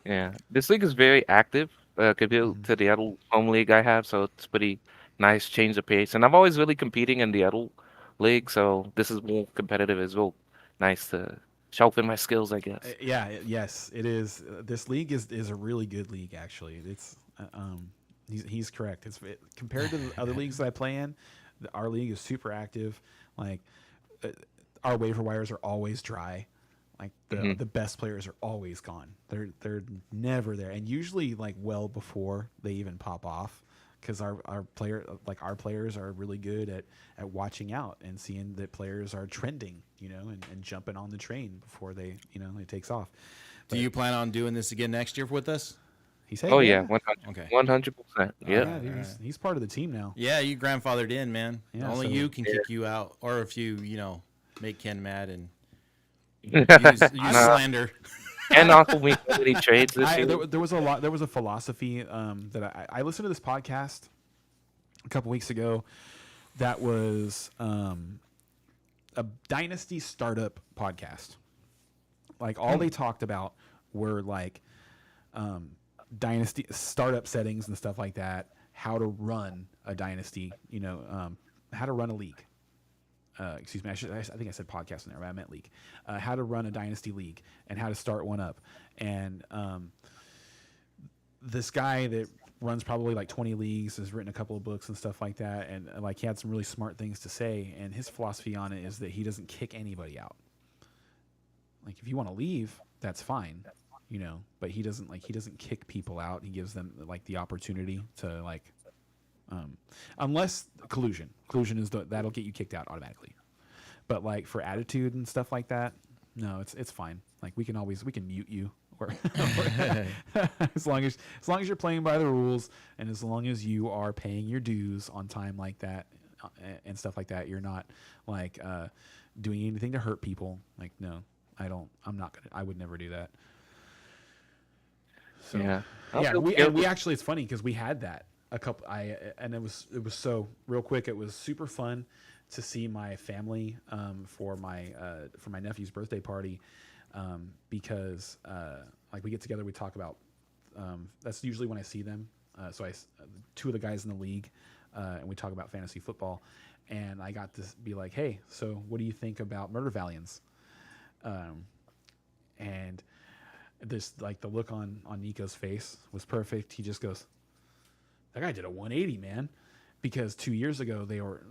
Yeah, this league is very active compared to the other home league I have, so it's pretty nice change of pace. And I'm always really competing in the other league, so this is more competitive as well. Nice to sharpen my skills, I guess. Yes, it is. This league is a really good league. Actually, it's he's correct. Compared to the other leagues that I play in, our league is super active. Like our waiver wires are always dry. Like the best players are always gone. They're never there, and usually like well before they even pop off, because our players are really good at watching out and seeing that players are trending, and jumping on the train before it takes off. Do you plan on doing this again next year with us? He said, Oh yeah, yeah, 100, Okay. 100%. Yeah. yeah, dude, he's part of the team now. Yeah, you grandfathered in, man. Yeah, Only so- you can kick you out, or if you make Ken mad and use Nah. slander. And Uncle we many trades this year. There was a philosophy that I listened to this podcast. a couple weeks ago that was a dynasty startup podcast. Like all they talked about were like dynasty startup settings and stuff like that, how to run a dynasty, how to run a league. Excuse me, I think I said podcast in there, but I meant league. How to run a dynasty league and how to start one up. And this guy that runs probably like 20 leagues has written a couple of books and stuff like that, and like he had some really smart things to say. And his philosophy on it is that he doesn't kick anybody out. Like if you want to leave, that's fine, but he doesn't kick people out. He gives them like the opportunity to like. Unless collusion is that'll get you kicked out automatically, but like for attitude and stuff like that, no, it's fine. Like we can mute you, or as long as you're playing by the rules and as long as you are paying your dues on time like that and stuff like that, you're not like doing anything to hurt people. Like no, I would never do that. So yeah, we actually, it's funny because we had that. And it was so real quick. It was super fun to see my family for my nephew's birthday party because like we get together, we talk about that's usually when I see them. So two of the guys in the league and we talk about fantasy football, and I got to be like, hey, so what do you think about Murder Valiants? And this like the look on Nico's face was perfect. He just goes, that guy did a 180, man. Because 2 years ago, they were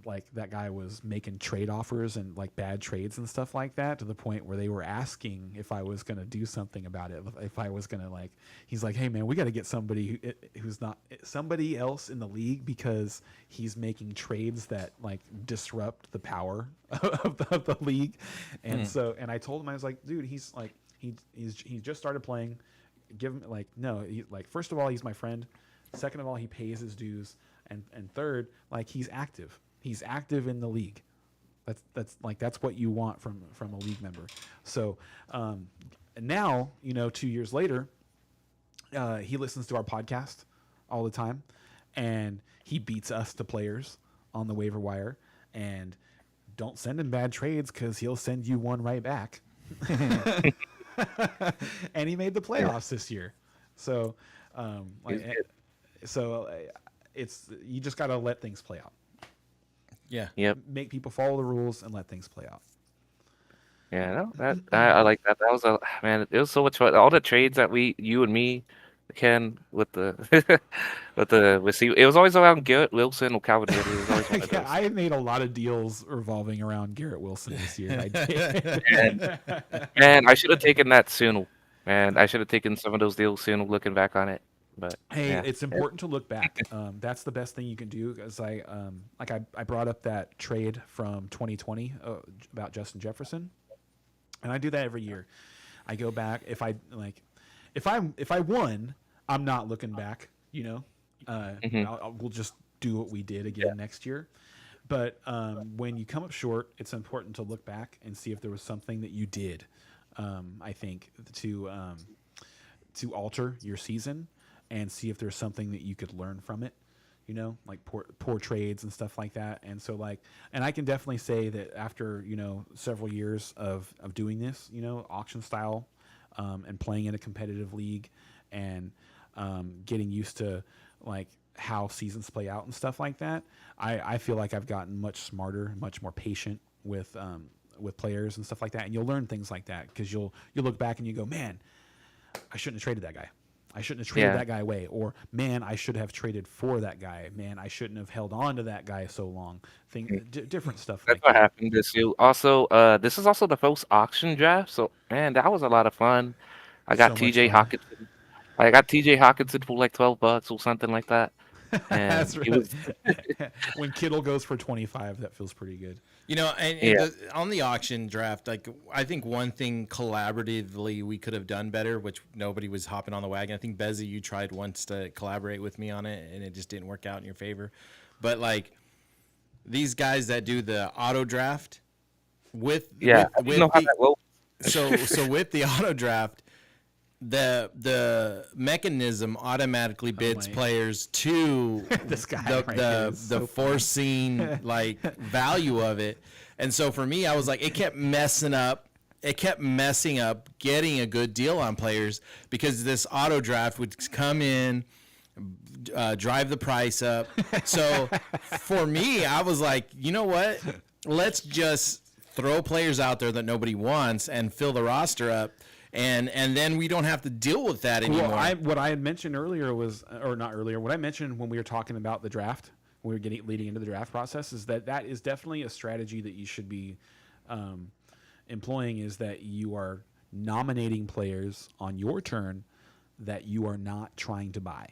like that guy was making trade offers and like bad trades and stuff like that, to the point where they were asking if I was going to do something about it. If I was going to like, he's like, hey man, we got to get somebody who's not somebody else in the league because he's making trades that like disrupt the power of the league. And so, and I told him, I was like, dude, he's like, he just started playing. Give him like, no, first of all, he's my friend. Second of all, he pays his dues, and third, like he's active. He's active in the league. That's what you want from a league member. So now 2 years later, he listens to our podcast all the time, and he beats us to players on the waiver wire. And don't send him bad trades because he'll send you one right back. And he made the playoffs this year. So it's you just got to let things play out. Yeah. Yep. Make people follow the rules and let things play out. Yeah, no, I like that. That was man. It was so much fun. All the trades that you and me, Ken, with the it was always around Garrett Wilson or Calvin Ridley. It was always one of those. I made a lot of deals revolving around Garrett Wilson this year. I did. And I should have taken that sooner. Man, I should have taken some of those deals sooner. Looking back on it. But hey, yeah. it's important to look back. That's the best thing you can do. Because I brought up that trade from 2020 about Justin Jefferson, and I do that every year. I go back if I won, I'm not looking back. We'll just do what we did again next year. But when you come up short, it's important to look back and see if there was something that you did. I think to alter your season. And see if there's something that you could learn from it, like poor trades and stuff like that. And so and I can definitely say that after, several years of doing this, auction style, and playing in a competitive league and getting used to like how seasons play out and stuff like that, I feel like I've gotten much smarter, much more patient with players and stuff like that. And you'll learn things like that because you'll look back and you go, man, I shouldn't have traded that guy. I shouldn't have traded that guy away. Or, man, I should have traded for that guy. Man, I shouldn't have held on to that guy so long. Different stuff That's like what that. happened this year. Also, this is also the first auction draft. So, man, that was a lot of fun. I got So much TJ fun. Hawkinson. I got TJ Hawkinson for like $12 or something like that. And That's it right. was When Kittle goes for 25, that feels pretty good. On the auction draft, like I think one thing collaboratively we could have done better, which nobody was hopping on the wagon. I think Bezzy, you tried once to collaborate with me on it, and it just didn't work out in your favor. But like these guys that do the auto draft with I didn't know how that worked. so with the auto draft, the mechanism automatically bids my- players to This guy the right here is so funny. foreseen like value of it. And so for me, I was like, it kept messing up getting a good deal on players because this auto draft would come in, drive the price up. So for me, I was like, you know what? Let's just throw players out there that nobody wants and fill the roster up. And then we don't have to deal with that anymore. Well, what I had mentioned earlier was, or not earlier, what I mentioned when we were talking about the draft, when we were leading into the draft process, is that is definitely a strategy that you should be employing, is that you are nominating players on your turn that you are not trying to buy.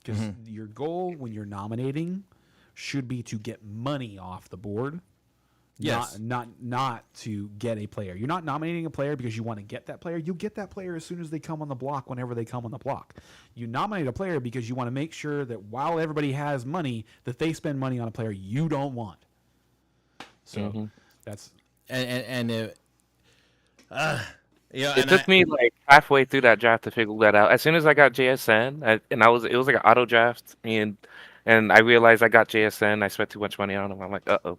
Because your goal when you're nominating should be to get money off the board. Yes. Not to get a player. You're not nominating a player because you want to get that player. You'll get that player as soon as they come on the block, whenever they come on the block. You nominate a player because you want to make sure that while everybody has money, that they spend money on a player you don't want. So that's It took me like halfway through that draft to figure that out. As soon as I got JSN, it was like an auto draft, and I realized I got JSN. I spent too much money on him. I'm like, uh-oh.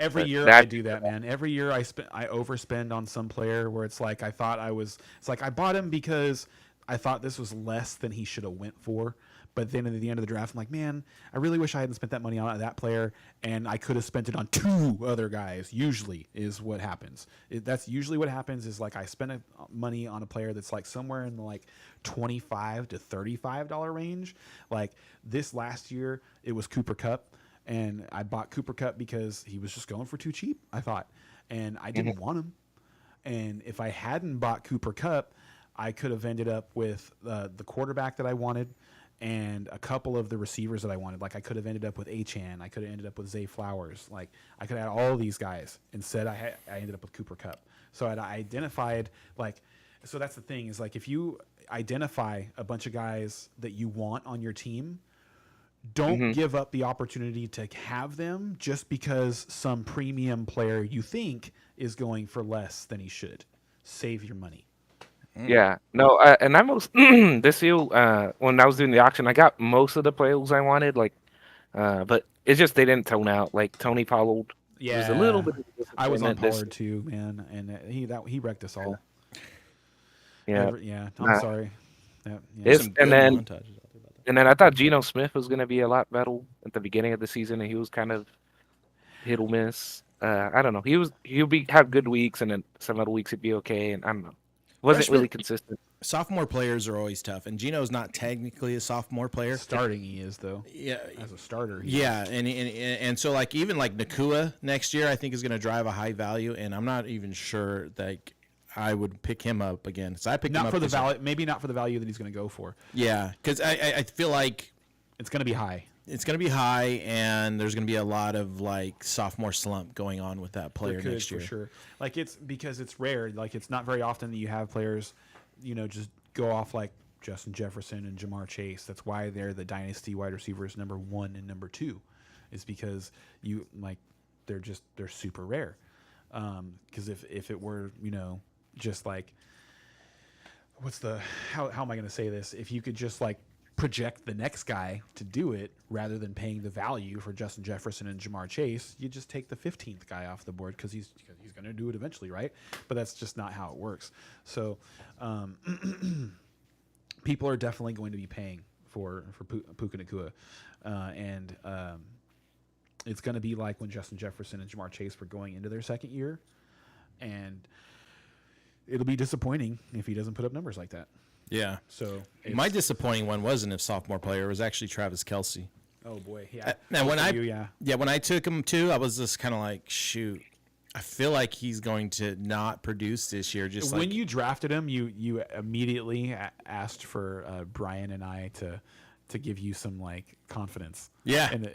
Every But year that- I do that, man. Every year I overspend on some player where it's like I bought him because I thought this was less than he should have went for. But then at the end of the draft, I'm like, man, I really wish I hadn't spent that money on that player, and I could have spent it on 2 other guys. Usually is what happens. That's usually what happens is like I spent money on a player that's like somewhere in the like $25 to $35 range. Like this last year, it was Cooper Kupp, and I bought Cooper Kupp because he was just going for too cheap, I thought, and I didn't want him. And if I hadn't bought Cooper Kupp, I could have ended up with the quarterback that I wanted and a couple of the receivers that I wanted. Like I could have ended up with Achane. I could have ended up with Zay Flowers. Like I could have had all these guys. Instead, I ended up with Cooper Kupp. So I identified so that's the thing is like if you identify a bunch of guys that you want on your team, don't give up the opportunity to have them just because some premium player you think is going for less than he should. Save your money. Yeah, no, and I most this year when I was doing the auction, I got most of the players I wanted, but it's just they didn't tone out. Like Tony Pollard was a little bit. I was on disappointment this- Pollard too, man, and he wrecked us all. Yeah, I'm sorry. Yeah. It's- Some good and then- montages out there about that. and then I thought Geno Smith was going to be a lot better at the beginning of the season, and he was kind of hit or miss. I don't know. He'll have good weeks, and then some other weeks he'd be okay, and I don't know. Wasn't Freshman- really consistent. Sophomore players are always tough, and Gino's not technically a sophomore player. Starting he is though. Yeah, As a starter. yeah, and so like even like Nakua next year, I think is going to drive a high value, and I'm not even sure that I would pick him up again. So I picked him Not up for the this year. value. Maybe not for the value that he's going to go for. Yeah, because I feel like It's going to be high. it's going to be high, and there's going to be a lot of like sophomore slump going on with that player There could, next year. for sure. Like it's because it's rare. Like it's not very often that you have players, just go off like Justin Jefferson and Jamar Chase. That's why they're the dynasty wide receivers number 1 and number 2, is because they're super rare. Because if it were just like how am I going to say this? If you could just like project the next guy to do it rather than paying the value for Justin Jefferson and Jamar Chase, you just take the 15th guy off the board because he's going to do it eventually, right? But that's just not how it works. So people are definitely going to be paying for Puka Nacua, and it's going to be like when Justin Jefferson and Jamar Chase were going into their second year, and it'll be disappointing if he doesn't put up numbers like that. Yeah. So My disappointing one wasn't a sophomore player; it was actually Travis Kelce. oh boy, yeah. Now when when I took him too, I was just kind of like, shoot, I feel like he's going to not produce this year. Just when like you drafted him, you immediately asked for Brian and I to give you some like confidence. Yeah. And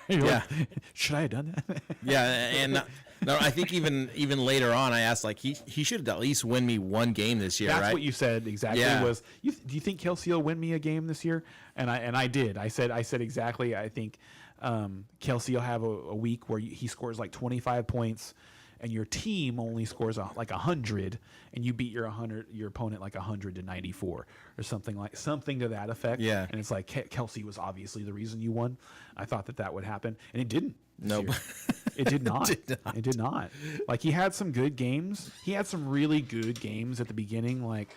you're Yeah. like, should I have done that? yeah, and no, I think even later on, I asked like he should at least win me one game this year, That's right? what you said exactly. Yeah. Was do you think Kelce will win me a game this year? And I did. I said exactly. I think Kelce will have a week where he scores like 25 points, and your team only scores like 100, and you beat your opponent like 100 to 94 or something to that effect. Yeah. And it's like Kelsey was obviously the reason you won. I thought that would happen, and it didn't. Nope. It did not. It did not. Like, he had some good games. He had some really good games at the beginning. Like,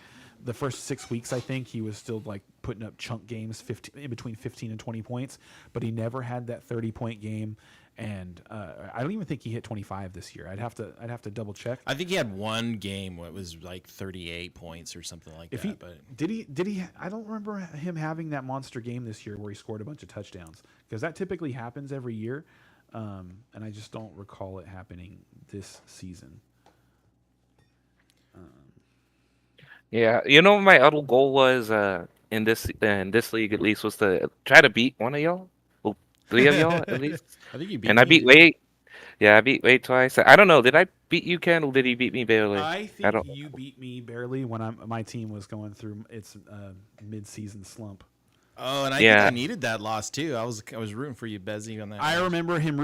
the first 6 weeks, I think he was still like putting up chunk games, in between 15 and 20 points. But he never had that 30-point game. And I don't even think he hit 25 this year. I'd have to double check. I think he had one game where it was like 38 points or something like that. But did he? I don't remember him having that monster game this year where he scored a bunch of touchdowns, because that typically happens every year. And I just don't recall it happening this season. Yeah, you know what my other goal was in this league at least was to try to beat one of y'all, well, 3 of y'all at least. I think you beat And I me. beat Wade. Yeah, I beat Wade twice. I don't know. Did I beat you, Ken, or did he beat me barely? I think don't. you beat me barely when my team was going through its mid-season slump. Oh, and I Yeah. think I needed that loss too. I was rooting for you, Bezzy, on that. I one. remember him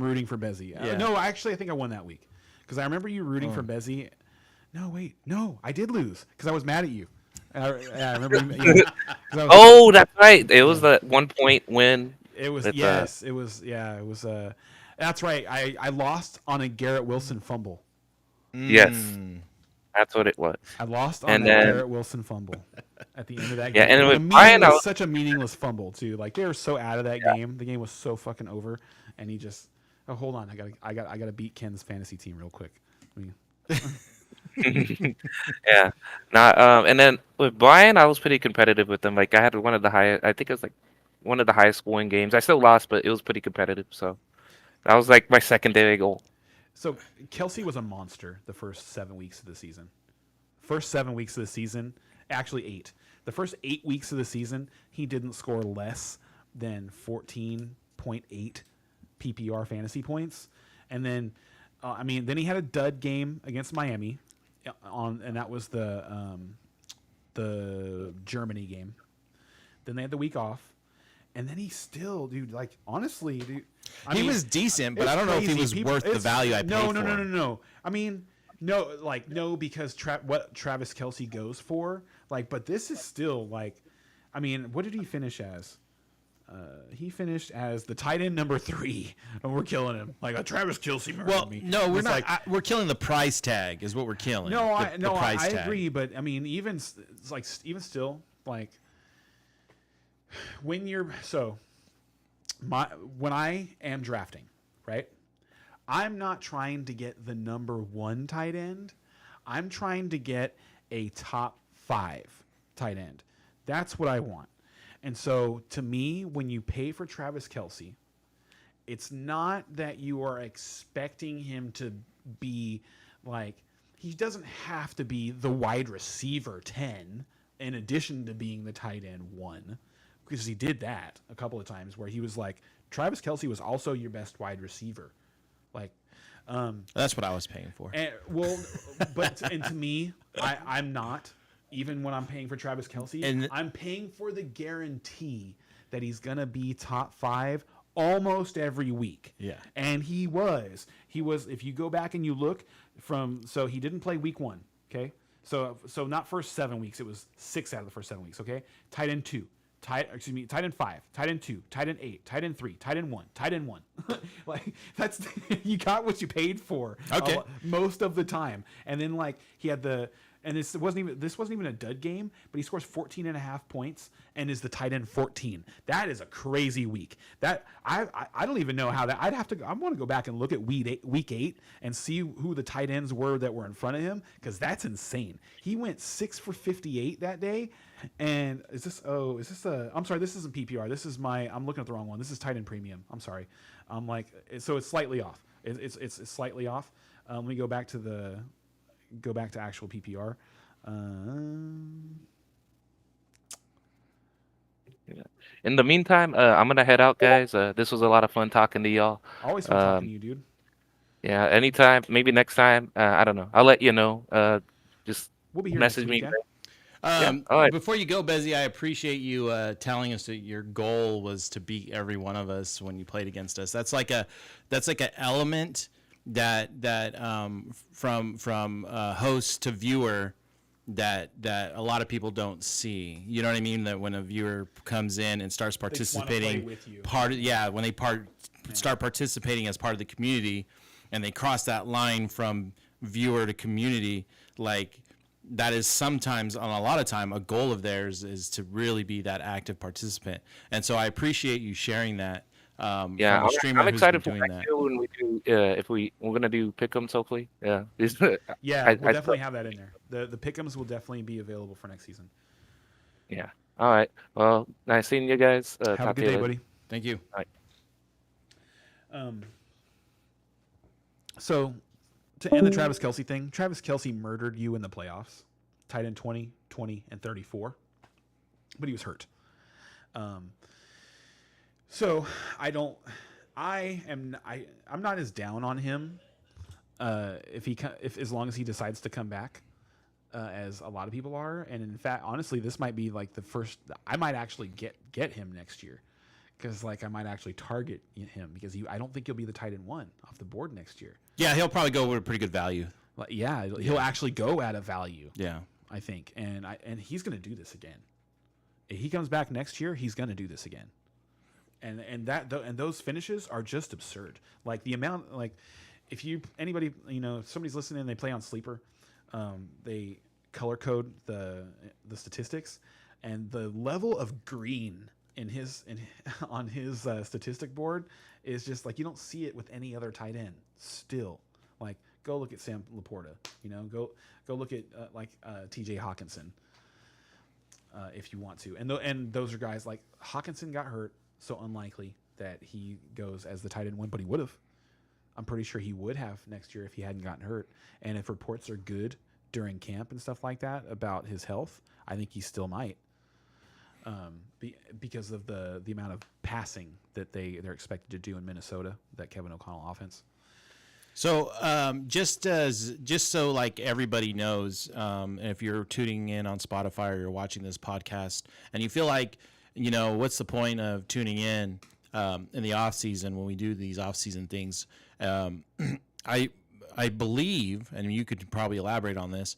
rooting for Bezzy. Yeah. No, actually, I think I won that week, because I remember you rooting for Bezzy. No, wait, no, I did lose because I was mad at you. I remember. Oh, that's right. It was the 1 point win. It was with, it was. That's right. I lost on a Garrett Wilson fumble. Yes, that's what it was. I lost on And a then- Garrett Wilson fumble at the end of that Yeah, game. and with The Brian, meaningless- I was- such a meaningless fumble too. Like, they were so out of that game. The game was so fucking over, and he just. Oh, hold on. I gotta beat Ken's fantasy team real quick. Yeah. And then with Brian, I was pretty competitive with him. Like, I had one of the highest. I think it was like one of the highest scoring games. I still lost, but it was pretty competitive. So that was like my secondary goal. So Kelsey was a monster the first 7 weeks of the season. First 7 weeks of the season, actually 8. The first 8 weeks of the season, he didn't score less than 14.8 PPR fantasy points. And then, then he had a dud game against Miami, and that was the Germany game. Then they had the week off, and then he still, dude. Like, honestly, dude. He was decent, but I don't know if he was worth the value I paid for. No. I mean, no, because what Travis Kelce goes for, like, but this is still like, I mean, what did he finish as? He finished as the tight end number 3, and we're killing him. Like, a Travis Kelce murdered Well, me. no, we're It's not. like, We're killing the price tag, is what we're killing. no, The price I tag. agree, but I mean, even still, like, when I am drafting, right? I'm not trying to get the number 1 tight end. I'm trying to get a top 5 tight end. That's what I want. And so, to me, when you pay for Travis Kelce, it's not that you are expecting him to be like, he doesn't have to be the wide receiver 10 in addition to being the tight end 1, because he did that a couple of times where he was like, Travis Kelce was also your best wide receiver. Like, That's what I was paying for. and to me, I'm not. Even when I'm paying for Travis Kelce, And- I'm paying for the guarantee that he's gonna be top 5 almost every week. Yeah. And he was. If you go back and you look so he didn't play week 1. Okay. So not first 7 weeks. It was 6 out of the first 7 weeks. Okay. Tight end 2. Tight end 5, tight end 2, tight end 8, tight end 3, tight end 1, tight end 1. Like, that's you got what you paid for. Okay. Most of the time. And then, like, he had this wasn't even a dud game, but he scores 14.5 points and is the tight end 14. That is a crazy week. That I don't even know how that. I want to go back and look at week 8 and see who the tight ends were that were in front of him, because that's insane. He went 6 for 58 that day. And I'm sorry, this isn't PPR. I'm looking at the wrong one. This is tight end premium. I'm sorry. So it's slightly off. It's slightly off. Let me go back to actual PPR. In the meantime, I'm gonna head out, guys. This was a lot of fun talking to y'all. Always fun talking to you, dude. Yeah, anytime, maybe next time. I don't know. I'll let you know. Just We'll be here message next me. week, yeah? all right. Before you go, Bezzy, I appreciate you telling us that your goal was to beat every one of us when you played against us. That's like an element from host to viewer that a lot of people don't see. You know what I mean? That when a viewer comes in and starts participating, with you. when they start participating as part of the community, and they cross that line from viewer to community, like that is sometimes, on a lot of time, a goal of theirs is to really be that active participant. And so I appreciate you sharing that. Yeah, from a streamer I'm who's excited for been doing next that. year when we do. If we're gonna do pick'ems, hopefully. Yeah. Yeah, I we'll definitely still- have that in there. The pick'ems will definitely be available for next season. Yeah. All right. Well, nice seeing you guys. Have a Talk good to you day, later. buddy. Thank you. All right. So, to end the Travis Kelce thing, Travis Kelce murdered you in the playoffs. Tight end 20, 20, and 34. But he was hurt. So, I'm not as down on him if as long as he decides to come back as a lot of people are. And in fact, honestly, this might be like the first. I might actually get him next year. Because I might actually target him because I don't think he'll be the tight end 1 off the board next year. Yeah, he'll probably go with a pretty good value. He'll actually go at a value. Yeah. I think, and he's going to do this again. If he comes back next year, he's going to do this again. And those finishes are just absurd. Like the amount, if somebody's listening and they play on Sleeper, they color code the statistics, and the level of green on his statistic board is just you don't see it with any other tight end. Still, go look at Sam Laporta. Go look at T.J. Hawkinson if you want to. And those are guys like Hawkinson got hurt, so unlikely that he goes as the tight end 1, but he would have. I'm pretty sure he would have next year if he hadn't gotten hurt. And if reports are good during camp and stuff like that about his health, I think he still might. Because of the amount of passing that they're expected to do in Minnesota, that Kevin O'Connell offense. So just so everybody knows, and if you're tuning in on Spotify or you're watching this podcast and you feel what's the point of tuning in the off season when we do these off season things? I believe, and you could probably elaborate on this,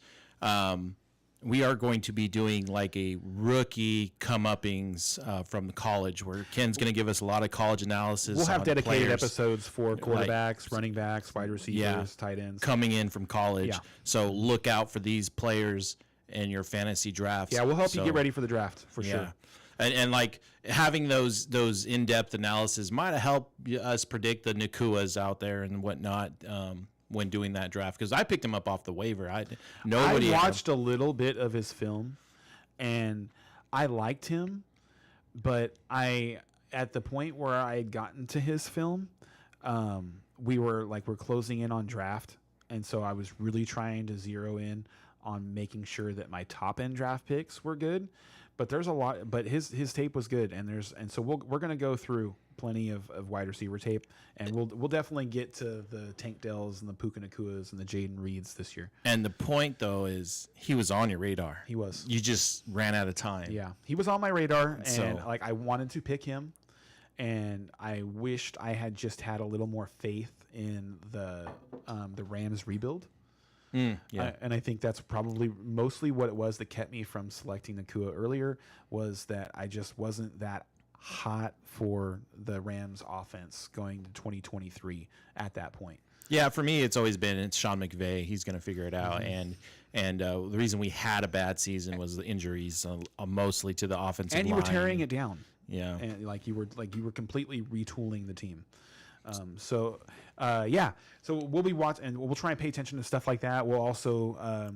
we are going to be doing a rookie come-uppings from the college, where Ken's going to give us a lot of college analysis. We'll have on dedicated players episodes for quarterbacks, running backs, wide receivers, tight ends. coming in from college. Yeah. So look out for these players in your fantasy drafts. Yeah, we'll help you get ready for the draft for sure. And having those in-depth analysis might help us predict the Nakuas out there and whatnot when doing that draft, because I picked him up off the waiver. I watched a little bit of his film, and I liked him, but at the point where I had gotten to his film, we're closing in on draft, and so I was really trying to zero in on making sure that my top end draft picks were good. But there's a lot. But his tape was good, and so we're gonna go through plenty of wide receiver tape, and we'll definitely get to the Tank Dells and the Puka Nakuas and the Jaden Reeds this year. And the point though is he was on your radar. He was. You just ran out of time. Yeah, he was on my radar, and So- I wanted to pick him, and I wished I had just had a little more faith in the Rams rebuild. Yeah. And I think that's probably mostly what it was that kept me from selecting Nakua earlier, was that I just wasn't that hot for the Rams offense going to 2023 at that point. Yeah, for me, it's always been Sean McVay. He's going to figure it out. And the reason we had a bad season was the injuries, mostly to the offensive line. And you were tearing it down. Yeah. And you were completely retooling the team. So we'll be watching, and we'll try and pay attention to stuff like that. We'll also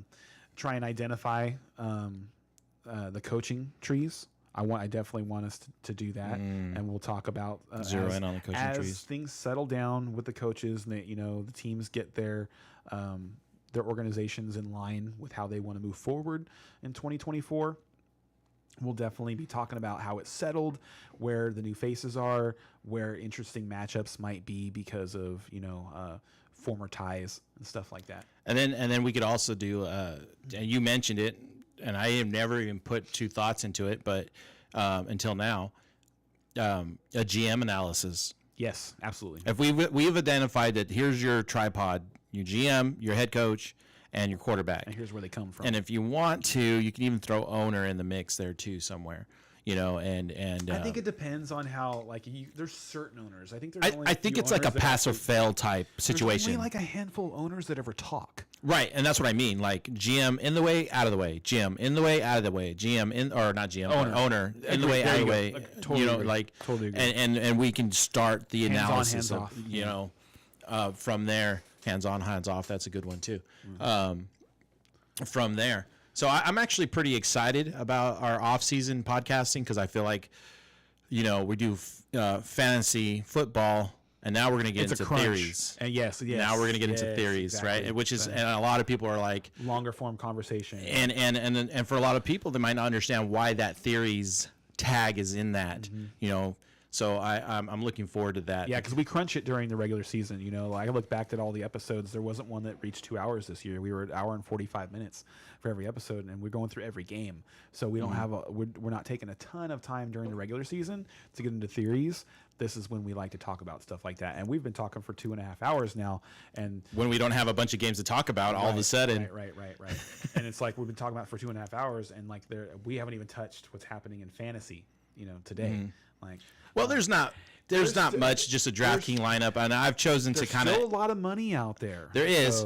try and identify the coaching trees. I definitely want us to do that, and we'll talk about Zero in on the coaching trees. as things settle down with the coaches, and the teams get their organizations in line with how they want to move forward in 2024. We'll definitely be talking about how it's settled, where the new faces are, where interesting matchups might be because of former ties and stuff like that. And then we could also do. And you mentioned it, and I have never even put two thoughts into it, but until now, a GM analysis. Yes, absolutely. If we've identified that here's your tripod, your GM, your head coach, and your quarterback. And here's where they come from. And if you want to, you can even throw owner in the mix there too somewhere. And I think it depends on how there's certain owners. I think there's only I think it's like a pass or fail type situation. There's only like a handful of owners that ever talk. Right, and that's what I mean. Like GM in the way, out of the way. GM in the way, out of the way. GM in or not GM, owner in the way, out of the way. Totally agree. Totally agree. And we can start the analysis hands of from there. Hands on, hands off. That's a good one too. From there. So I'm actually pretty excited about our off-season podcasting because I feel like, we do fantasy football, and now we're going to get into theories. And yes. Now we're going to get into theories, exactly. right? Which is, and a lot of people are like longer form conversation. And for a lot of people, they might not understand why that theories tag is in that, So I'm looking forward to that. Yeah, because we crunch it during the regular season. I look back at all the episodes. There wasn't one that reached 2 hours this year. We were at 1 hour and 45 minutes for every episode, and we're going through every game. So we don't have we're not taking a ton of time during the regular season to get into theories. This is when we like to talk about stuff like that, and we've been talking for 2.5 hours now. And when we don't have a bunch of games to talk about, all of a sudden, right. And it's like we've been talking about it for 2.5 hours, and we haven't even touched what's happening in fantasy, today. Well, there's not much, just a DraftKings lineup, and I've chosen to kind of. There's still a lot of money out there. There is,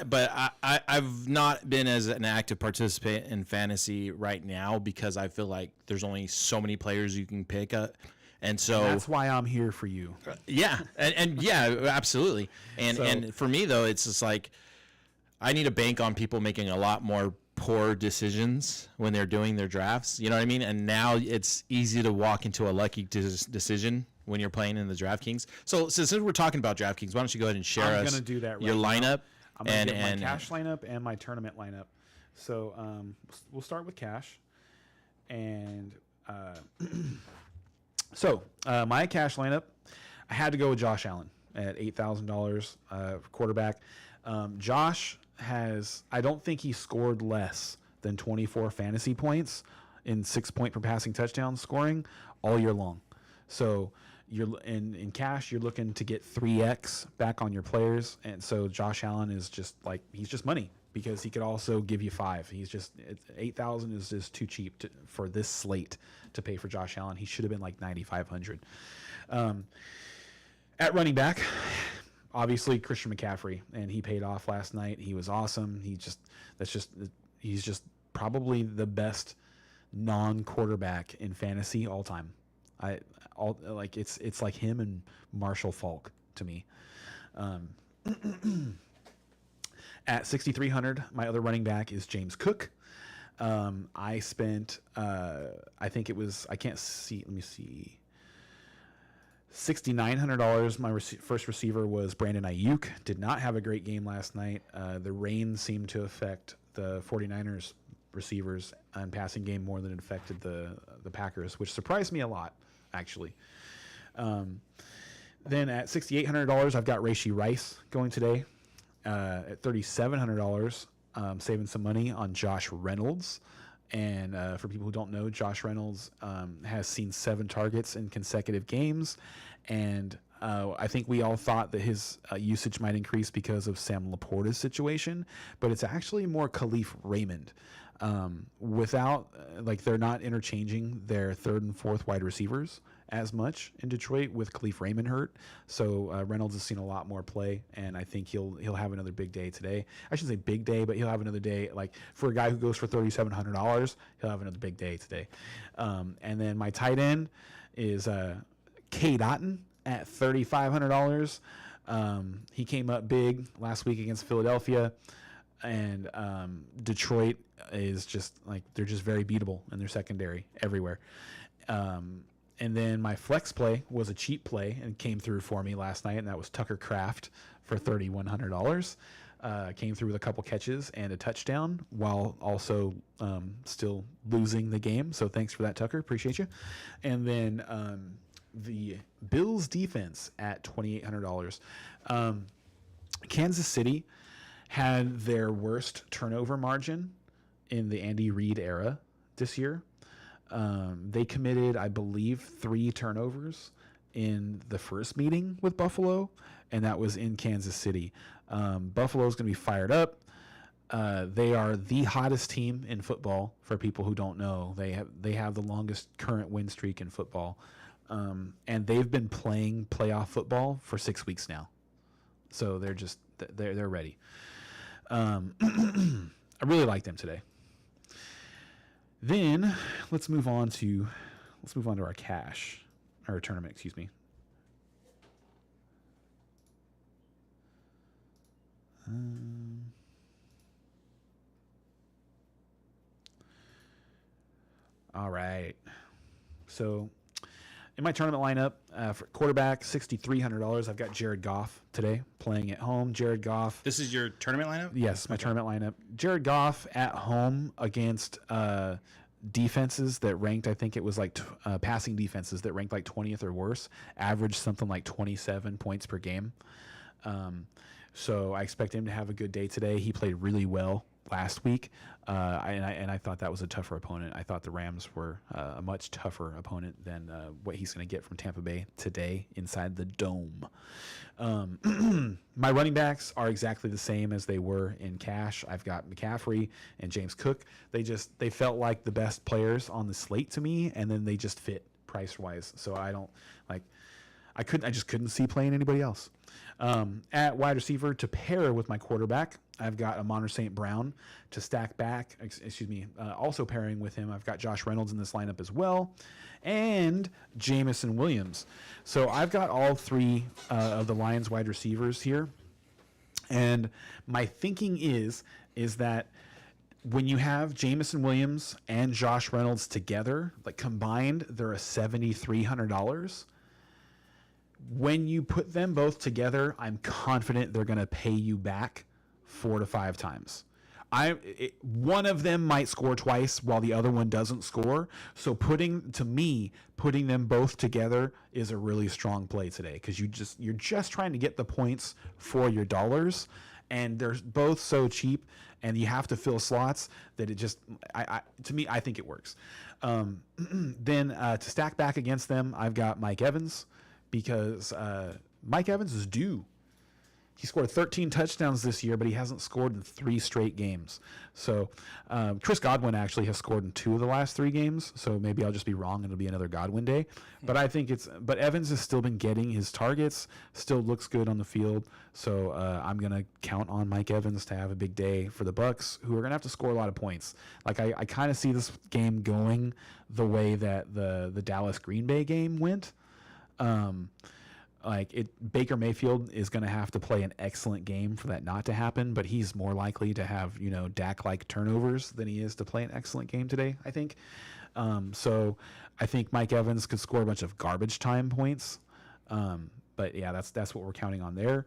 but I've not been as an active participant in fantasy right now because I feel like there's only so many players you can pick up, and so that's why I'm here for you. Yeah, and yeah, absolutely. And for me though, it's just like I need to bank on people making a lot more poor decisions when they're doing their drafts. You know what I mean? And now it's easy to walk into a lucky decision when you're playing in the DraftKings. So since we're talking about DraftKings, why don't you go ahead and share I'm gonna do that your lineup? I'm going to get my cash lineup and my tournament lineup. So we'll start with cash. And my cash lineup, I had to go with Josh Allen at $8,000 quarterback. Josh I don't think he scored less than 24 fantasy points in 6 point per passing touchdown scoring all year long. So you're in cash, you're looking to get 3x back on your players. And so Josh Allen is he's just money because he could also give you 5. He's just 8,000 is just too cheap for this slate to pay for Josh Allen. He should have been like 9,500. At running back, obviously Christian McCaffrey, and he paid off last night. He was awesome. He's just probably the best non-quarterback in fantasy all time. It's like him and Marshall Faulk to me. At 6,300, my other running back is James Cook. I spent I think it was, I can't see, let me see, $6,900. My first receiver was Brandon Ayuk. Did not have a great game last night. The rain seemed to affect the 49ers receivers and passing game more than it affected the Packers, which surprised me a lot, actually. Then at $6,800, I've got Rashee Rice going today. At $3,700, saving some money on Josh Reynolds. And for people who don't know, Josh Reynolds has seen 7 targets in consecutive games. And I think we all thought that his usage might increase because of Sam Laporta's situation, but it's actually more Khalif Raymond. They're not interchanging their 3rd and 4th wide receivers as much in Detroit with Khalif Raymond hurt. So Reynolds has seen a lot more play, and I think he'll have another big day today. I shouldn't say big day, but he'll have another day. Like for a guy who goes for $3,700, he'll have another big day today. And then my tight end is Cade Otton at $3,500. He came up big last week against Philadelphia, and Detroit is just they're just very beatable in their secondary everywhere. And then my flex play was a cheap play and came through for me last night, and that was Tucker Kraft for $3,100. Came through with a couple catches and a touchdown while also still losing the game. So thanks for that, Tucker. Appreciate you. And then the Bills defense at $2,800. Kansas City had their worst turnover margin in the Andy Reid era this year. They committed, I believe, 3 turnovers in the first meeting with Buffalo, and that was in Kansas City. Buffalo is going to be fired up. They are the hottest team in football. For people who don't know, they have the longest current win streak in football, and they've been playing playoff football for 6 weeks now. So they're ready. I really like them today. Then let's move on to our cash, or tournament. Excuse me. All right. So in my tournament lineup, for quarterback, $6,300, I've got Jared Goff today playing at home. Jared Goff. This is your tournament lineup? Yes, my tournament lineup. Jared Goff at home against defenses that ranked, I think it was like passing defenses that ranked like 20th or worse, averaged something like 27 points per game. So I expect him to have a good day today. He played really well last week, and I thought that was a tougher opponent. I thought the Rams were a much tougher opponent than what he's going to get from Tampa Bay today inside the dome. My running backs are exactly the same as they were in cash. I've got McCaffrey and James Cook. They felt like the best players on the slate to me, and then they just fit price wise. So I don't like. I just couldn't see playing anybody else. At wide receiver to pair with my quarterback, I've got Amon St. Brown to stack back. Also pairing with him, I've got Josh Reynolds in this lineup as well, and Jamison Williams. So I've got all three of the Lions wide receivers here, and my thinking is that when you have Jamison Williams and Josh Reynolds together, like combined, they're a $7,300. When you put them both together, I'm confident they're going to pay you back 4 to 5 times. One of them might score twice while the other one doesn't score. So putting them both together is a really strong play today, because you're just trying to get the points for your dollars, and they're both so cheap, and you have to fill slots that it just to me I think it works. Then to stack back against them, I've got Mike Evans. Because Mike Evans is due. He scored 13 touchdowns this year, but he hasn't scored in 3 straight games. So Chris Godwin actually has scored in 2 of the last 3 games. So maybe I'll just be wrong and it'll be another Godwin day. But I think but Evans has still been getting his targets, still looks good on the field. So I'm going to count on Mike Evans to have a big day for the Bucs, who are going to have to score a lot of points. Like I kind of see this game going the way that the Dallas Green Bay game went. Baker Mayfield is going to have to play an excellent game for that not to happen, but he's more likely to have, Dak-like turnovers than he is to play an excellent game today, I think. So I think Mike Evans could score a bunch of garbage time points. But yeah, that's what we're counting on there.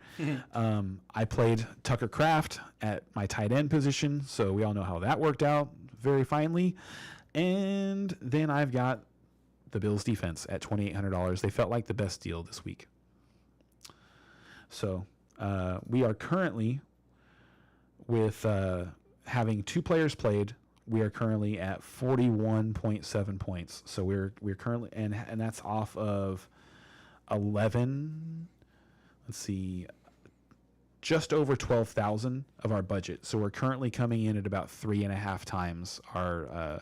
I played Tucker Kraft at my tight end position, so we all know how that worked out very finely. And then I've got the Bills defense at $2,800. They felt like the best deal this week. So we are currently, with having 2 players played, we are currently at 41.7 points. So we're currently, and that's off of 11. Let's see, just over 12,000 of our budget. So we're currently coming in at about 3.5 times our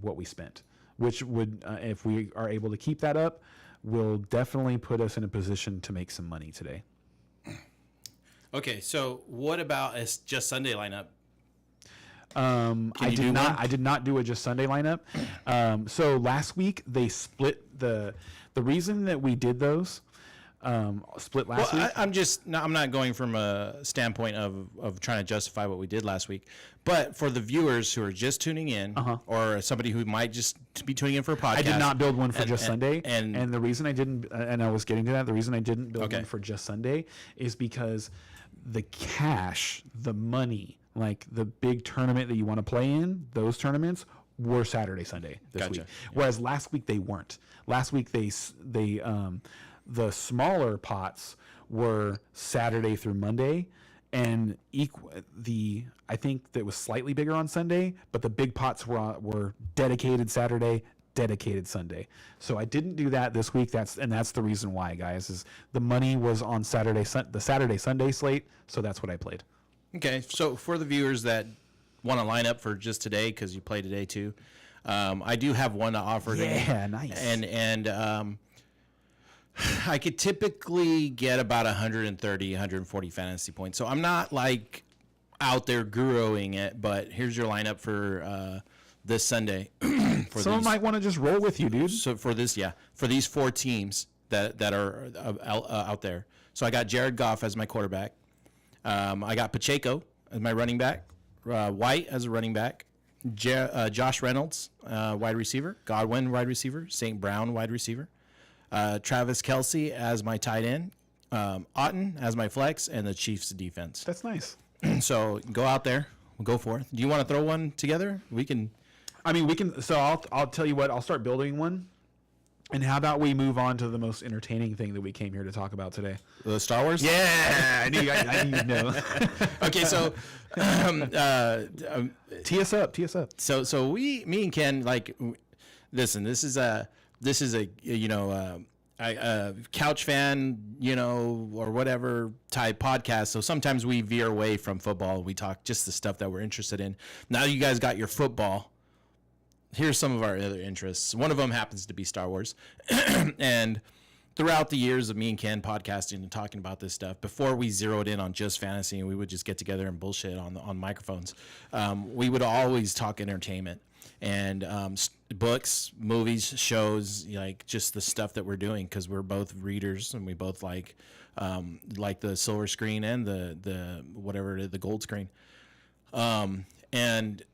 what we spent. Which would, if we are able to keep that up, will definitely put us in a position to make some money today. Okay, so what about a Just Sunday lineup? I did not do a Just Sunday lineup. So last week they split the reason that we did those. Split last week. I'm not going from a standpoint of trying to justify what we did last week, but for the viewers who are just tuning in, or somebody who might just be tuning in for a podcast. I did not build one for Just Sunday, and the reason I didn't, and I was getting to that, the reason I didn't build one for Just Sunday is because the cash, the money, like the big tournament that you want to play in, those tournaments were Saturday, Sunday this week. Whereas last week they weren't. Last week the smaller pots were Saturday through Monday, and I think that was slightly bigger on Sunday, but the big pots were dedicated Saturday, dedicated Sunday. So I didn't do that this week. That's the reason why, guys, is the money was on the Saturday Sunday slate. So that's what I played. Okay, so for the viewers that want to line up for just today, because you play today too, I do have one to offer. Yeah, nice. And I could typically get about 130, 140 fantasy points. So I'm not like out there guruing it, but here's your lineup for this Sunday. Someone might want to just roll with you, dude. So for these 4 teams that are out there. So I got Jared Goff as my quarterback. I got Pacheco as my running back. White as a running back. Josh Reynolds, wide receiver. Godwin, wide receiver. St. Brown, wide receiver. Travis Kelce as my tight end. Otten as my flex, and the Chiefs defense. That's nice. So go out there. Go for it. Do you want to throw one together? We can. I mean, we can. So I'll tell you what. I'll start building one. And how about we move on to the most entertaining thing that we came here to talk about today? The Star Wars? Yeah, I knew you'd know. Okay, so tee us up. So me and Ken, like, listen. This is a couch fan, or whatever type podcast. So sometimes we veer away from football. We talk just the stuff that we're interested in. Now you guys got your football. Here's some of our other interests. One of them happens to be Star Wars. And throughout the years of me and Ken podcasting and talking about this stuff, before we zeroed in on just fantasy and we would just get together and bullshit on microphones, we would always talk entertainment and books, movies, shows, like just the stuff that we're doing, because we're both readers and we both like the silver screen and the gold screen. And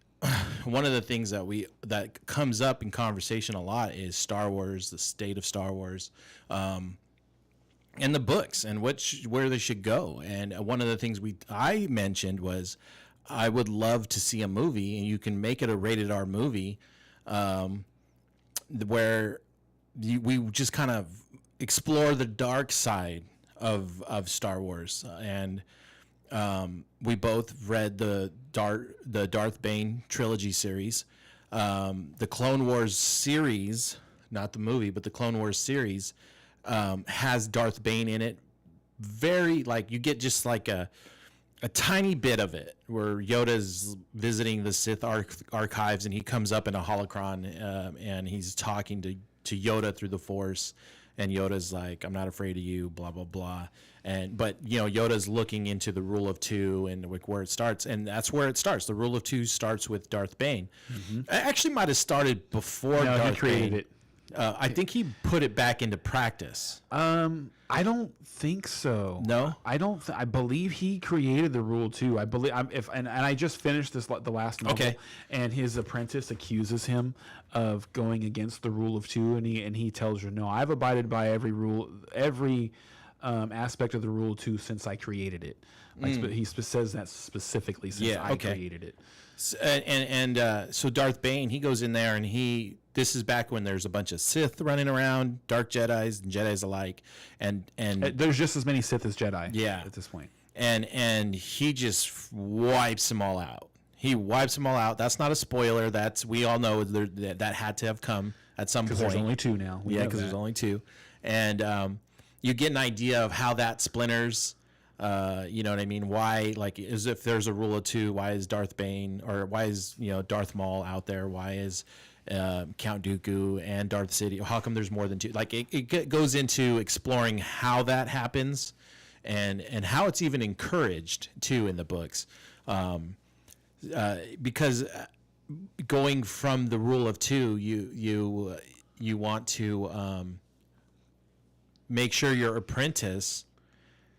one of the things that comes up in conversation a lot is Star Wars, the state of Star Wars, and the books and where they should go. And one of the things I mentioned was I would love to see a movie, and you can make it a rated R movie, where we just kind of explore the dark side of Star Wars. And we both read the Darth Bane trilogy series. The Clone Wars series, not the movie, but the Clone Wars series, has Darth Bane in it. Very, like, you get just like a tiny bit of it where Yoda's visiting the Sith archives and he comes up in a holocron, and he's talking to Yoda through the Force, and Yoda's like, "I'm not afraid of you," blah blah blah. But Yoda's looking into the rule of 2 and where it starts, and that's where it starts. The rule of 2 starts with Darth Bane. Mm-hmm. It actually might have started before Darth he created Bane. It. I think he put it back into practice. I don't think so. No, I don't. I believe he created the rule too. I believe. And I just finished the last novel. Okay. And his apprentice accuses him of going against the rule of 2, and he tells her, "No, I've abided by every rule, every aspect of the rule of 2 since I created it." Like he says that specifically since I created it. So Darth Bane, he goes in there, and this is back when there's a bunch of Sith running around, dark Jedis and Jedis alike, and there's just as many Sith as Jedi. Yeah, at this point. And he just wipes them all out. He wipes them all out. That's not a spoiler. We all know that had to have come at some point. Because there's only 2 now. Because there's only 2, and you get an idea of how that splinters. You know what I mean? Why, like, as if there's a rule of 2, why is Darth Bane, or why is Darth Maul out there? Why is Count Dooku and Darth Sidious? How come there's more than 2? Like, it goes into exploring how that happens, and how it's even encouraged too in the books, because going from the rule of 2, you want to make sure your apprentice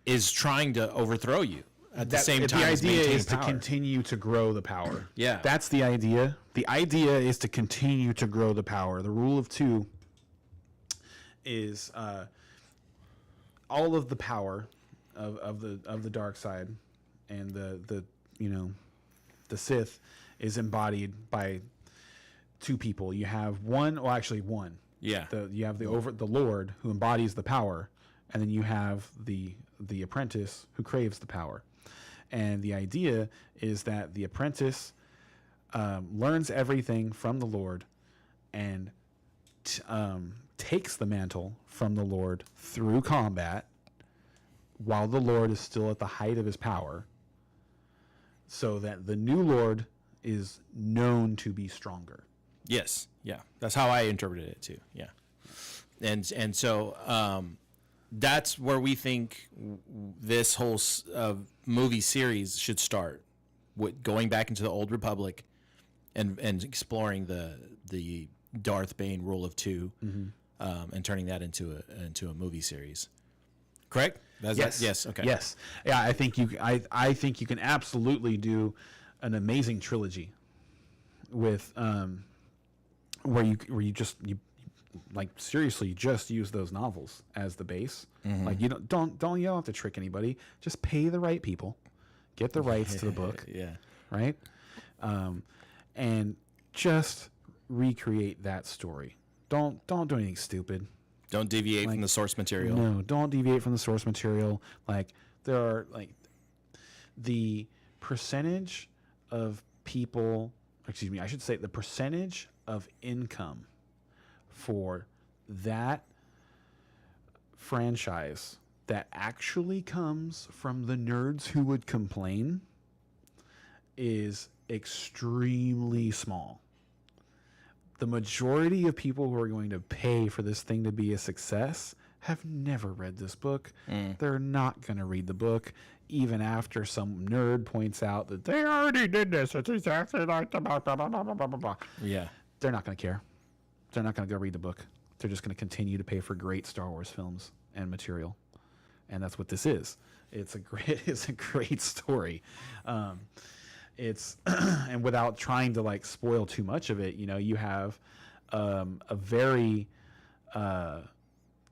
is trying to overthrow you at the same time. The idea is power. To continue to grow the power. Yeah. That's the idea. The idea is to continue to grow the power. The rule of 2 is all of the power of the dark side, and the Sith is embodied by 2 people. You have one. Yeah. You have the Lord, who embodies the power, and then you have the apprentice who craves the power. And the idea is that the apprentice learns everything from the Lord and takes the mantle from the Lord through combat while the Lord is still at the height of his power, so that the new Lord is known to be stronger. Yes. Yeah. That's how I interpreted it too. Yeah. And so that's where we think this whole movie series should start, with going back into the Old Republic and exploring the Darth Bane rule of two, and turning that into a movie series. Correct? Yes. Yes. Okay. Yes. Yeah, I think you can absolutely do an amazing trilogy with where you just like seriously just use those novels as the base. Like you don't have to trick anybody. Just pay the right people, get the rights to the book. Yeah. Right. And just recreate that story. Don't do anything stupid. Don't deviate from the source material. No, don't deviate from the source material. Like there are the percentage of people, excuse me, I should say the percentage of income for that franchise that actually comes from the nerds who would complain is extremely small. The majority of people who are going to pay for this thing to be a success have never read this book. They're not going to read the book, even after some nerd points out that they already did this. It's exactly like the blah, blah, blah, blah, blah, blah, blah. Yeah. They're not going to care. They're not going to go read the book. They're just going to continue to pay for great Star Wars films and material. And that's what this is. It's a great story. It's and without trying to spoil too much of it, you have a very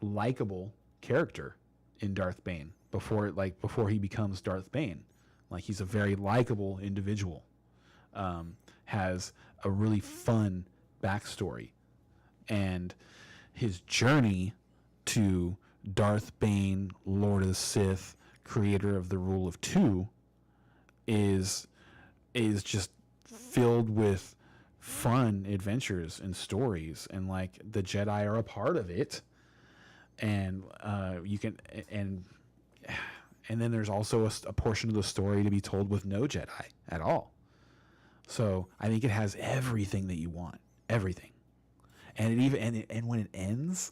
likable character in Darth Bane before he becomes Darth Bane. Like, he's a very likable individual. Has a really fun backstory, and his journey to Darth Bane, Lord of the Sith, creator of the Rule of Two, is just filled with fun adventures and stories, and the Jedi are a part of it, and you can and then there's also a portion of the story to be told with no Jedi at all. So I think it has everything that you want, everything, and it even and when it ends,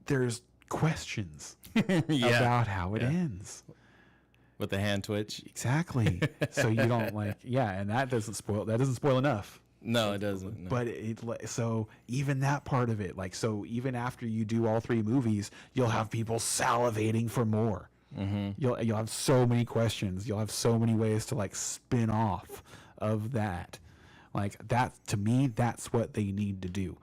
there's questions about how it ends. With the hand twitch. Exactly. So you don't and that doesn't spoil enough. No, it doesn't. No. But so even that part of it, so even after you do all three movies, you'll have people salivating for more. Mm-hmm. You'll have so many questions. You'll have so many ways to spin off of that. That, to me, that's what they need to do.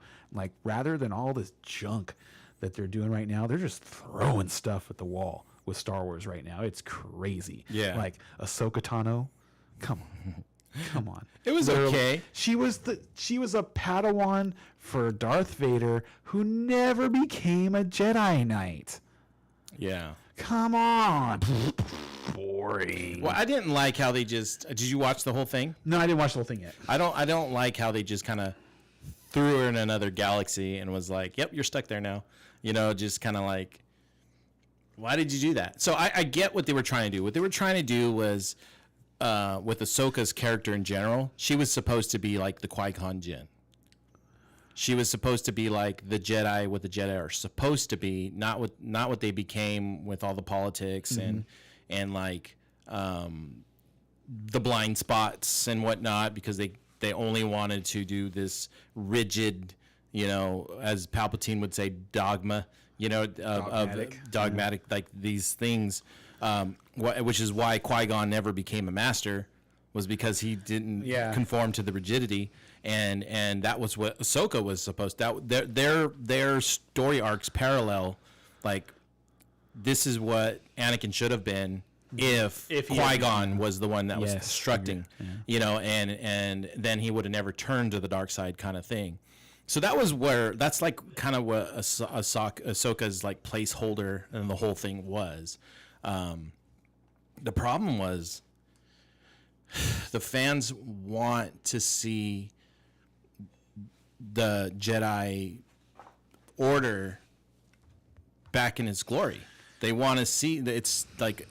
Rather than all this junk that they're doing right now, they're just throwing stuff at the wall with Star Wars right now. It's crazy. Yeah. Ahsoka Tano, come on. It was okay. She was a Padawan for Darth Vader who never became a Jedi Knight. Yeah. Come on. Boring. Well, I didn't like how they just. Did you watch the whole thing? No, I didn't watch the whole thing yet. I don't like how they just kind of threw her in another galaxy and was like, "Yep, you're stuck there now." Just kind of why did you do that? So I get what they were trying to do. What they were trying to do was, with Ahsoka's character in general, she was supposed to be like the Qui-Gon Jinn. She was supposed to be like the Jedi, what the Jedi are supposed to be, not what they became with all the politics and the blind spots and whatnot, because they only wanted to do this rigid, as Palpatine would say, dogma. Dogmatic. Of dogmatic, these things, which is why Qui-Gon never became a master, was because he didn't conform to the rigidity, and that was what Ahsoka was supposed to. Their story arcs parallel, this is what Anakin should have been if Qui-Gon was the one that was instructing, and then he would have never turned to the dark side, kind of thing. So that's kind of what Ahsoka's placeholder and the whole thing was. The problem was the fans want to see the Jedi Order back in its glory. They want to see it's like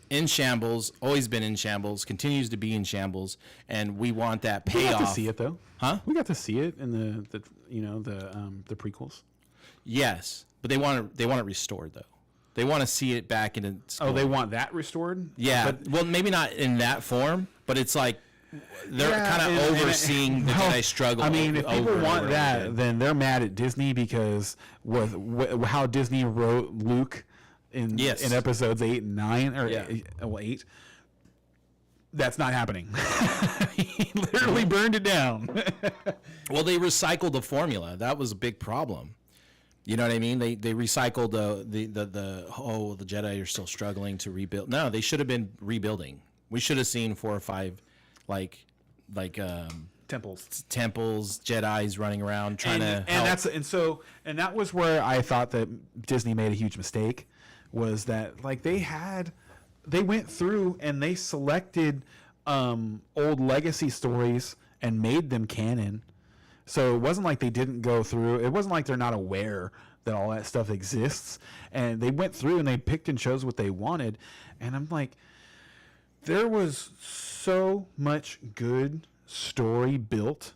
in shambles, always been in shambles, continues to be in shambles, and we want that payoff. We got to see it though, huh? We got to see it in the prequels. Yes, but they want it restored though. They want to see it back in its glory. Oh, they want that restored? Yeah, But, well, maybe not in that form, but it's like they're kind of overseeing the Jedi struggle. I mean, if people want that, then they're mad at Disney because with how Disney wrote Luke in episodes 8 and 9 or 8. That's not happening. He literally burned it down. Well, they recycled the formula. That was a big problem. You know what I mean? They recycled the Jedi are still struggling to rebuild. No, they should have been rebuilding. We should have seen 4 or 5 like Temples, Jedis running around trying to help. And that was where I thought that Disney made a huge mistake, was that like they went through and they selected old legacy stories and made them canon. So it wasn't like they didn't go through. It wasn't like they're not aware that all that stuff exists. And they went through and they picked and chose what they wanted. And I'm like, there was so much good story built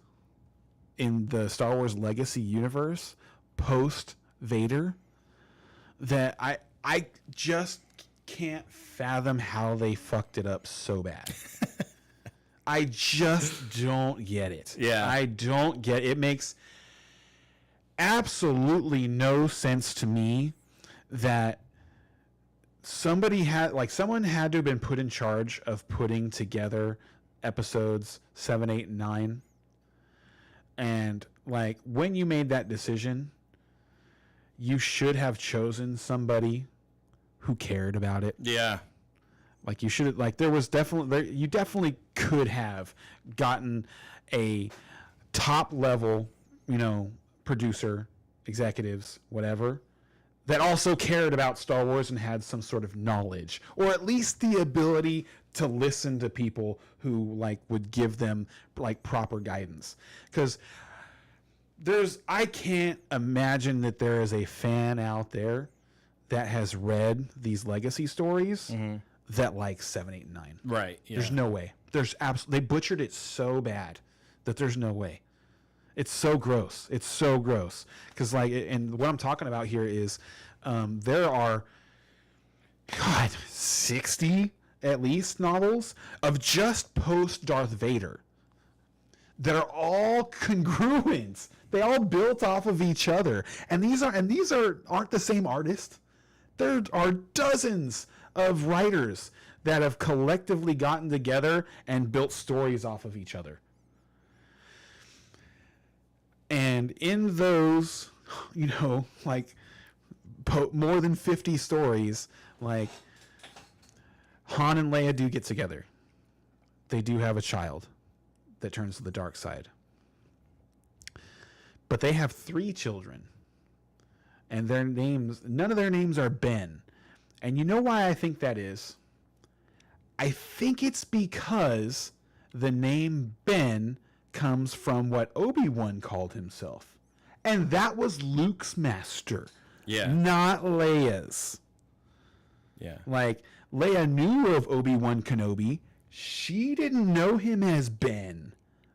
in the Star Wars Legacy universe post Vader that I just can't fathom how they fucked it up so bad. I just don't get it. Yeah. I don't get it. It makes absolutely no sense to me that someone had to have been put in charge of putting together episodes 7, 8, and 9. And like when you made that decision, you should have chosen somebody who cared about it. Yeah. Like you should have, like you definitely could have gotten a top level, producer, executives, whatever, that also cared about Star Wars and had some sort of knowledge, or at least the ability to listen to people who like would give them like proper guidance. Because I can't imagine that there is a fan out there that has read these legacy stories that like 7, 8, and 9. Right. Yeah. There's no way. They butchered it so bad that there's no way. It's so gross. It's so gross. Because and what I'm talking about here is there are 60 at least novels of just post Darth Vader that are all congruent. They all built off of each other, and these aren't the same artist. There are dozens of writers that have collectively gotten together and built stories off of each other. And in those, more than 50 stories, like Han and Leia do get together. They do have a child that turns to the dark side. But they have 3 children. And none of their names are Ben. And you know why I think that is? I think it's because the name Ben comes from what Obi-Wan called himself. And that was Luke's master. Yeah. Not Leia's. Yeah. Like, Leia knew of Obi-Wan Kenobi. She didn't know him as Ben.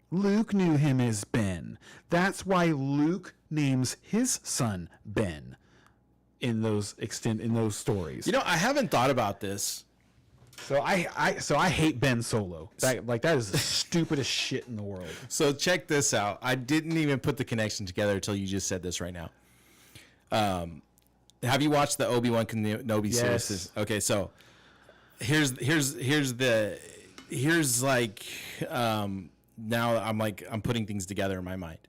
Luke knew him as Ben. That's why Luke names his son Ben in those stories. I haven't thought about this. So I hate Ben Solo. That is the stupidest shit in the world. So check this out. I didn't even put the connection together until you just said this right now. Have you watched the Obi-Wan Kenobi series? Yes. Okay, so now I'm putting things together in my mind.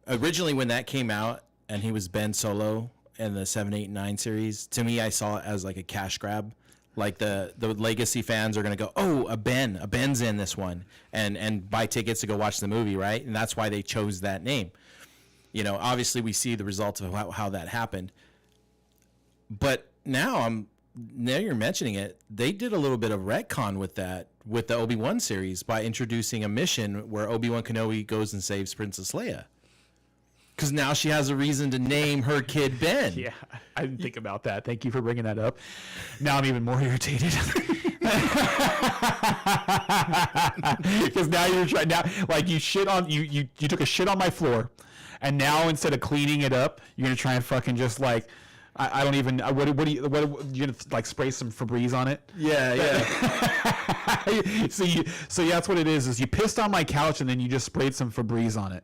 Originally, when that came out and he was Ben Solo in the 7, 8, 9 series, to me, I saw it as like a cash grab. Like the legacy fans are going to go, oh, a Ben's in this one, and buy tickets to go watch the movie, right? And that's why they chose that name. Obviously we see the results of how that happened. But now you're mentioning it, they did a little bit of retcon with the Obi-Wan series by introducing a mission where Obi-Wan Kenobi goes and saves Princess Leia. Because now she has a reason to name her kid Ben. Yeah, I didn't think about that. Thank you for bringing that up. Now I'm even more irritated. Because now you're trying now, like you shit on you took a shit on my floor, and now instead of cleaning it up, you're gonna try and fucking just like I don't even what do you you're gonna like spray some Febreze on it? Yeah. So that's what it is you pissed on my couch and then you just sprayed some Febreze on it.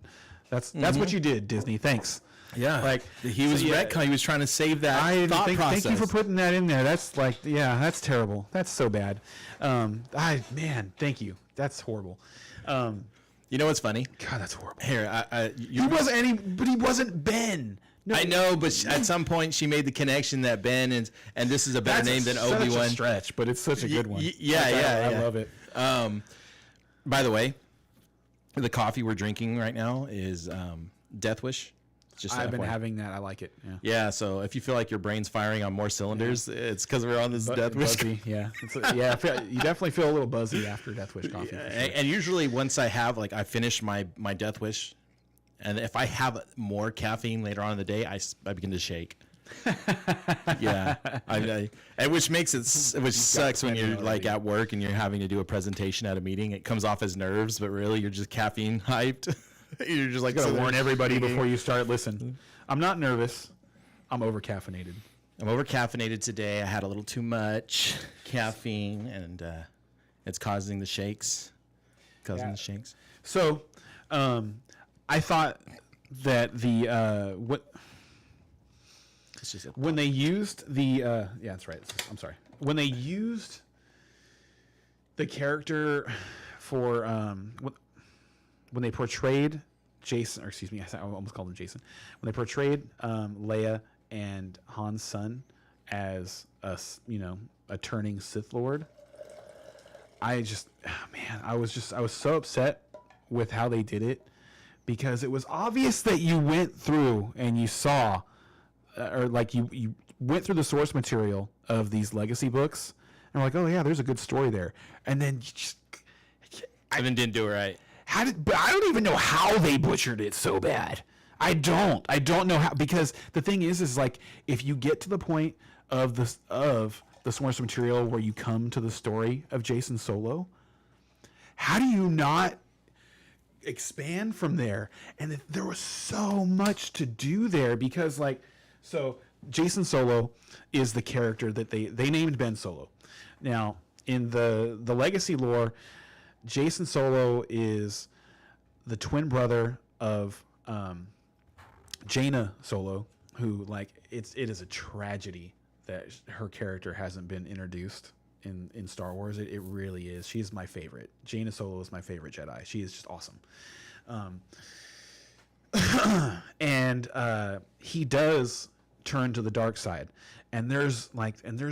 That's what you did, Disney. Thanks. Yeah. Like he was retcon. He was trying to save that thought process. Thank you for putting that in there. That's like, yeah, that's terrible. That's so bad. Thank you. That's horrible. You know what's funny? God, that's horrible. Here, He wasn't but he wasn't Ben. No, I know, but at some point she made the connection that Ben and this is a better name than Obi-Wan. Such a stretch, but it's such a good one. I love it. By the way, the coffee we're drinking right now is Death Wish. Just I've been FYI. having that. I like it. Yeah. Yeah, so if you feel like your brain's firing on more cylinders, it's because we're on this Death Wish. Buzzy, yeah. You definitely feel a little buzzy after Death Wish coffee. Yeah, for sure. and usually once I have, like, I finish my Death Wish, and if I have more caffeine later on in the day, I begin to shake. Yeah, and which makes it, which sucks when you're like at work and you're having to do a presentation at a meeting. It comes off as nerves, but really you're just caffeine hyped. You're just like, Gotta warn everybody before you start. Listen, I'm not nervous. I'm over caffeinated. I'm over caffeinated today. I had a little too much caffeine, and it's causing the shakes. So, I thought that the when they used the yeah, that's right. I'm sorry. When they used the character for when they portrayed Jason, or excuse me, I almost called him Jason. When they portrayed Leia and Han's son as a turning Sith Lord, I was so upset with how they did it, because it was obvious that you went through and you saw, or like you went through the source material of these legacy books and were like, oh yeah, there's a good story there, and then you just didn't do it right. But I don't even know how they butchered it so bad. I don't know how, because the thing is like, if you get to the point of the source material where you come to the story of Jason Solo, how do you not expand from there? And there was so much to do there, because like, so Jason Solo is the character that they named Ben Solo. Now in the legacy lore, Jason Solo is the twin brother of Jaina Solo, who, like, it is a tragedy that her character hasn't been introduced in Star Wars. It really is. She's my favorite. Jaina Solo is my favorite Jedi. She is just awesome. And he does turn to the dark side, and there's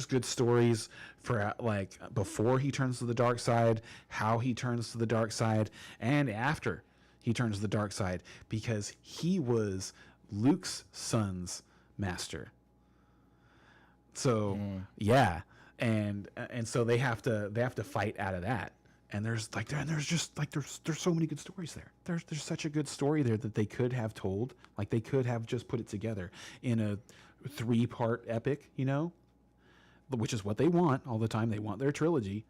good stories for like before he turns to the dark side, how he turns to the dark side, and after he turns to the dark side, because he was Luke's son's master. So yeah, and so they have to fight out of that. And there's so many good stories there. There's such a good story there that they could have told. Like, they could have just put it together in a 3-part epic, which is what they want all the time. They want their trilogy.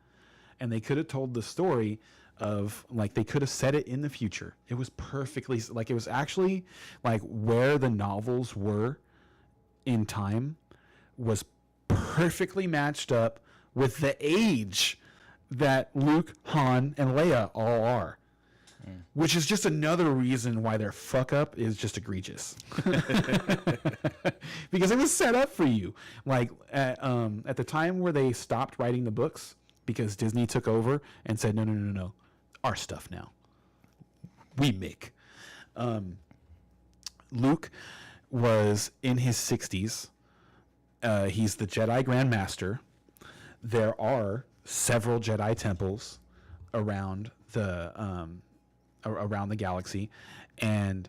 And they could have told the story of, like, they could have set it in the future. It was perfectly, like, it was actually like where the novels were in time was perfectly matched up with the age that Luke, Han, and Leia all are. Which is just another reason why their fuck up is just egregious. Because it was set up for you. Like, at the time where they stopped writing the books, because Disney took over and said, no, our stuff now. We make. Luke was in his 60s. He's the Jedi Grand Master. There are several Jedi temples around the galaxy, and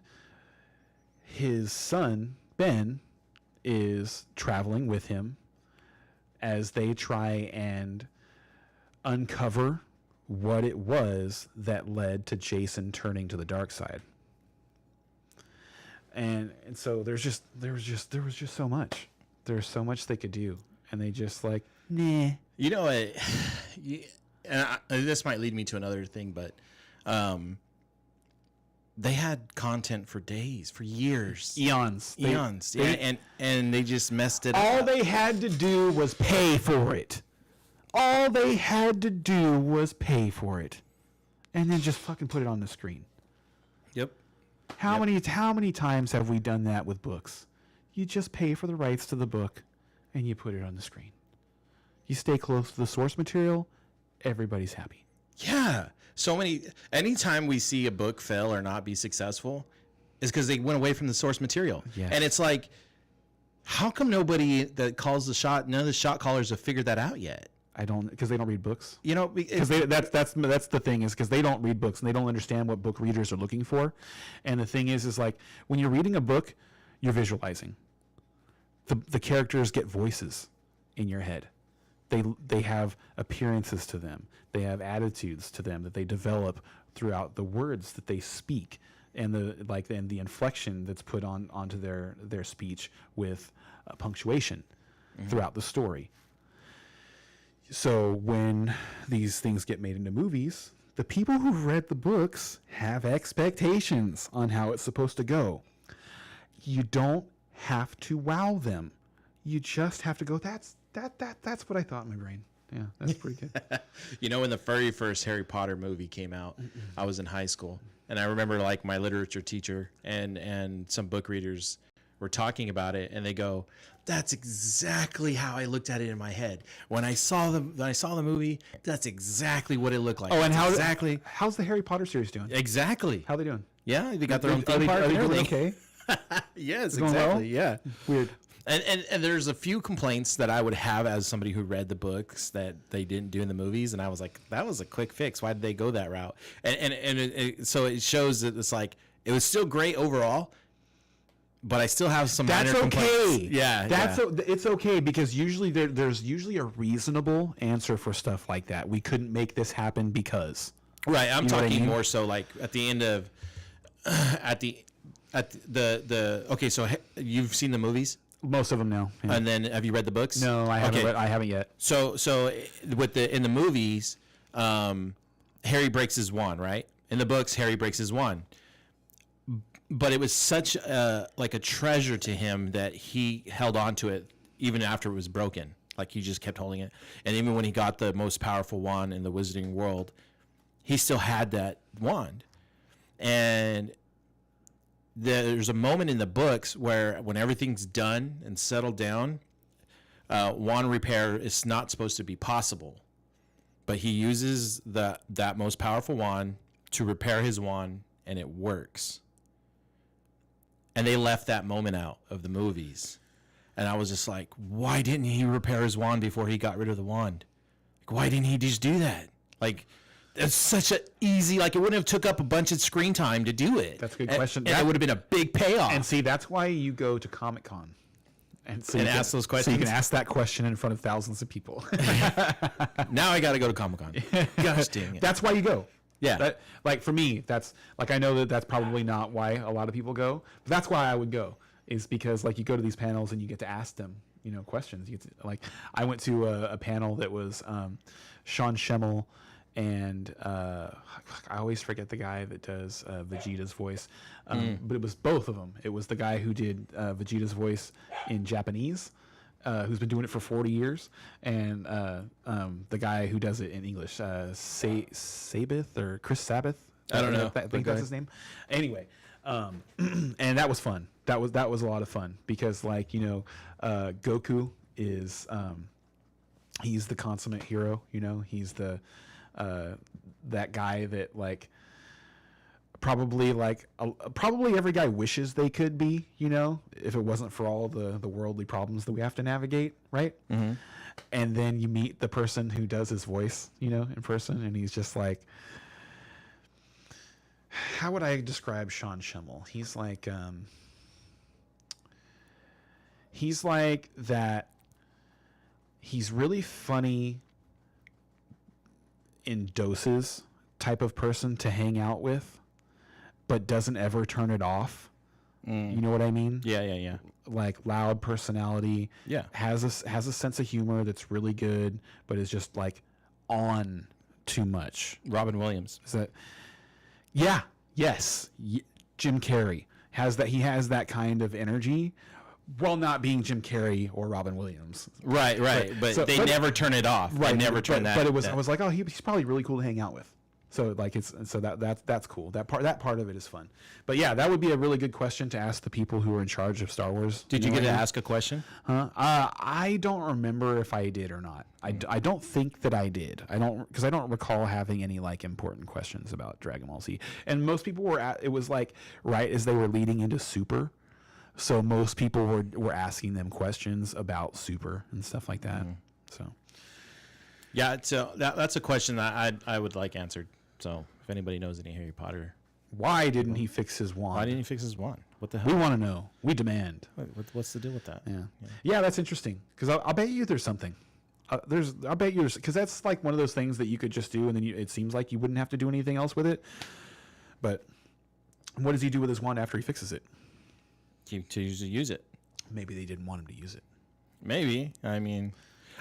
his son Ben is traveling with him as they try and uncover what it was that led to Jason turning to the dark side. And so there was just so much. There's so much they could do, and they just like, nah. You know what? This might lead me to another thing, but they had content for days, for years, Eons. And they just messed it all up. they had to do was pay for it. All they had to do was pay for it, and then just fucking put it on the screen. Yep. How many times have we done that with books? You just pay for the rights to the book, and you put it on the screen. You stay close to the source material, everybody's happy. Yeah. Anytime we see a book fail or not be successful is because they went away from the source material. Yeah. And it's like, how come nobody that calls the shot, none of the shot callers have figured that out yet? Because they don't read books. You know, Because that's the thing is because they don't read books and they don't understand what book readers are looking for. And the thing is like when you're reading a book, you're visualizing. The characters get voices in your head. They have appearances to them. They have attitudes to them that they develop throughout the words that they speak and the inflection that's put onto their speech with punctuation throughout the story. So when these things get made into movies, the people who've read the books have expectations on how it's supposed to go. You don't have to wow them. You just have to go, that's what I thought in my brain. Yeah, that's pretty good. You know, when the very first Harry Potter movie came out, I was in high school. And I remember like my literature teacher and some book readers were talking about it, and they go, that's exactly how I looked at it in my head. When I saw the movie, that's exactly what it looked like. Oh, and how's the Harry Potter series doing? Exactly. How are they doing? Yeah, they got their own theme park Are and they doing everything. okay? Yes, Going exactly. well? Yeah. Weird. And there's a few complaints that I would have as somebody who read the books that they didn't do in the movies, and I was like, that was a quick fix. Why did they go that route? So it shows that it's like it was still great overall, but I still have some minor complaints. Yeah, it's okay because usually there's usually a reasonable answer for stuff like that. We couldn't make this happen because. Right, I'm You know what I talking mean? more so like at the end of okay, so you've seen the movies? Most of them now. Yeah. And then have you read the books? No, I haven't. I haven't yet. So in the movies, Harry breaks his wand, right? In the books, Harry breaks his wand. But it was such a treasure to him that he held on to it even after it was broken. Like he just kept holding it. And even when he got the most powerful wand in the wizarding world, he still had that wand. And there's a moment in the books where when everything's done and settled down, wand repair is not supposed to be possible. But he uses that most powerful wand to repair his wand, and it works. And they left that moment out of the movies. And I was just like, why didn't he repair his wand before he got rid of the wand? Like, why didn't he just do that? Like, it's such an easy, it wouldn't have took up a bunch of screen time to do it. That's a good question. And it would have been a big payoff. And see, that's why you go to Comic-Con. And ask those questions. So you can ask that question in front of thousands of people. Now I got to go to Comic-Con. Gosh dang it. That's why you go. Yeah. For me, that's I know that's probably not why a lot of people go, but that's why I would go. Is because you go to these panels and you get to ask them, questions. You get to, I went to a panel that was Sean Schemmel and I always forget the guy that does Vegeta's voice, but it was both of them. It was the guy who did Vegeta's voice in Japanese, who's been doing it for 40 years, and the guy who does it in English, Sabbath or Chris Sabbath. I don't know. I think that's his name. Anyway, and that was fun. That was a lot of fun because Goku is he's the consummate hero. He's the that guy that probably every guy wishes they could be, if it wasn't for all the worldly problems that we have to navigate, right? Mm-hmm. And then you meet the person who does his voice, in person, and he's just like, how would I describe Sean Schemmel? He's like that. He's really funny in doses type of person to hang out with, but doesn't ever turn it off. You know what I mean? Yeah. Like loud personality. Yeah. Has a sense of humor that's really good, but is just like on too much. Robin Williams. Is that? Yeah. Yes. Jim Carrey has that. He has that kind of energy, while not being Jim Carrey or Robin Williams. Right. But they never turn it off. Right. They never turn that. But it was. I was like, oh, he's probably really cool to hang out with. So like that's cool. That part of it is fun. But yeah, that would be a really good question to ask the people who are in charge of Star Wars. Did you get to ask a question? I don't remember if I did or not. I don't think that I did. Because I don't recall having any like important questions about Dragon Ball Z. And most people were it was like right as they were leading into Super. So most people were asking them questions about Super and stuff like that. So yeah, so that's a question that I would like answered. So if anybody knows any Harry Potter, why didn't he fix his wand? why didn't he fix his wand? What the hell? We want to know. We demand. What's the deal with that? Yeah, that's interesting. Because I'll bet you there's something. I'll bet you because that's like one of those things that you could just do, and then it seems like you wouldn't have to do anything else with it. But what does he do with his wand after he fixes it? To use it. Maybe they didn't want him to use it. Maybe. I mean,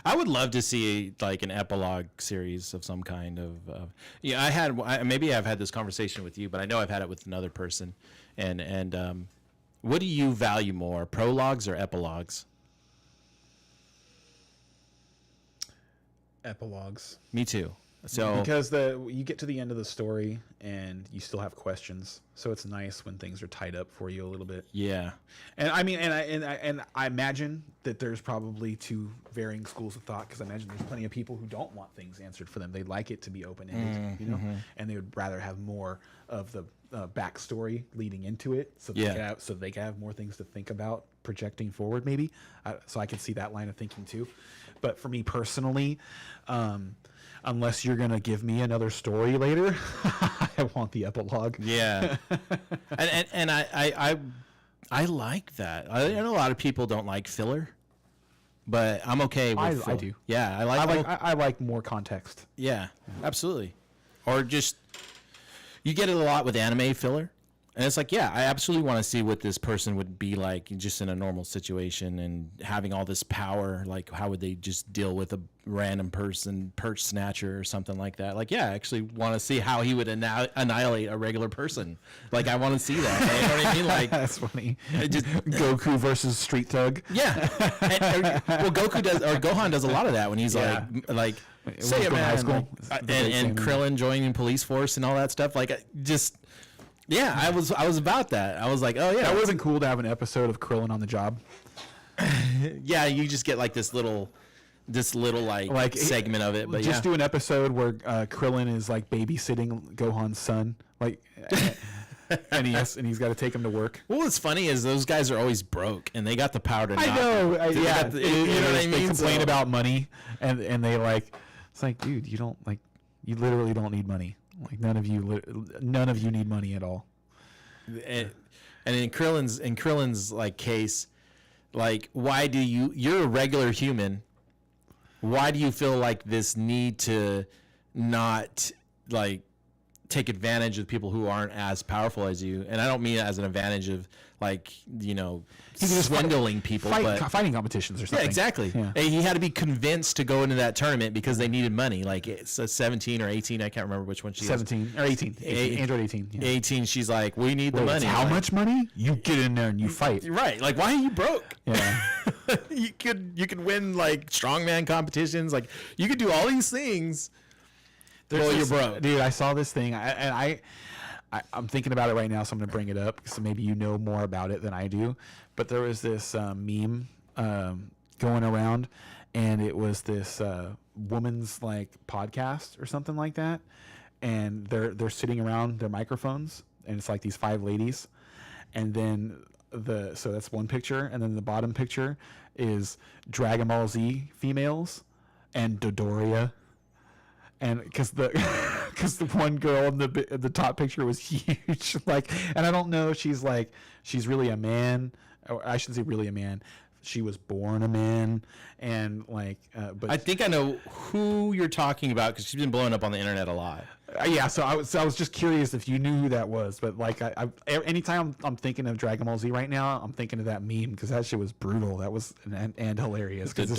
I would love to see like an epilogue series of some kind of. Maybe I've had this conversation with you, but I know I've had it with another person. And what do you value more, prologues or epilogues? Epilogues. Me too. So because you get to the end of the story and you still have questions, so it's nice when things are tied up for you a little bit. Yeah, and I mean, and I imagine that there's probably two varying schools of thought, because I imagine there's plenty of people who don't want things answered for them. They like it to be open ended, and they would rather have more of the backstory leading into it, so they can have more things to think about projecting forward. Maybe, so I can see that line of thinking too. But for me personally, unless you're gonna give me another story later, I want the epilogue. Yeah, and I like that. I know a lot of people don't like filler, but I'm okay with. I do. Yeah, I like more context. Yeah, absolutely. Or just you get it a lot with anime filler. And it's like, yeah, I absolutely want to see what this person would be like just in a normal situation and having all this power. Like, how would they just deal with a random person, perch snatcher or something like that? Like, yeah, I actually want to see how he would annihilate a regular person. Like, I want to see that. You know what I mean? Like, that's funny. Just Goku versus Street Thug. Yeah. Goku does, or Gohan does a lot of that when he's like, say it, man. High school. And Krillin joining police force and all that stuff. Like, just. Yeah, I was about that. I was like, oh yeah, that wasn't cool to have an episode of Krillin on the job. Yeah, you just get like this little like segment of it. But just do an episode where Krillin is like babysitting Gohan's son, like, and he's got to take him to work. Well, what's funny is those guys are always broke, and they got the power to. I know, you know what I mean. They complain about money, and they like, it's like, dude, you literally don't need money. Like none of you need money at all. And in Krillin's like case, like, why do you're a regular human, why do you feel like this need to not like take advantage of people who aren't as powerful as you? And I don't mean it as an advantage of like, swindling people, but fighting competitions or something. Yeah, exactly. Yeah. He had to be convinced to go into that tournament because they needed money. Like, it's a 17 or 18. I can't remember which one she 17 or 18. Android 18. Yeah. 18. She's like, we need the money. How much money? You get in there and you fight. Right. Like, why are you broke? Yeah. you could win like strongman competitions. Like, you could do all these things. Well, you're broke. Dude, I saw this thing, I'm thinking about it right now, so I'm going to bring it up because maybe you know more about it than I do. But there was this meme going around, and it was this woman's like podcast or something like that, and they're sitting around their microphones, and it's like these 5 ladies, and then so that's one picture, and then the bottom picture is Dragon Ball Z females and Dodoria. And because the one girl in the top picture was huge, like, and I don't know if she's really a man, or I shouldn't say really a man, she was born a man, and like, but I think I know who you're talking about because she's been blowing up on the internet a lot. yeah. So I was just curious if you knew who that was, but like anytime I'm thinking of Dragon Ball Z right now, I'm thinking of that meme because that shit was brutal. That was and hilarious because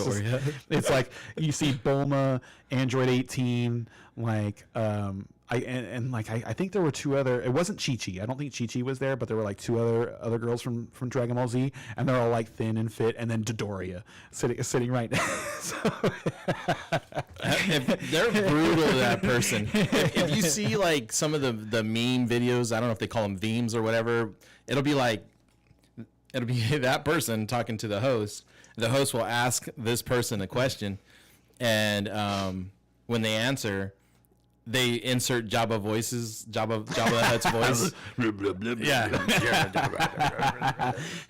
it's like you see Bulma, Android 18, like I think there were two other. It wasn't Chi-Chi. I don't think Chi-Chi was there, but there were like two other girls from Dragon Ball Z, and they're all like thin and fit, and then Dodoria sitting right now. They're brutal to that person. If you see like some of the meme videos, I don't know if they call them memes or whatever, it'll be that person talking to the host. The host will ask this person a question, and when they answer, they insert Jabba the Hutt's voice. Yeah.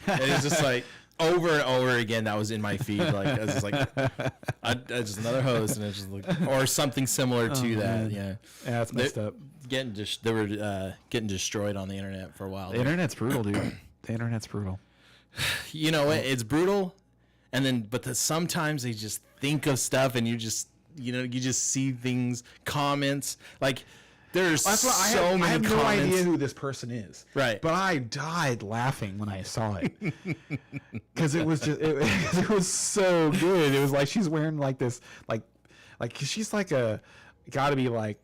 And it's just like over and over again. That was in my feed. Like I was just like, just another host, and it's just like, or something similar to that. Man. Yeah, That's messed up. They were getting destroyed on the internet for a while. The internet's brutal, dude. The internet's brutal. You know, it's brutal, but sometimes they just think of stuff, and you just see things, comments, like there's That's what so many I have comments. no idea who this person is. Right. But I died laughing when I saw it. Because it was just, it was so good. It was like she's wearing like this, like she's like gotta be like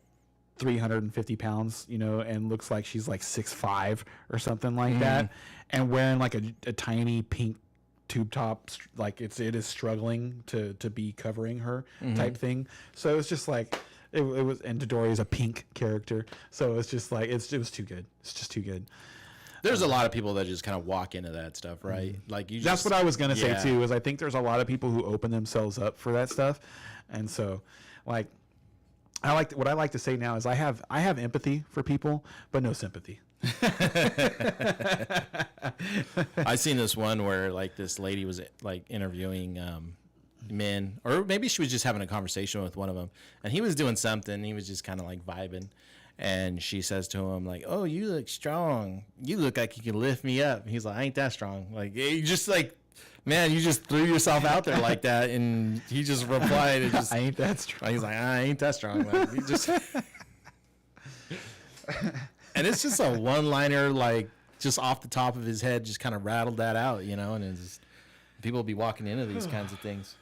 350 pounds, and looks like she's like 6'5" or something like that. And wearing like a tiny pink tube top, like it is struggling to be covering her type thing. So it's just like it was, and Dodoria is a pink character, so it's just like it was too good. It's just too good. There's a lot of people that just kind of walk into that stuff, right? Like That's what I was gonna say too. Is I think there's a lot of people who open themselves up for that stuff, and so like what I like to say now is I have empathy for people, but no sympathy. I seen this one where like this lady was like interviewing men, or maybe she was just having a conversation with one of them, and he was doing something. He was just kind of like vibing, and she says to him like, "Oh, you look strong. You look like you can lift me up." And he's like, "I ain't that strong." Like you just like, man, you just threw yourself out there like that, and he just replied, and just, "I ain't that strong." He's like, "I ain't that strong." Like, he just. And it's just a one-liner, like just off the top of his head, just kind of rattled that out, and it's just, people will be walking into these kinds of things.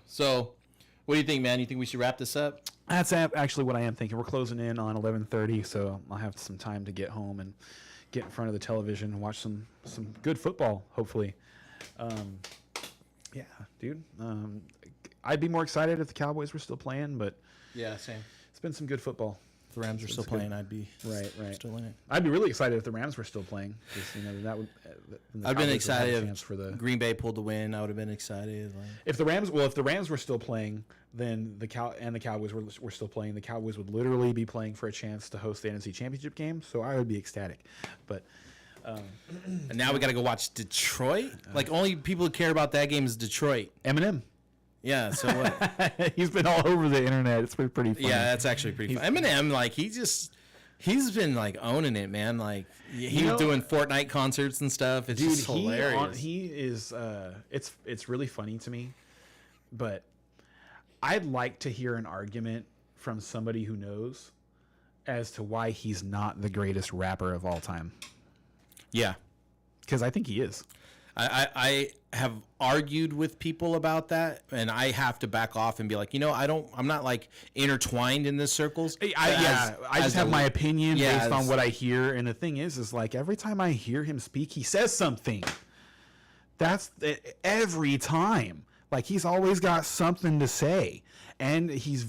So, what do you think, man? You think we should wrap this up? That's actually what I am thinking. We're closing in on 11:30, so I'll have some time to get home and get in front of the television and watch some good football, hopefully. Yeah, dude. I'd be more excited if the Cowboys were still playing, but Yeah, same. it's been some good football. If the Rams were still playing, I'd be Right. still in it. I'd be really excited if the Rams were still playing. 'Cause, that would. I'd been excited if if Green Bay pulled the win. I would have been excited. Like, if the Rams were still playing, then the Cowboys were still playing. The Cowboys would literally be playing for a chance to host the NFC Championship game. So I would be ecstatic. But and now we got to go watch Detroit. Like only people who care about that game is Detroit. Eminem. Yeah. So what? He's been all over the internet. It's been pretty funny. Yeah, that's actually pretty fun. Eminem, like he's been like owning it, man. Like he was doing Fortnite concerts and stuff. It's just hilarious. He is. It's really funny to me, but I'd like to hear an argument from somebody who knows as to why he's not the greatest rapper of all time. Yeah, because I think he is. I have argued with people about that, and I have to back off and be like, I'm not like intertwined in this circles. I just have my opinion based on what I hear, and the thing is like every time I hear him speak, he says something. That's every time. Like he's always got something to say, and he's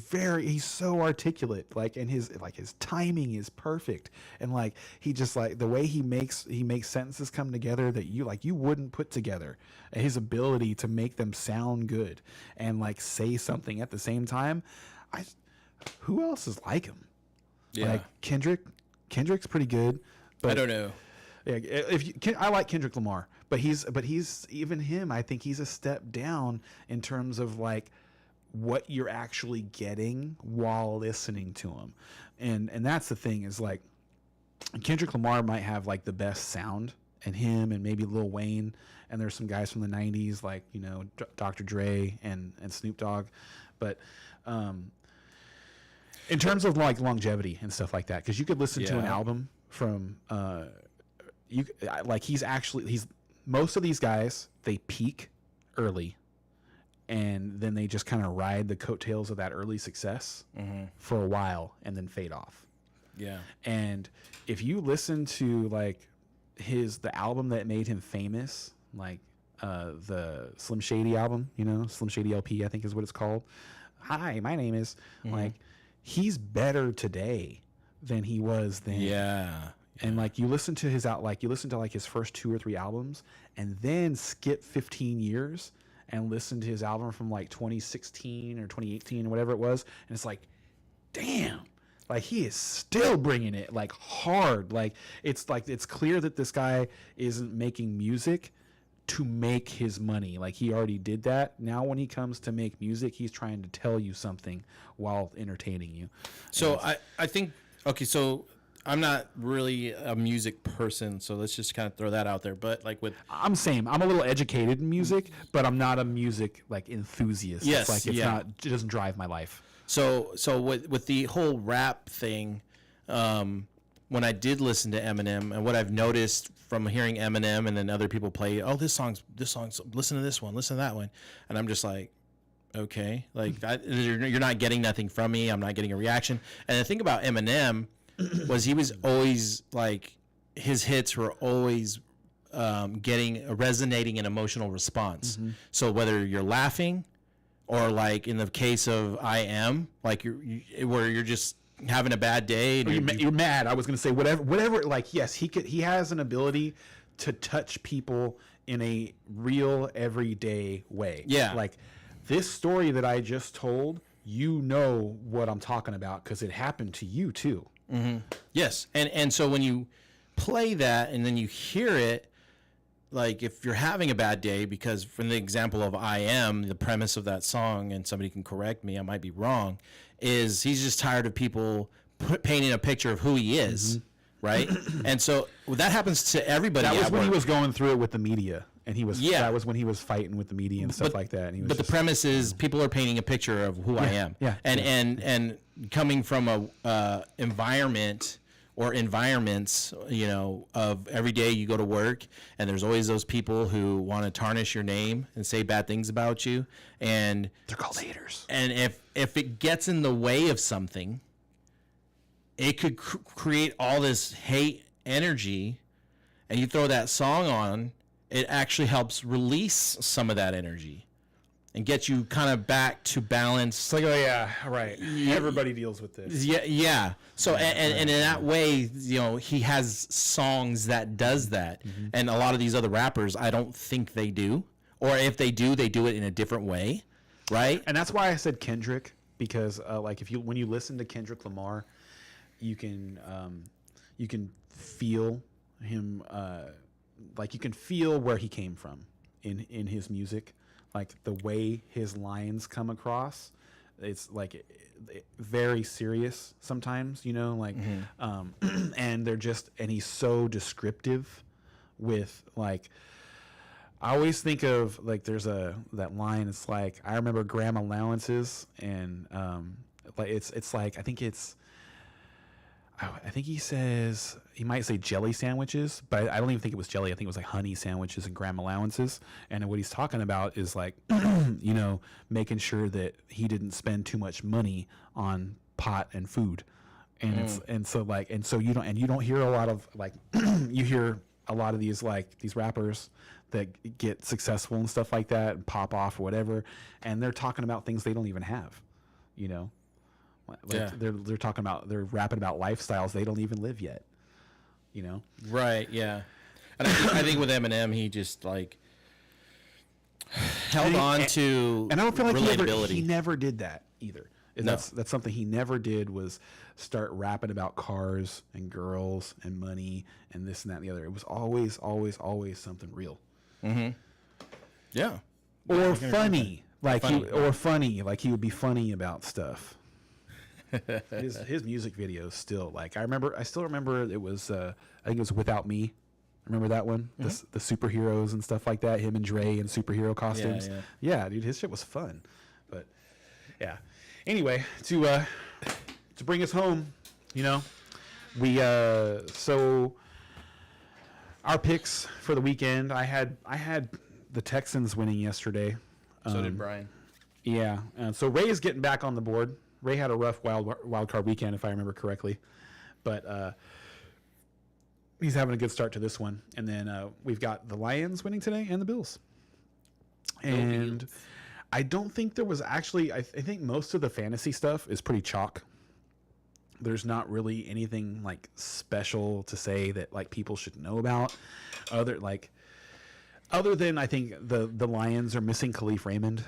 so articulate. Like, and his timing is perfect, and like he just like the way he makes sentences come together that you wouldn't put together. And his ability to make them sound good and like say something at the same time. Who else is like him? Yeah, like Kendrick's pretty good, but I don't know. Yeah, I like Kendrick Lamar, but he's even him. I think he's a step down in terms of like what you're actually getting while listening to him, and that's the thing is like Kendrick Lamar might have like the best sound him and maybe Lil Wayne, and there's some guys from the 90s like, you know, Dr. Dre and Snoop Dogg. But in terms of like longevity and stuff like that, because you could listen to an album from he's most of these guys, they peak early and then they just kind of ride the coattails of that early success for a while and then fade off. Yeah. And if you listen to like the album that made him famous, like the Slim Shady album, you know, Slim Shady LP, I think is what it's called. Hi, my name is like, he's better today than he was then. Yeah. And like you listen to his his first 2 or 3 albums and then skip 15 years and listen to his album from like 2016 or 2018 or whatever it was, and it's like, damn, like he is still bringing it like hard. Like it's clear that this guy isn't making music to make his money. Like he already did that. Now when he comes to make music, he's trying to tell you something while entertaining you. So I think, okay, so I'm not really a music person, so let's just kind of throw that out there. But like I'm a little educated in music, but I'm not a music like enthusiast. Yes, it's like it doesn't drive my life. So with the whole rap thing, when I did listen to Eminem, and what I've noticed from hearing Eminem and then other people play, oh, this song's, listen to this one, listen to that one, and I'm just like, okay, like you're not getting nothing from me. I'm not getting a reaction. And the thing about Eminem was he was always like, his hits were always getting a resonating and emotional response. So whether you're laughing or like in the case of I Am, like where you're just having a bad day and you're mad. I was going to say whatever, like, yes, he has an ability to touch people in a real everyday way. Yeah. Like this story that I just told, you know what I'm talking about because it happened to you too. Yes. And so when you play that and then you hear it, like if you're having a bad day, because from the example of I Am, the premise of that song, and somebody can correct me, I might be wrong, is he's just tired of people painting a picture of who he is, right? And so that happens to everybody. That was when he was going through it with the media, and that was when he was fighting with the media and stuff like that. And he was the premise is people are painting a picture of who I am. Yeah. And coming from a environment or environments, you know, of every day you go to work and there's always those people who want to tarnish your name and say bad things about you. And they're called haters. And if it gets in the way of something, it could create all this hate energy, and you throw that song on, it actually helps release some of that energy and get you kind of back to balance. It's like, oh yeah, right. Everybody deals with this. Yeah. So and in that way, you know, he has songs that does that, and a lot of these other rappers, I don't think they do, or if they do it in a different way, right? And that's why I said Kendrick, because like when you listen to Kendrick Lamar, you can feel him, like you can feel where he came from in his music. Like the way his lines come across, it's like very serious sometimes, you know, like, and and he's so descriptive with like, I always think of like, there's that line, it's like, I remember gram allowances, and like it's like, I think he says, he might say jelly sandwiches, but I don't even think it was jelly. I think it was like honey sandwiches and gram allowances. And what he's talking about is like, you know, making sure that he didn't spend too much money on pot and food. And so you don't hear a lot of like, you hear a lot of these rappers that get successful and stuff like that and pop off or whatever. And they're talking about things they don't even have, you know? Like they're rapping about lifestyles they don't even live yet, you know? Right. Yeah. And I think with Eminem, he just like held on to, and I don't feel like relatability. he never did that either. And that's something he never did, was start rapping about cars and girls and money and this and that and the other. It was always something real. Yeah. Or funny. Like he would be funny about stuff. His music videos still, like, I still remember it was I think it was Without Me. Remember that one? The superheroes and stuff like that. Him and Dre in superhero costumes. Yeah, dude, his shit was fun. But yeah. Anyway, to bring us home, you know, we so our picks for the weekend. I had the Texans winning yesterday. So did Brian. Yeah. So Ray is getting back on the board. Ray had a rough wild card weekend, if I remember correctly, but he's having a good start to this one. And then we've got the Lions winning today and the Bills. And I don't think there was actually. I think most of the fantasy stuff is pretty chalk. There's not really anything like special to say that like people should know about, other than I think the Lions are missing Khalif Raymond,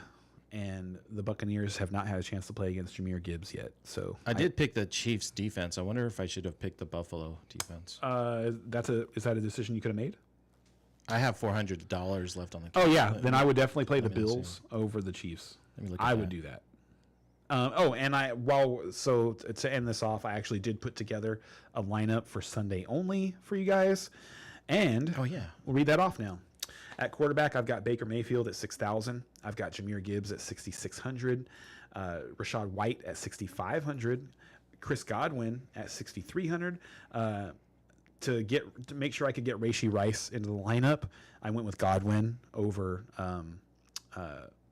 and the Buccaneers have not had a chance to play against Jahmyr Gibbs yet. So I did pick the Chiefs defense. I wonder if I should have picked the Buffalo defense. Is that a decision you could have made? I have $400 left on the. Oh yeah, then I would definitely play the Bills over the Chiefs. Let me look at I that. would do that. To end this off, I actually did put together a lineup for Sunday only for you guys, and Oh yeah. we'll read that off now. At quarterback, I've got Baker Mayfield at 6,000. I've got Jahmyr Gibbs at 6,600. Rashad White at 6,500. Chris Godwin at 6,300. To make sure I could get Rashee Rice into the lineup, I went with Godwin over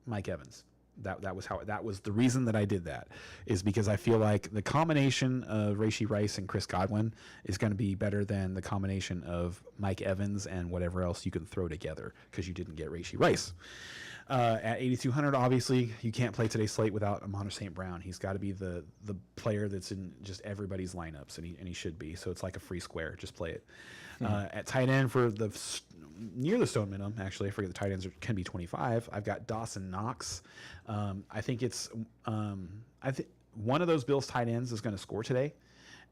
Mike Evans. That was the reason that I did that, is because I feel like the combination of Rashee Rice and Chris Godwin is going to be better than the combination of Mike Evans and whatever else you can throw together, because you didn't get Rashee Rice. At 8,200, obviously, you can't play today's slate without Amon St. Brown. He's got to be the player that's in just everybody's lineups, and he should be. So it's like a free square. Just play it. At tight end for near the stone minimum, actually, I forget the tight ends can be 25. I've got Dawson Knox. I think one of those Bills tight ends is going to score today,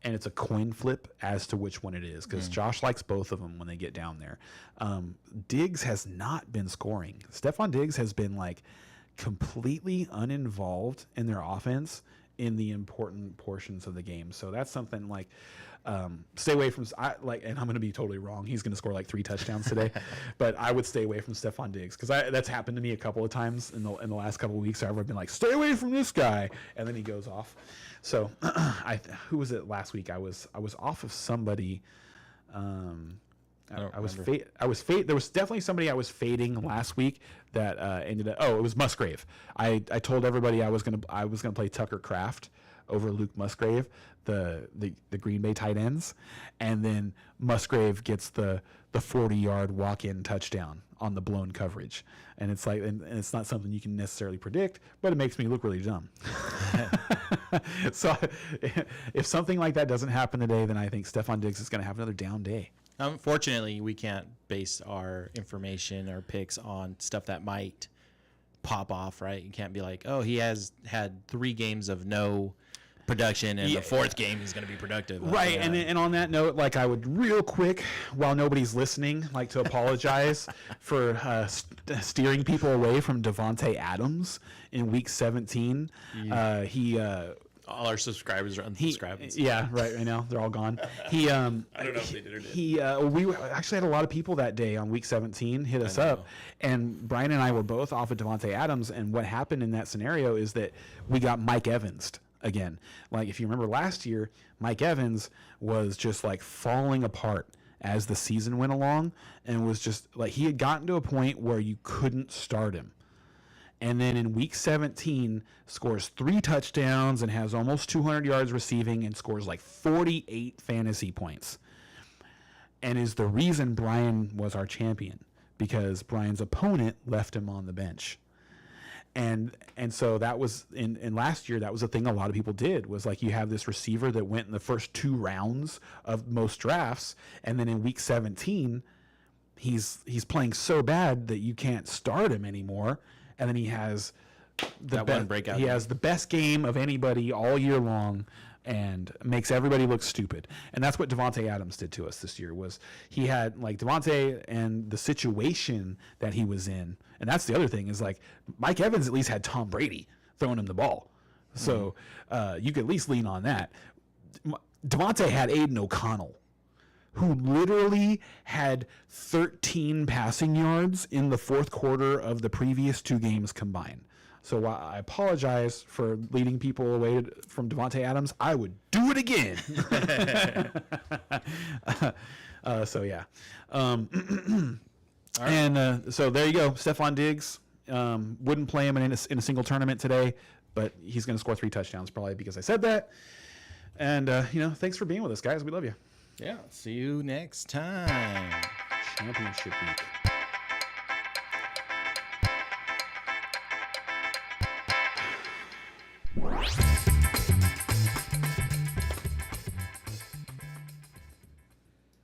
and it's a coin flip as to which one it is, because Josh likes both of them when they get down there. Diggs has not been scoring. Stephon Diggs has been like completely uninvolved in their offense in the important portions of the game. So that's something like stay away from. And I'm going to be totally wrong. He's going to score like 3 touchdowns today, but I would stay away from Stephon Diggs, because that's happened to me a couple of times in the last couple of weeks. I've been like, stay away from this guy, and then he goes off. So who was it last week? I was off of somebody. I was there was definitely somebody I was fading last week that ended up. Oh, it was Musgrave. I told everybody I was gonna play Tucker Kraft over Luke Musgrave, the Green Bay tight ends, and then Musgrave gets the 40-yard walk-in touchdown on the blown coverage, and it's like, and it's not something you can necessarily predict, but it makes me look really dumb. So if something like that doesn't happen today, then I think Stephon Diggs is going to have another down day. Unfortunately, we can't base our information or picks on stuff that might pop off, right? You can't be like, oh, he has had 3 games of no production, and the 4th game he's going to be productive. Right, and on that note, like, I would real quick, while nobody's listening, like to apologize for steering people away from Devontae Adams in Week 17. All our subscribers are unsubscribed. Yeah, right now they're all gone. I don't know if they did or didn't. We actually had a lot of people that day on Week 17 hit us up, and Brian and I were both off of Devontae Adams. And what happened in that scenario is that we got Mike Evans again. Like, if you remember last year, Mike Evans was just like falling apart as the season went along, and was just like, he had gotten to a point where you couldn't start him. And then in Week 17, scores 3 touchdowns and has almost 200 yards receiving and scores like 48 fantasy points. And is the reason Brian was our champion, because Brian's opponent left him on the bench. And so that was in last year, that was a thing a lot of people did, was like, you have this receiver that went in the first 2 rounds of most drafts, and then in Week 17, he's playing so bad that you can't start him anymore. And then he has one breakout. He has the best game of anybody all year long, and makes everybody look stupid. And that's what Devontae Adams did to us this year. Was he had like Devontae and the situation that he was in, and that's the other thing, is like Mike Evans at least had Tom Brady throwing him the ball, so you could at least lean on that. Devontae had Aiden O'Connell, who literally had 13 passing yards in the fourth quarter of the previous 2 games combined. So while I apologize for leading people away from Devontae Adams, I would do it again. So yeah. And so there you go. Stephon Diggs, wouldn't play him in a single tournament today, but he's going to score 3 touchdowns probably because I said that. And, thanks for being with us, guys. We love you. Yeah. See you next time. Championship week.